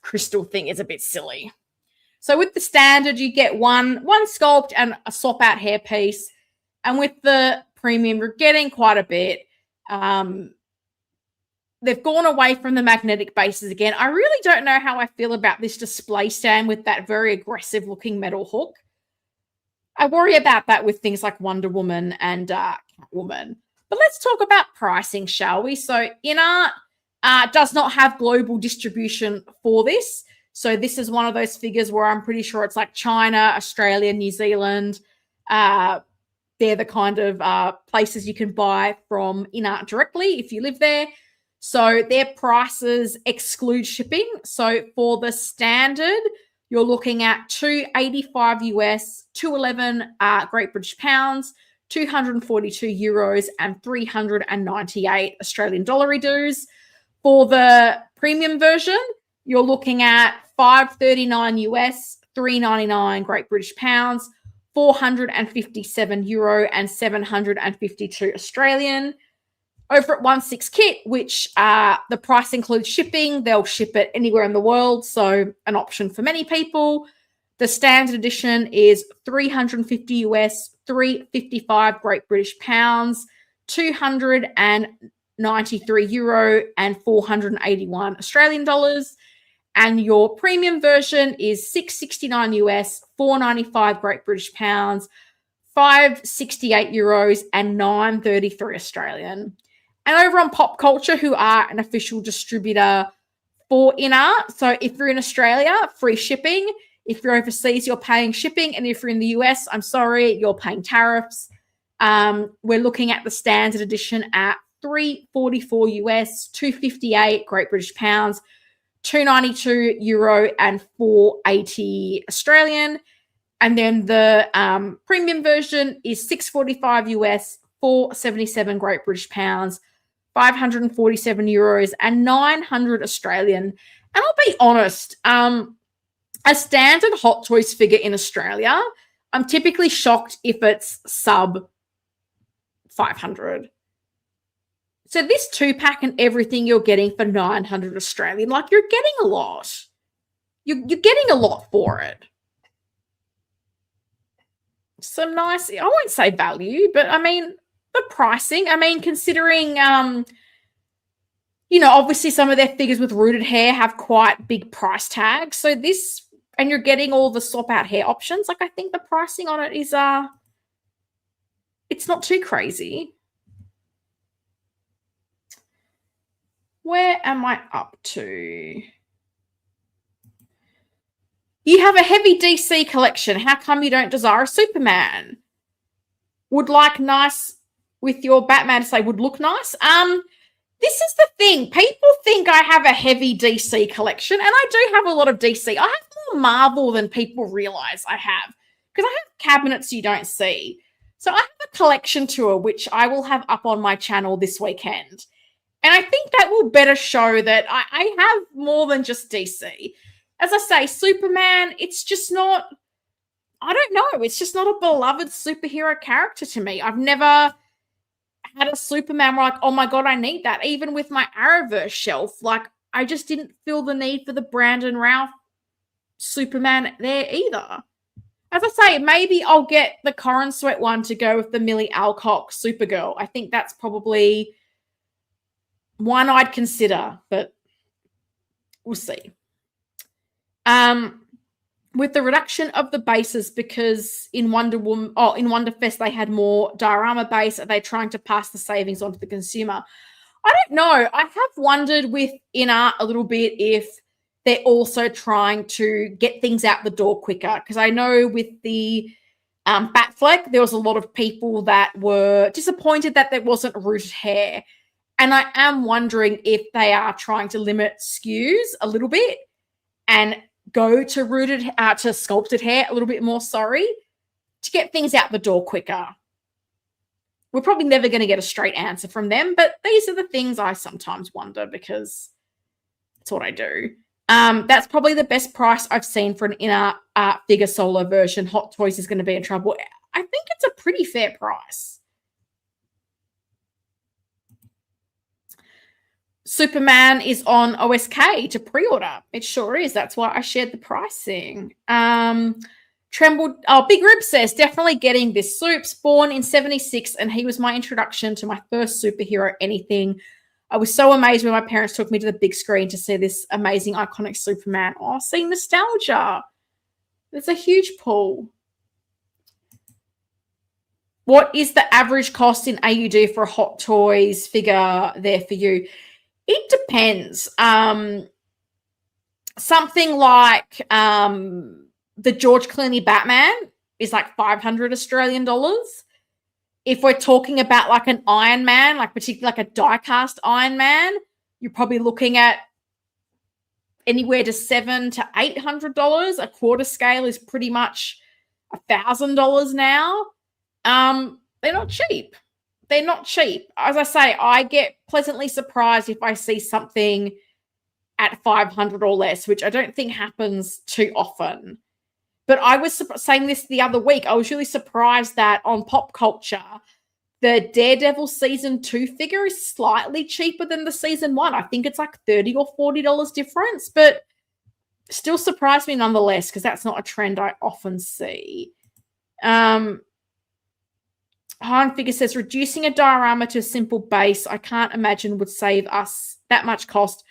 crystal thing is a bit silly. So with the standard, you get one sculpt and a swap out hairpiece. And with the premium, you're getting quite a bit. They've gone away from the magnetic bases again. I really don't know how I feel about this display stand with that very aggressive looking metal hook. I worry about that with things like Wonder Woman and Catwoman. But let's talk about pricing, shall we? So InArt does not have global distribution for this. So this is one of those figures where I'm pretty sure it's like China, Australia, New Zealand. They're the kind of places you can buy from InArt directly if you live there. So their prices exclude shipping. So for the standard, you're looking at $285 US, 211 Great British pounds, 242 euros, and 398 Australian dollar dues. For the premium version, you're looking at $539 US, 399 Great British pounds, 457 euro, and 752 Australian. Over at 1/6 kit, which the price includes shipping, they'll ship it anywhere in the world, so an option for many people. The standard edition is 350 US, 355 Great British pounds, 293 euro, and 481 Australian dollars. And your premium version is 669 US, 495 Great British pounds, 568 euros, and 933 Australian. And over on Pop Culture, who are an official distributor for InArt. So if you're in Australia, free shipping. If you're overseas, you're paying shipping. And if you're in the US, I'm sorry, you're paying tariffs. We're looking at the standard edition at 344 US, 258 Great British pounds, 292 euro, and 480 Australian. And then the premium version is 645 US, 477 Great British pounds, 547 euros, and 900 Australian. And I'll be honest, a standard Hot Toys figure in Australia, I'm typically shocked if it's sub 500. So this 2-pack and everything you're getting for 900 Australian, like you're getting a lot. You're getting a lot for it. Some nice, I won't say value, but I mean, the pricing, I mean, considering, obviously some of their figures with rooted hair have quite big price tags. So this, and you're getting all the swap out hair options. Like I think the pricing on it is, it's not too crazy. Where am I up to? You have a heavy DC collection. How come you don't desire a Superman? Would like nice with your Batman to say would look nice. This is the thing. People think I have a heavy DC collection, and I do have a lot of DC. I have more Marvel than people realize I have, because I have cabinets you don't see. So I have a collection tour, which I will have up on my channel this weekend. And I think that will better show that I have more than just DC. As I say, Superman, it's just not, I don't know, it's just not a beloved superhero character to me. I've never had a Superman where like, oh my God, I need that. Even with my Arrowverse shelf, like I just didn't feel the need for the Brandon Routh Superman there either. As I say, maybe I'll get the Corin Sweat one to go with the Millie Alcock Supergirl. I think that's probably one I'd consider, but we'll see. With the reduction of the bases, because in Wonderfest they had more diorama base, are they trying to pass the savings on to the consumer? I don't know. I have wondered with InArt a little bit if they're also trying to get things out the door quicker, because I know with the Batfleck, there was a lot of people that were disappointed that there wasn't rooted hair. And I am wondering if they are trying to limit SKUs a little bit and go to to sculpted hair a little bit more, to get things out the door quicker. We're probably never going to get a straight answer from them, but these are the things I sometimes wonder, because that's what I do. That's probably the best price I've seen for an InArt figure solo version. Hot Toys is going to be in trouble. I think it's a pretty fair price. Superman is on OSK to pre-order. It sure is. That's why I shared the pricing. Big Rib says, definitely getting this Supes, born in 76, and he was my introduction to my first superhero anything. I was so amazed when my parents took me to the big screen to see this amazing, iconic Superman. Oh, see, nostalgia. There's a huge pull. What is the average cost in AUD for a Hot Toys figure there for you? It depends. Something like the George Clooney Batman is like 500 Australian dollars. If we're talking about like an Iron Man, like particularly like a die-cast Iron Man, you're probably looking at anywhere to $700 to $800. A quarter scale is pretty much $1,000 now. They're not cheap. They're not cheap. As I say, I get pleasantly surprised if I see something at 500 or less, which I don't think happens too often. But I was saying this the other week. I was really surprised that on Pop Culture, the Daredevil Season 2 figure is slightly cheaper than the Season 1. I think it's like $30 or $40 difference, but still surprised me nonetheless because that's not a trend I often see. Han Figure says, reducing a diorama to a simple base, I can't imagine would save us that much cost.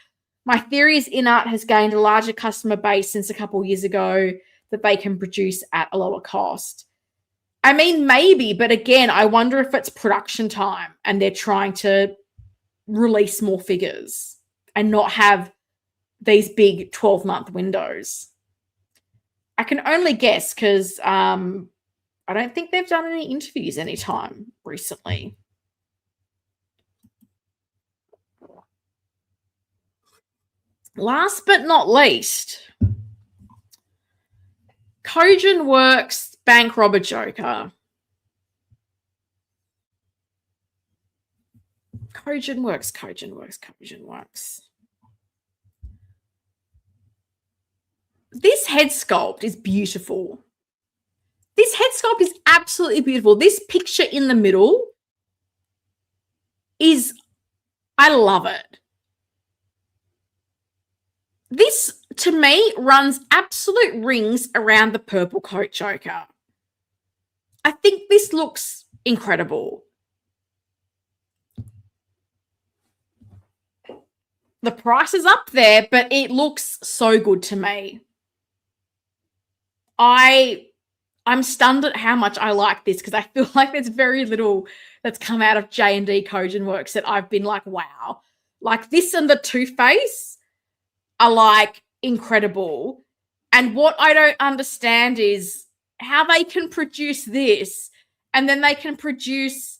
My theory is InArt has gained a larger customer base since a couple of years ago that they can produce at a lower cost. I mean, maybe, but again, I wonder if it's production time and they're trying to release more figures and not have these big 12-month windows. I can only guess because I don't think they've done any interviews anytime recently. Last but not least, Kojun Works Bank Robber Joker. Kojun Works. This head sculpt is beautiful. This head sculpt is absolutely beautiful. This picture in the middle is, I love it. This, to me, runs absolute rings around the purple coat Joker. I think this looks incredible. The price is up there, but it looks so good to me. I'm stunned at how much I like this because I feel like there's very little that's come out of J&D Kojun Works that I've been like, wow. Like this and the Two-Face are like incredible. And what I don't understand is how they can produce this and then they can produce,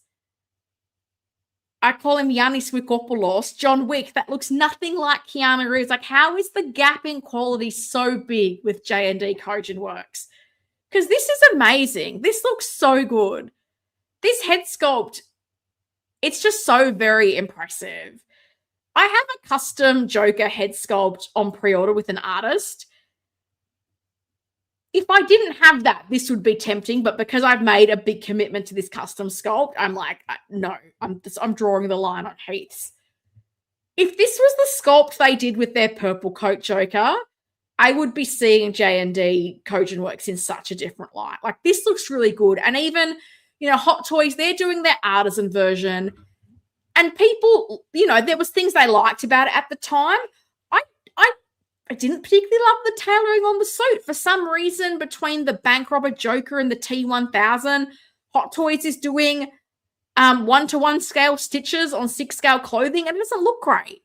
I call him Yannis Wikopoulos, John Wick, that looks nothing like Keanu Reeves. Like how is the gap in quality so big with J&D Kojun Works? Because this is amazing. This looks so good. This head sculpt, it's just so very impressive. I have a custom Joker head sculpt on pre-order with an artist. If I didn't have that, this would be tempting. But because I've made a big commitment to this custom sculpt, I'm like, no, I'm drawing the line on heaths. If this was the sculpt they did with their purple coat Joker, I would be seeing J&D Kojun Works in such a different light. Like this looks really good. And even, Hot Toys, they're doing their artisan version. And people, there was things they liked about it at the time. I didn't particularly love the tailoring on the suit. For some reason, between the Bank Robber Joker and the T1000, Hot Toys is doing 1-to-1 scale stitches on 6-scale clothing, and it doesn't look great.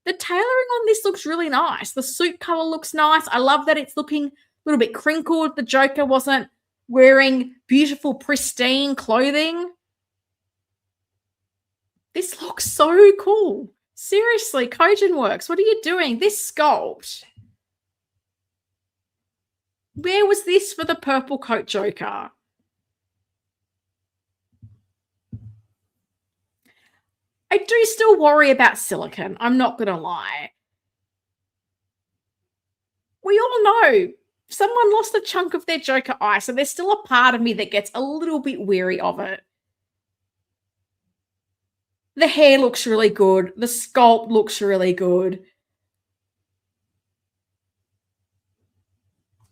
The tailoring on this looks really nice. The suit color looks nice. I love that it's looking a little bit crinkled. The Joker wasn't wearing beautiful, pristine clothing. This looks so cool. Seriously, Kojun Works, what are you doing? This sculpt. Where was this for the purple coat Joker? I do still worry about silicone. I'm not going to lie. We all know someone lost a chunk of their Joker eye, so there's still a part of me that gets a little bit weary of it. The hair looks really good. The sculpt looks really good.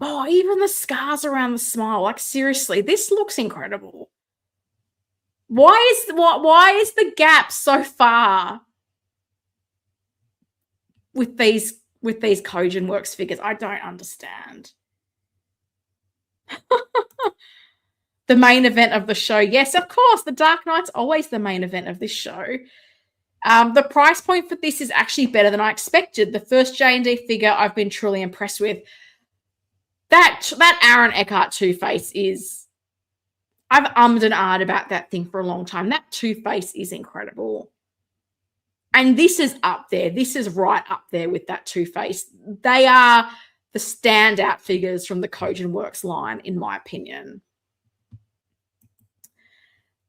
Oh, even the scars around the smile. Like, seriously, this looks incredible. Why is the gap so far with these Kojun Works figures? I don't understand. The main event of the show. Yes, of course. The Dark Knight's always the main event of this show. The price point for this is actually better than I expected. The first J&D figure I've been truly impressed with. That Aaron Eckhart Two-Face is... I've ummed and ahed about that thing for a long time. That Two-Face is incredible. And this is up there. This is right up there with that Two-Face. They are the standout figures from the Kojun Works line, in my opinion.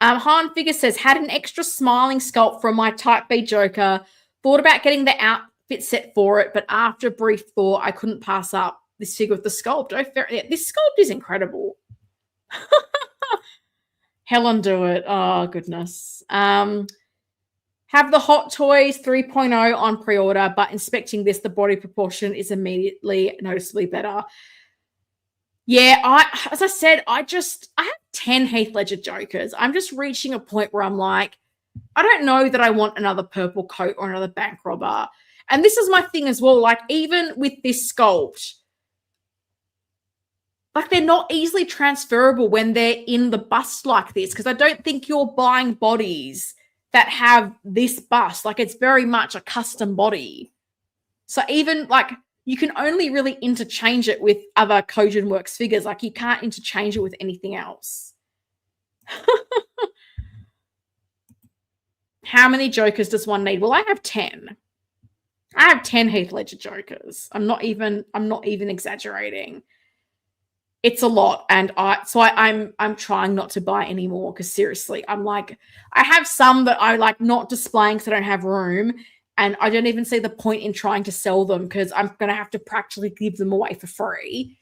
Han Figure says, had an extra smiling sculpt from my Type B Joker. Thought about getting the outfit set for it, but after a brief thought, I couldn't pass up this figure with the sculpt. This sculpt is incredible. Helen, do it. Oh, goodness. Have the Hot Toys 3.0 on pre-order, but inspecting this, the body proportion is immediately noticeably better. Yeah, as I said, I have 10 Heath Ledger Jokers. I'm just reaching a point where I'm like, I don't know that I want another purple coat or another bank robber. And this is my thing as well. Like, even with this sculpt, like, they're not easily transferable when they're in the bust like this, because I don't think you're buying bodies that have this bust. Like, it's very much a custom body. So even, like, you can only really interchange it with other Kojun Works figures. Like, you can't interchange it with anything else. How many Jokers does one need? Well, I have 10. I have 10 Heath Ledger Jokers. I'm not even exaggerating. It's a lot, and I'm trying not to buy any more, because seriously, I'm like, I have some that I like not displaying because I don't have room, and I don't even see the point in trying to sell them because I'm going to have to practically give them away for free.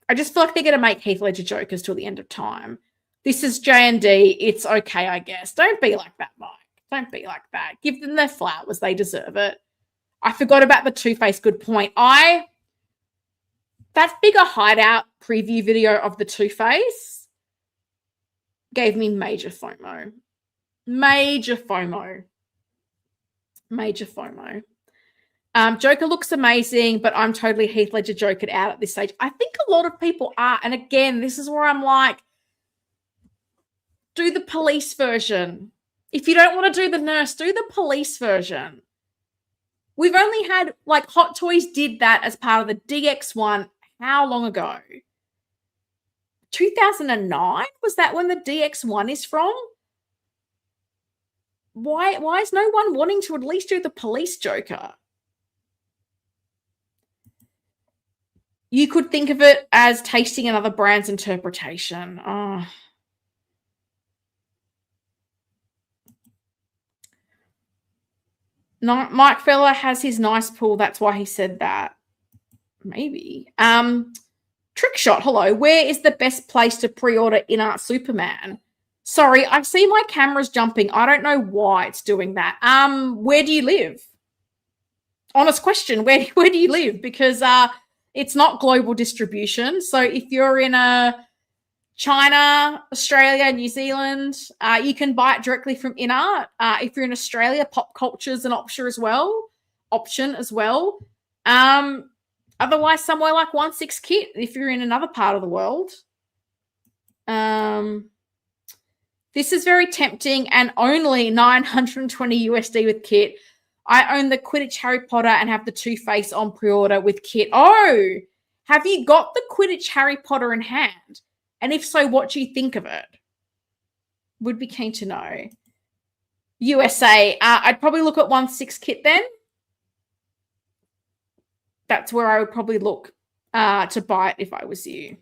I just feel like they're going to make Heath Ledger Jokers till the end of time. This is J&D. It's okay, I guess. Don't be like that, Mike. Don't be like that. Give them their flowers. They deserve it. I forgot about the Two-Face. Good point. That figure hideout preview video of the Two-Face gave me major FOMO. Major FOMO. Major FOMO. Joker looks amazing, but I'm totally Heath Ledger Jokered out at this stage. I think a lot of people are. And again, this is where I'm like, do the police version. If you don't want to do the nurse, do the police version. We've only had, like, Hot Toys did that as part of the DX1. How long ago? 2009? Was that when the DX1 is from? Why is no one wanting to at least do the police Joker? You could think of it as tasting another brand's interpretation. Oh. No, Mike Feller has his Nicepool. That's why he said that. Maybe. Trick Shot, hello. Where is the best place to pre-order InArt Superman? Sorry, I see my camera's jumping. I don't know why it's doing that. Where do you live? Honest question. Where do you live? Because it's not global distribution. So if you're in China, Australia, New Zealand, you can buy it directly from InArt. If you're in Australia, Pop Culture's an option as well. Otherwise, somewhere like 1/6 Kit if you're in another part of the world. This is very tempting and only $920 USD with kit. I own the Quidditch Harry Potter and have the Two-Face on pre-order with kit. Oh, have you got the Quidditch Harry Potter in hand? And if so, what do you think of it? Would be keen to know. USA, I'd probably look at 1/6 Kit then. That's where I would probably look to buy it if I was you.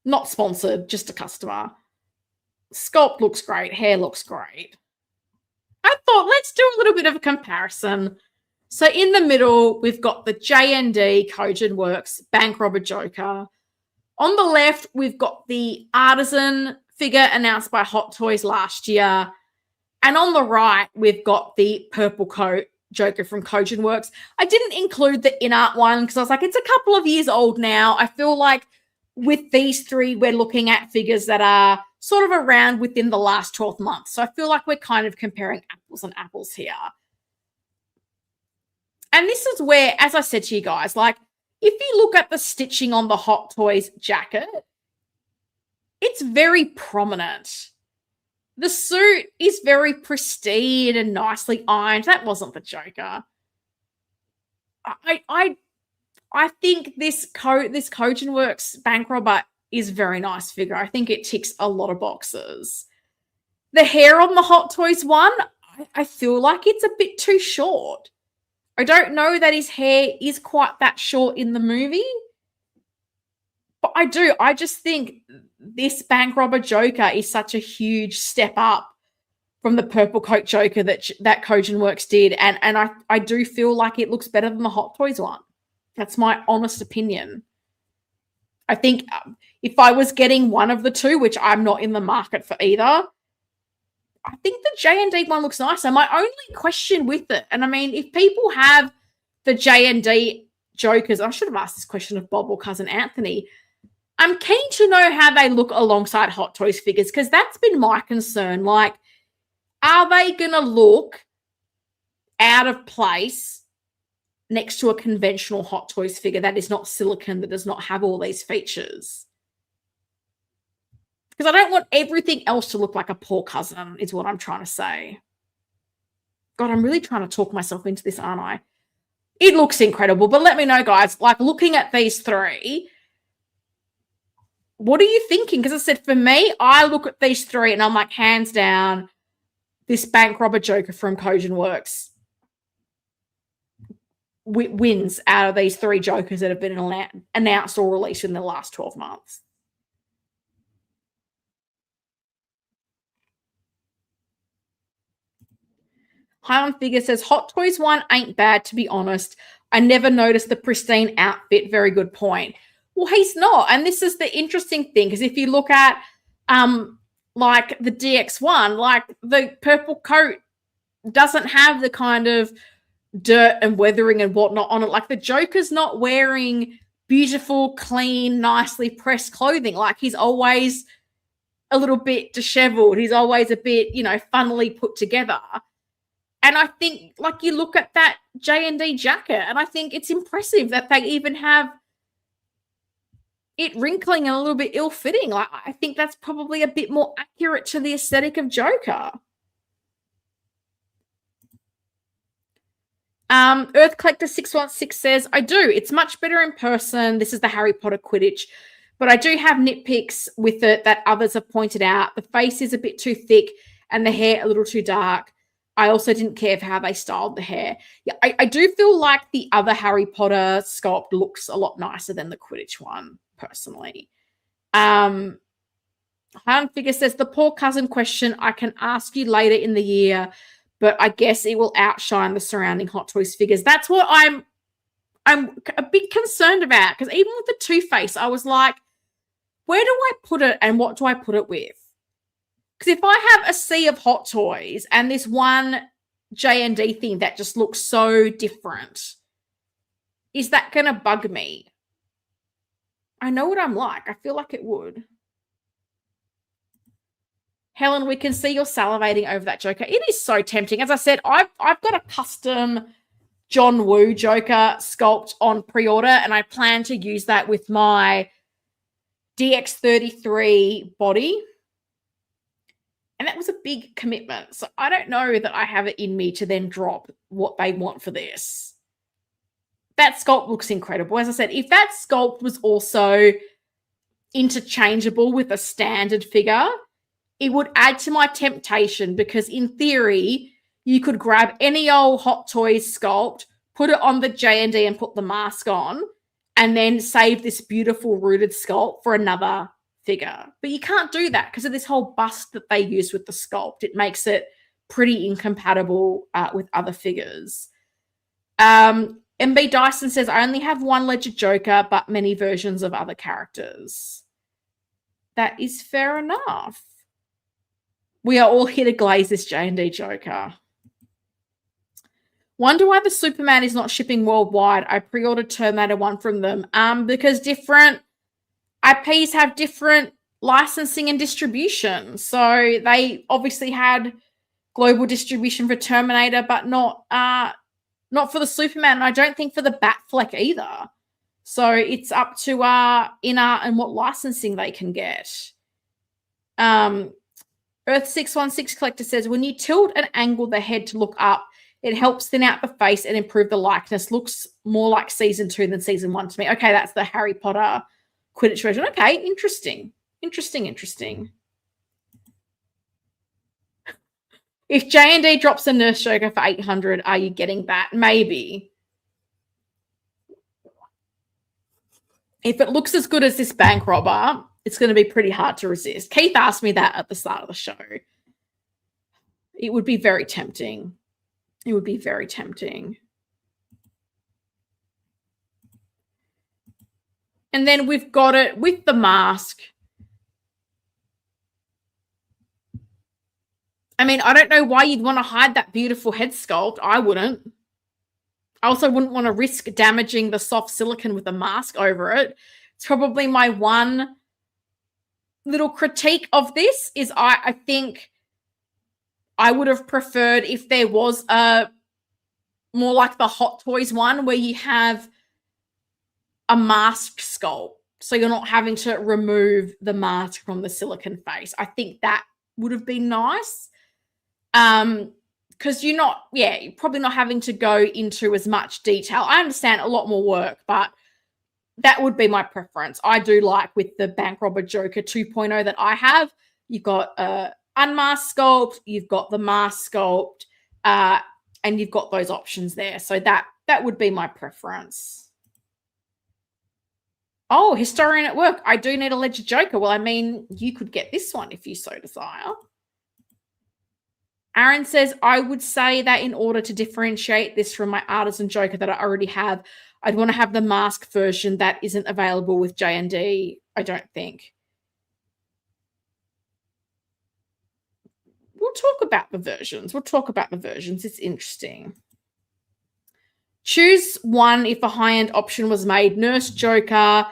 Not sponsored, just a customer. Sculpt looks great. Hair looks great. I thought, let's do a little bit of a comparison. So in the middle, we've got the JND Kojun Works Bank Robber Joker. On the left, we've got the Artisan figure announced by Hot Toys last year. And on the right, we've got the purple coat Joker from Kojun Works. I didn't include the InArt one because I was like, it's a couple of years old now. I feel like with these three, we're looking at figures that are sort of around within the last 12 months. So I feel like we're kind of comparing apples and apples here. And this is where, as I said to you guys, like, if you look at the stitching on the Hot Toys jacket, it's very prominent. The suit is very pristine and nicely ironed. That wasn't the Joker. I think this Kojun Works Bank Robber is a very nice figure. I think it ticks a lot of boxes. The hair on the Hot Toys one, I feel like it's a bit too short. I don't know that his hair is quite that short in the movie. But I just think this Bank Robber Joker is such a huge step up from the purple coat Joker that Kojun Works did. And I do feel like it looks better than the Hot Toys one. That's my honest opinion. I think if I was getting one of the two, which I'm not in the market for either, I think the J&D one looks nicer. My only question with it, and I mean, if people have the J&D Jokers, I should have asked this question of Bob or Cousin Anthony. I'm keen to know how they look alongside Hot Toys figures because that's been my concern. Like, are they going to look out of place next to a conventional Hot Toys figure that is not silicone, that does not have all these features? Because I don't want everything else to look like a poor cousin, is what I'm trying to say. God, I'm really trying to talk myself into this, aren't I? It looks incredible, but let me know, guys, like looking at these three, what are you thinking? Because I said, for me, I look at these three and I'm like, hands down, this Bank Robber Joker from Kojun Works wins out of these three Jokers that have been announced or released in the last 12 months. High on Figure says, Hot Toys one ain't bad, to be honest. I never noticed the pristine outfit. Very good point. Well, he's not. And this is the interesting thing, because if you look at like the DX1, like the purple coat doesn't have the kind of dirt and weathering and whatnot on it. Like the Joker's not wearing beautiful, clean, nicely pressed clothing. Like he's always a little bit disheveled. He's always a bit, funnily put together. And I think, like, you look at that J&D jacket, and I think it's impressive that they even have it wrinkling and a little bit ill-fitting. Like, I think that's probably a bit more accurate to the aesthetic of Joker. Earth Collector 616 says, I do. It's much better in person. This is the Harry Potter Quidditch. But I do have nitpicks with it that others have pointed out. The face is a bit too thick and the hair a little too dark. I also didn't care for how they styled the hair. Yeah, I do feel like the other Harry Potter sculpt looks a lot nicer than the Quidditch one, personally. Han Figure says, the poor cousin question I can ask you later in the year, but I guess it will outshine the surrounding Hot Toys figures. That's what I'm a bit concerned about, because even with the Two-Face, I was like, where do I put it and what do I put it with? Because if I have a sea of Hot Toys and this one J&D thing that just looks so different, is that going to bug me? I know what I'm like. I feel like it would. Helen, we can see you're salivating over that Joker. It is so tempting. As I said, I've got a custom John Woo Joker sculpt on pre-order, and I plan to use that with my DX33 body. And that was a big commitment. So I don't know that I have it in me to then drop what they want for this. That sculpt looks incredible. As I said, if that sculpt was also interchangeable with a standard figure, it would add to my temptation, because in theory, you could grab any old Hot Toys sculpt, put it on the J&D and put the mask on, and then save this beautiful rooted sculpt for another figure. But you can't do that because of this whole bust that they use with the sculpt. It makes it pretty incompatible with other figures. MB Dyson says, I only have one Ledger Joker, but many versions of other characters. That is fair enough. We are all here to glaze this J&D Joker. Wonder why the Superman is not shipping worldwide. I pre-ordered Terminator 1 from them. Because different IPs have different licensing and distribution. So they obviously had global distribution for Terminator, but not for the Superman. And I don't think for the Batfleck either. So it's up to InArt and what licensing they can get. Earth616 Collector says, when you tilt and angle the head to look up, it helps thin out the face and improve the likeness. Looks more like season 2 than season 1 to me. Okay, that's the Harry Potter Quidditch version. Okay, interesting. Interesting. If J&D drops a Nurse Joker for 800, are you getting that? Maybe. If it looks as good as this bank robber, it's going to be pretty hard to resist. Keith asked me that at the start of the show. It would be very tempting. It would be very tempting. And then we've got it with the mask. I mean, I don't know why you'd want to hide that beautiful head sculpt. I wouldn't. I also wouldn't want to risk damaging the soft silicone with a mask over it. It's probably my one little critique of this is I think I would have preferred if there was a more like the Hot Toys one where you have a mask sculpt. So you're not having to remove the mask from the silicone face. I think that would have been nice. Because you're probably not having to go into as much detail. I understand a lot more work, but that would be my preference. I do like with the Bank Robber Joker 2.0 that I have, you've got unmasked sculpt, you've got the mask sculpt, and you've got those options there. So that would be my preference. Oh, Historian at work. I do need a Ledger Joker. Well, I mean, you could get this one if you so desire. Aaron says, I would say that in order to differentiate this from my Artisan Joker that I already have, I'd want to have the mask version that isn't available with J&D, I don't think. We'll talk about the versions. It's interesting. Choose one if a high-end option was made. Nurse Joker,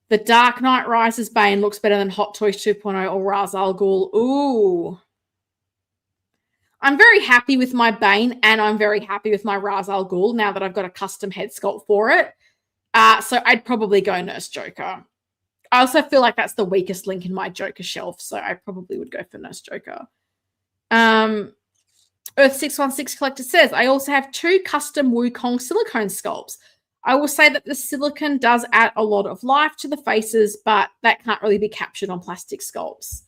the Dark Knight Rises Bane looks better than Hot Toys 2.0 or Ra's al Ghul. Ooh. I'm very happy with my Bane and I'm very happy with my Ra's al Ghul now that I've got a custom head sculpt for it. So I'd probably go Nurse Joker. I also feel like that's the weakest link in my Joker shelf, so I probably would go for Nurse Joker. Earth616 Collector says, I also have 2 custom Wukong silicone sculpts. I will say that the silicone does add a lot of life to the faces, but that can't really be captured on plastic sculpts.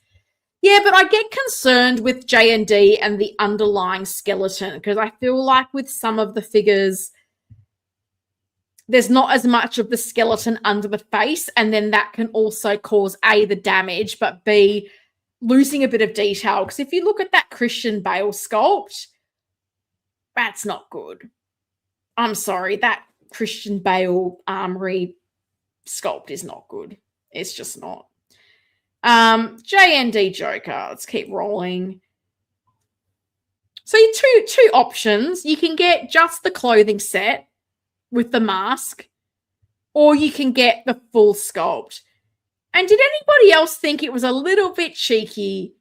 Yeah, but I get concerned with J&D and the underlying skeleton because I feel like with some of the figures, there's not as much of the skeleton under the face, and then that can also cause A, the damage, but B, losing a bit of detail. Because if you look at that Christian Bale sculpt, that's not good. I'm sorry, that Christian Bale armory sculpt is not good. It's just not. JND Joker. Let's keep rolling. So two options. You can get just the clothing set with the mask, or you can get the full sculpt. And did anybody else think it was a little bit cheeky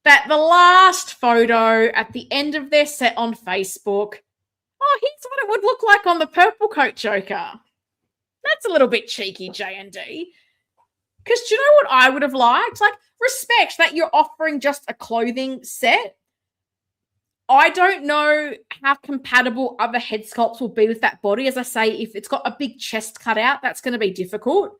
that the last photo at the end of their set on Facebook, oh, here's what it would look like on the purple coat Joker. That's a little bit cheeky, J&D. Because do you know what I would have liked? Like, respect that you're offering just a clothing set. I don't know how compatible other head sculpts will be with that body. As I say, if it's got a big chest cut out, that's going to be difficult.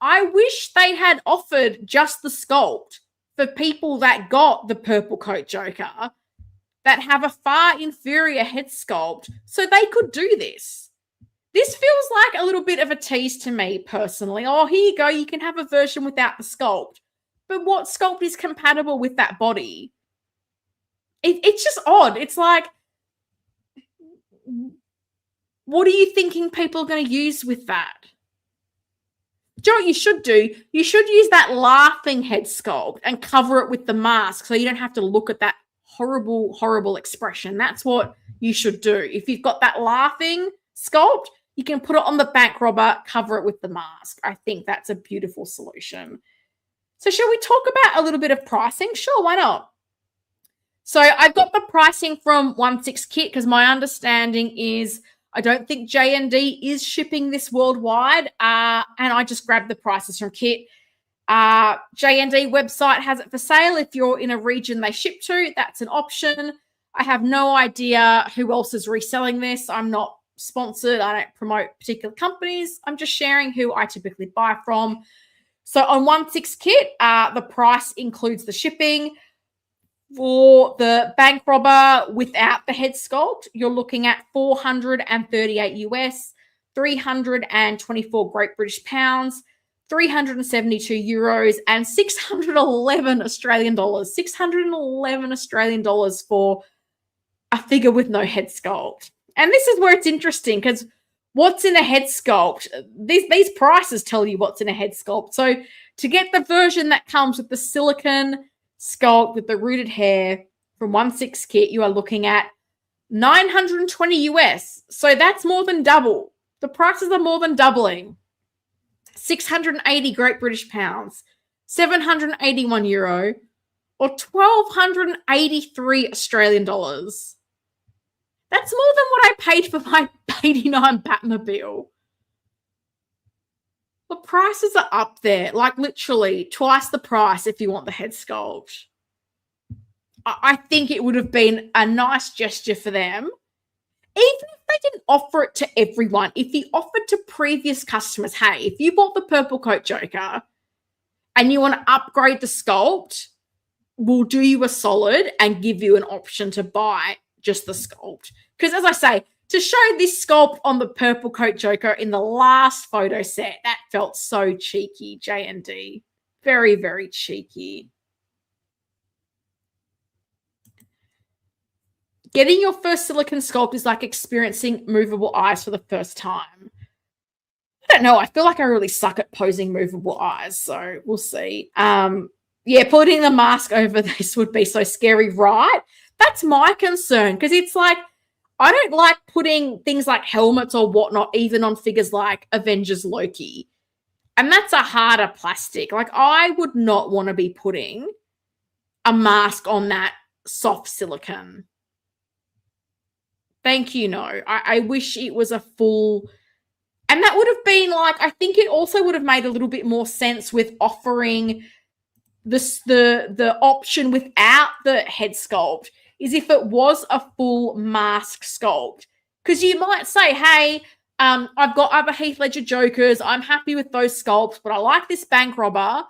I wish they had offered just the sculpt for people that got the purple coat Joker that have a far inferior head sculpt so they could do this. This feels like a little bit of a tease to me personally. Oh, here you go. You can have a version without the sculpt. But what sculpt is compatible with that body? It's just odd. It's like, What are you thinking people are going to use with that? Do you know what you should do? You should use that laughing head sculpt and cover it with the mask so you don't have to look at that horrible, horrible expression. That's what you should do. If you've got that laughing sculpt, you can put it on the bank robber, cover it with the mask. I think that's a beautiful solution. So shall we talk about a little bit of pricing? Sure, why not? So I've got the pricing from 1/6 Kit because my understanding is I don't think J&D is shipping this worldwide, and I just grabbed the prices from Kit. J&D website has it for sale. If you're in a region they ship to, that's an option. I have no idea who else is reselling this. I'm not sponsored. I don't promote particular companies. I'm just sharing who I typically buy from. So on 1/6 Kit, the price includes the shipping. For the bank robber without the head sculpt, you're looking at $438 US, 324 Great British pounds, 372 euros, and 611 Australian dollars. 611 Australian dollars for a figure with no head sculpt. And this is where it's interesting because what's in a head sculpt? These prices tell you what's in a head sculpt. So to get the version that comes with the silicone sculpt with the rooted hair from 1/6 Kit, you are looking at 920 US. So that's more than double. The prices are more than doubling. 680 Great British pounds, 781 euro, or 1,283 Australian dollars. That's more than what I paid for my 89 Batmobile. The prices are up there, like literally twice the price if you want the head sculpt. I think it would have been a nice gesture for them. Even if they didn't offer it to everyone, if he offered to previous customers, hey, if you bought the purple coat Joker and you want to upgrade the sculpt, we'll do you a solid and give you an option to buy just the sculpt. Because as I say, to show this sculpt on the purple coat Joker in the last photo set, that felt so cheeky, J&D. Very, very cheeky. Getting your first silicone sculpt is like experiencing movable eyes for the first time. I don't know. I feel like I really suck at posing movable eyes, so we'll see. Yeah, putting the mask over this would be so scary, right? That's my concern because it's like, I don't like putting things like helmets or whatnot even on figures like Avengers Loki. And that's a harder plastic. Like, I would not want to be putting a mask on that soft silicone. Thank you, no. I wish it was a full... And that would have been like, I think it also would have made a little bit more sense with offering the option without the head sculpt is if it was a full mask sculpt. Because you might say, hey, I've got other Heath Ledger Jokers. I'm happy with those sculpts, but I like this bank robber,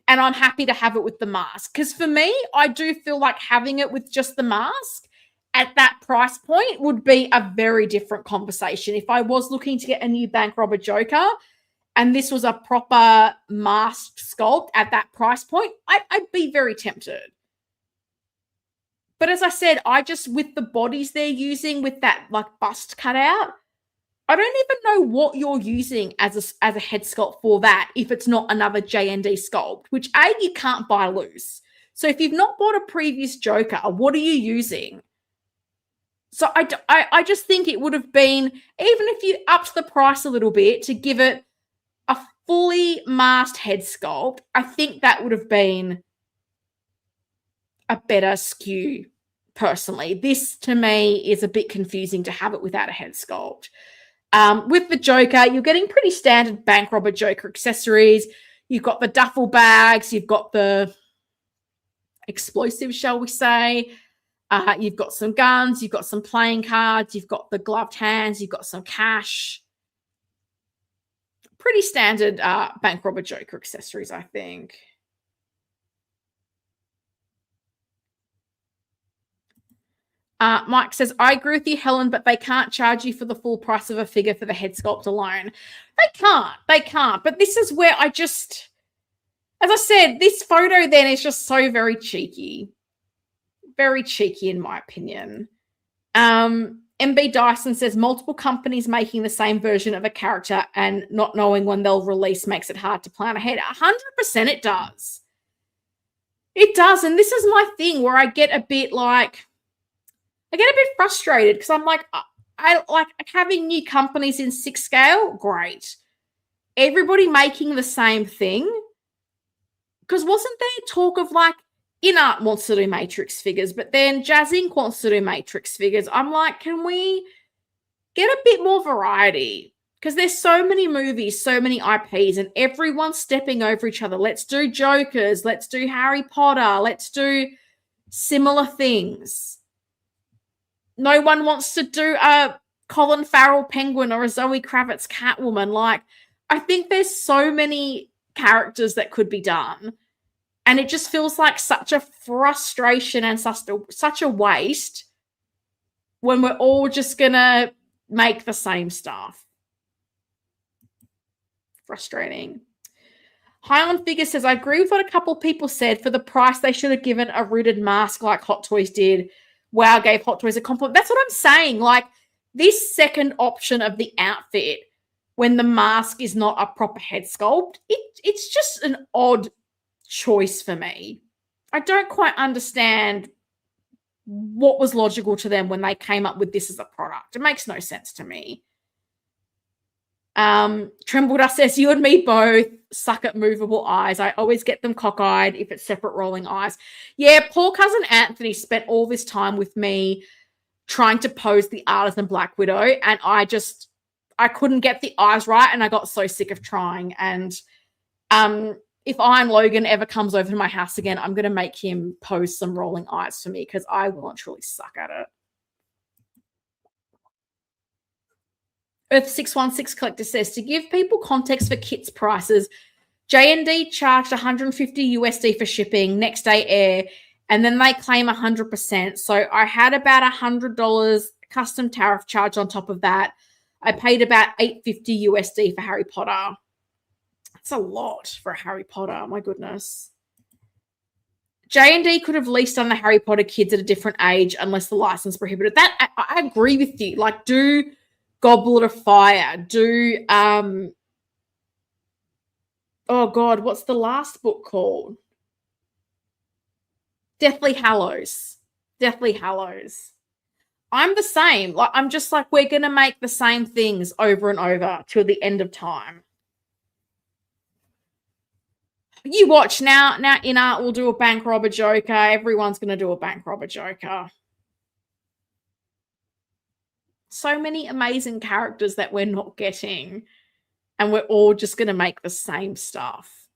and I'm happy to have it with the mask. Because for me, I do feel like having it with just the mask at that price point would be a very different conversation. If I was looking to get a new bank robber Joker and this was a proper masked sculpt at that price point, I'd be very tempted. But as I said, I just, with the bodies they're using, with that like bust cutout, I don't even know what you're using as a head sculpt for that if it's not another J&D sculpt, which A, you can't buy loose. So if you've not bought a previous Joker, what are you using? So I just think it would have been, even if you upped the price a little bit to give it a fully masked head sculpt, I think that would have been a better skew, personally. This, to me, is a bit confusing to have it without a head sculpt. With the Joker, you're getting pretty standard bank robber Joker accessories. You've got the duffel bags. You've got the explosives, shall we say. You've got some guns. You've got some playing cards. You've got the gloved hands. You've got some cash. Pretty standard bank robber Joker accessories, I think. Mike says, I agree with you, Helen, but they can't charge you for the full price of a figure for the head sculpt alone. They can't. But this is where I just, as I said, this photo then is just so very cheeky. Very cheeky, in my opinion. MB Dyson says multiple companies making the same version of a character and not knowing when they'll release makes it hard to plan ahead. 100% it does. It does. And this is my thing where I get a bit frustrated because I'm like, I like having new companies in 6 scale. Great. Everybody making the same thing. Because wasn't there talk of like InArt wants to do Matrix figures, but then Jazz Inc. wants to do Matrix figures. I'm like, can we get a bit more variety? Because there's so many movies, so many IPs, and everyone's stepping over each other. Let's do Jokers. Let's do Harry Potter. Let's do similar things. No one wants to do a Colin Farrell Penguin or a Zoe Kravitz Catwoman. Like, I think there's so many characters that could be done. And it just feels like such a frustration and such a waste when we're all just going to make the same stuff. Frustrating. Highland Figure says, I agree with what a couple of people said. For the price, they should have given a rooted mask like Hot Toys did. WoW gave Hot Toys a compliment. That's what I'm saying. Like, this second option of the outfit, when the mask is not a proper head sculpt, it's just an odd choice for me. I don't quite understand what was logical to them when they came up with this as a product. It makes no sense to me. Trembledust says, you and me both suck at movable eyes. I always get them cockeyed if it's separate rolling eyes. Yeah, poor cousin Anthony spent all this time with me trying to pose the Artisan Black Widow, and I couldn't get the eyes right, and I got so sick of trying. And if Iron Logan ever comes over to my house again, I'm going to make him pose some rolling eyes for me because I will truly suck at it. Earth 616 Collector says, to give people context for kits prices, J&D charged 150 USD for shipping, next day air, and then they claim 100%. So I had about $100 custom tariff charge on top of that. I paid about $850 USD for Harry Potter. That's a lot for Harry Potter. My goodness. J&D could have at least done the Harry Potter kids at a different age unless the license prohibited that. I agree with you. Like, do Goblet of Fire. Do, oh God, what's the last book called? Deathly Hallows. Deathly Hallows. I'm the same. Like, I'm just like, we're going to make the same things over and over till the end of time. You watch now InArt will do a Bank Robber Joker. Everyone's going to do a Bank Robber Joker. So many amazing characters that we're not getting, and we're all just going to make the same stuff.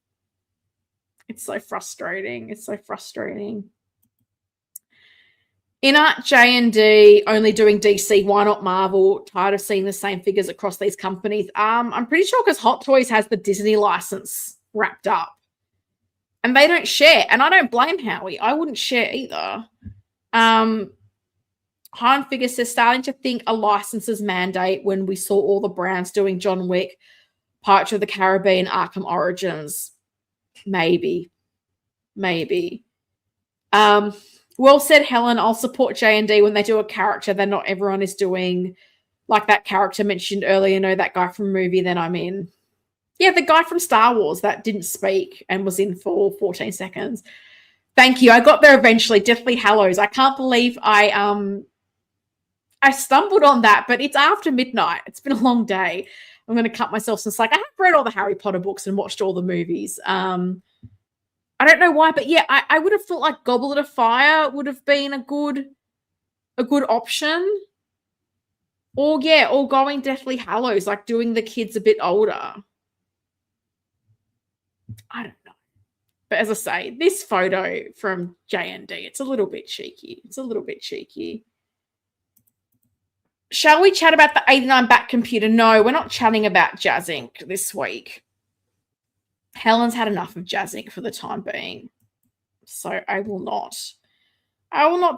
It's so frustrating. It's so frustrating. InArt J&D only doing DC. Why not Marvel? Tired of seeing the same figures across these companies. I'm pretty sure because Hot Toys has the Disney license wrapped up, and they don't share. And I don't blame Howie. I wouldn't share either. Han Figure says, starting to think a licenses mandate when we saw all the brands doing John Wick, Pirates of the Caribbean, Arkham Origins. Maybe. Well said, Helen. I'll support J&D when they do a character that not everyone is doing. Like that character mentioned earlier, that guy from a movie, then I'm in. Yeah, the guy from Star Wars that didn't speak and was in for 14 seconds. Thank you. I got there eventually. Deathly Hallows. I can't believe I stumbled on that, but it's after midnight. It's been a long day. I'm going to cut myself some slack. I have read all the Harry Potter books and watched all the movies. I don't know why, but yeah, I would have thought like Goblet of Fire would have been a good option. Or going Deathly Hallows, like doing the kids a bit older. I don't know. But as I say, this photo from J&D, it's a little bit cheeky. Shall we chat about the 89 back computer? No, we're not chatting about Jazz Inc. this week. Helen's had enough of Jazz Inc. for the time being. So I will not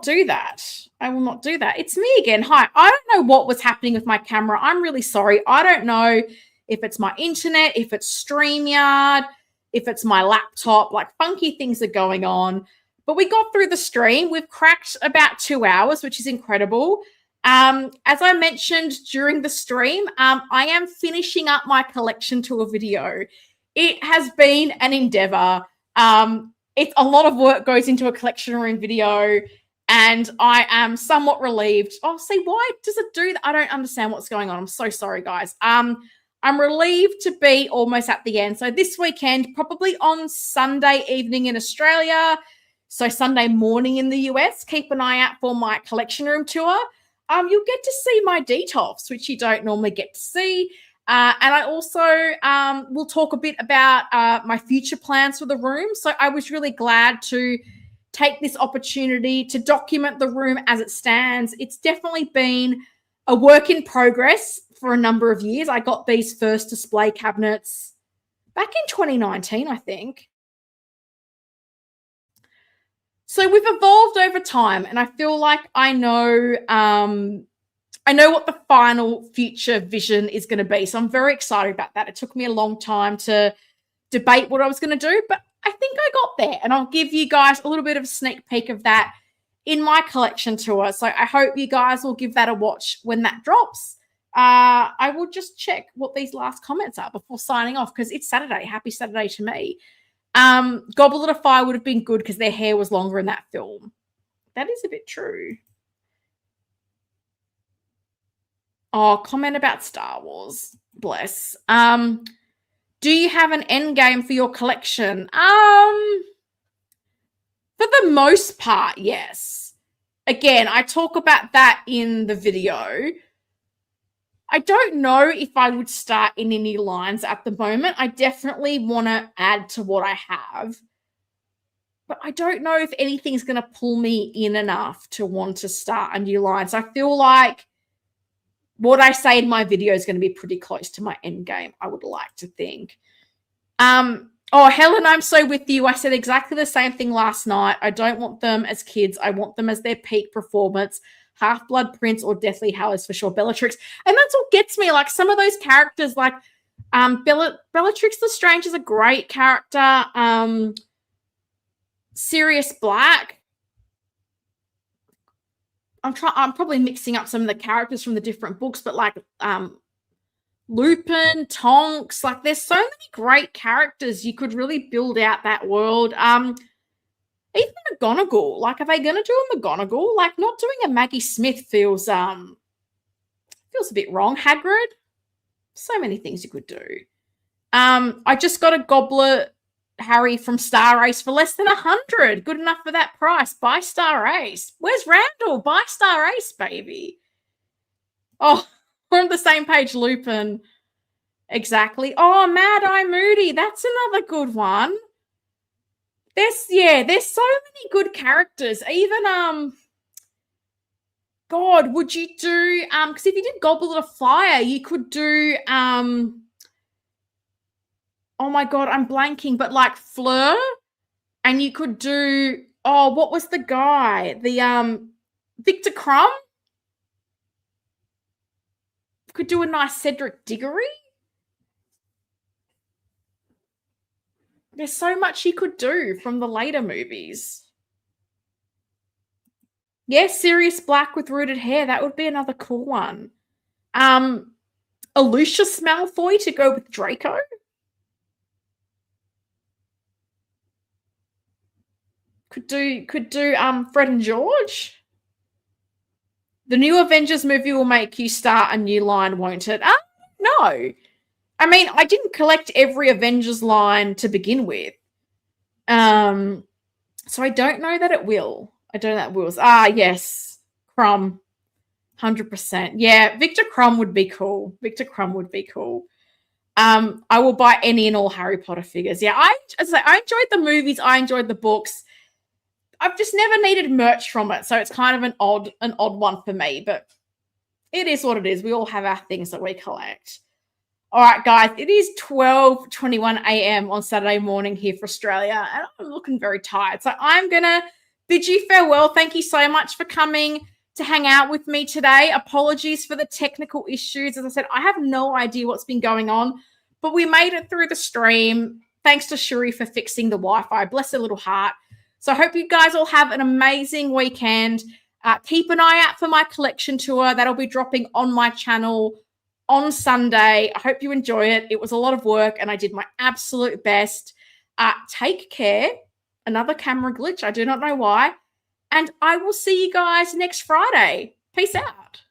do that. It's me again. Hi. I don't know what was happening with my camera. I'm really sorry. I don't know if it's my internet, if it's StreamYard, if it's my laptop. Like, funky things are going on. But we got through the stream. We've cracked about 2 hours, which is incredible. As I mentioned during the stream, I am finishing up my collection tour video. It has been an endeavor. It's a lot of work goes into a collection room video, and I am somewhat relieved. Oh, see, why does it do that? I don't understand what's going on. I'm so sorry, guys. I'm relieved to be almost at the end. So this weekend, probably on Sunday evening in Australia, so Sunday morning in the US, keep an eye out for my collection room tour. You'll get to see my detox, which you don't normally get to see. And I also will talk a bit about my future plans for the room. So I was really glad to take this opportunity to document the room as it stands. It's definitely been a work in progress for a number of years. I got these first display cabinets back in 2019, I think. So we've evolved over time, and I feel like I know what the final future vision is going to be. So I'm very excited about that. It took me a long time to debate what I was going to do, but I think I got there, and I'll give you guys a little bit of a sneak peek of that in my collection tour. So I hope you guys will give that a watch when that drops. I will just check what these last comments are before signing off, because it's Saturday. Happy Saturday to me. Goblet of Fire would have been good because their hair was longer in that film. That is a bit true. Oh, comment about Star Wars. Bless. Do you have an end game for your collection? For the most part, yes. Again, I talk about that in the video. I don't know if I would start in any lines at the moment. I definitely want to add to what I have. But I don't know if anything's going to pull me in enough to want to start a new line. So I feel like what I say in my video is going to be pretty close to my end game, I would like to think. Oh, Helen, I'm so with you. I said exactly the same thing last night. I don't want them as kids. I want them as their peak performance. Half-Blood Prince or Deathly Hallows for sure. Bellatrix. And that's what gets me. Like some of those characters, like Bellatrix Lestrange is a great character. Sirius Black. I'm probably mixing up some of the characters from the different books, but like Lupin, Tonks, like there's so many great characters. You could really build out that world. Even McGonagall, like, are they going to do a McGonagall? Like, not doing a Maggie Smith feels a bit wrong. Hagrid, so many things you could do. I just got a Goblet Harry from Star Race for less than 100. Good enough for that price. Buy Star Race. Where's Randall? Buy Star Race, baby. Oh, we're on the same page, Lupin. Exactly. Oh, Mad Eye Moody. That's another good one. There's so many good characters. Even God, would you do because if you did Goblet of Fire, you could do oh my God, I'm blanking, but like Fleur, and you could do what was the guy? The Victor Crumb. Could do a nice Cedric Diggory. There's so much you could do from the later movies. Yes, Sirius Black with rooted hair. That would be another cool one. Lucius Malfoy to go with Draco. Could do Fred and George. The new Avengers movie will make you start a new line, won't it? No. I mean, I didn't collect every Avengers line to begin with. So I don't know that it will. I don't know that it will. Yes. Crumb. 100%. Yeah, Victor Crumb would be cool. Victor Crumb would be cool. I will buy any and all Harry Potter figures. Yeah, I enjoyed the movies. I enjoyed the books. I've just never needed merch from it. So it's kind of an odd one for me. But it is what it is. We all have our things that we collect. All right, guys, it is 12:21 a.m. on Saturday morning here for Australia, and I'm looking very tired. So I'm going to bid you farewell. Thank you so much for coming to hang out with me today. Apologies for the technical issues. As I said, I have no idea what's been going on, but we made it through the stream. Thanks to Shuri for fixing the Wi-Fi. Bless her little heart. So I hope you guys all have an amazing weekend. Keep an eye out for my collection tour. That'll be dropping on my channel on Sunday. I hope you enjoy it. It was a lot of work and I did my absolute best. Take care. Another camera glitch. I do not know why. And I will see you guys next Friday. Peace out.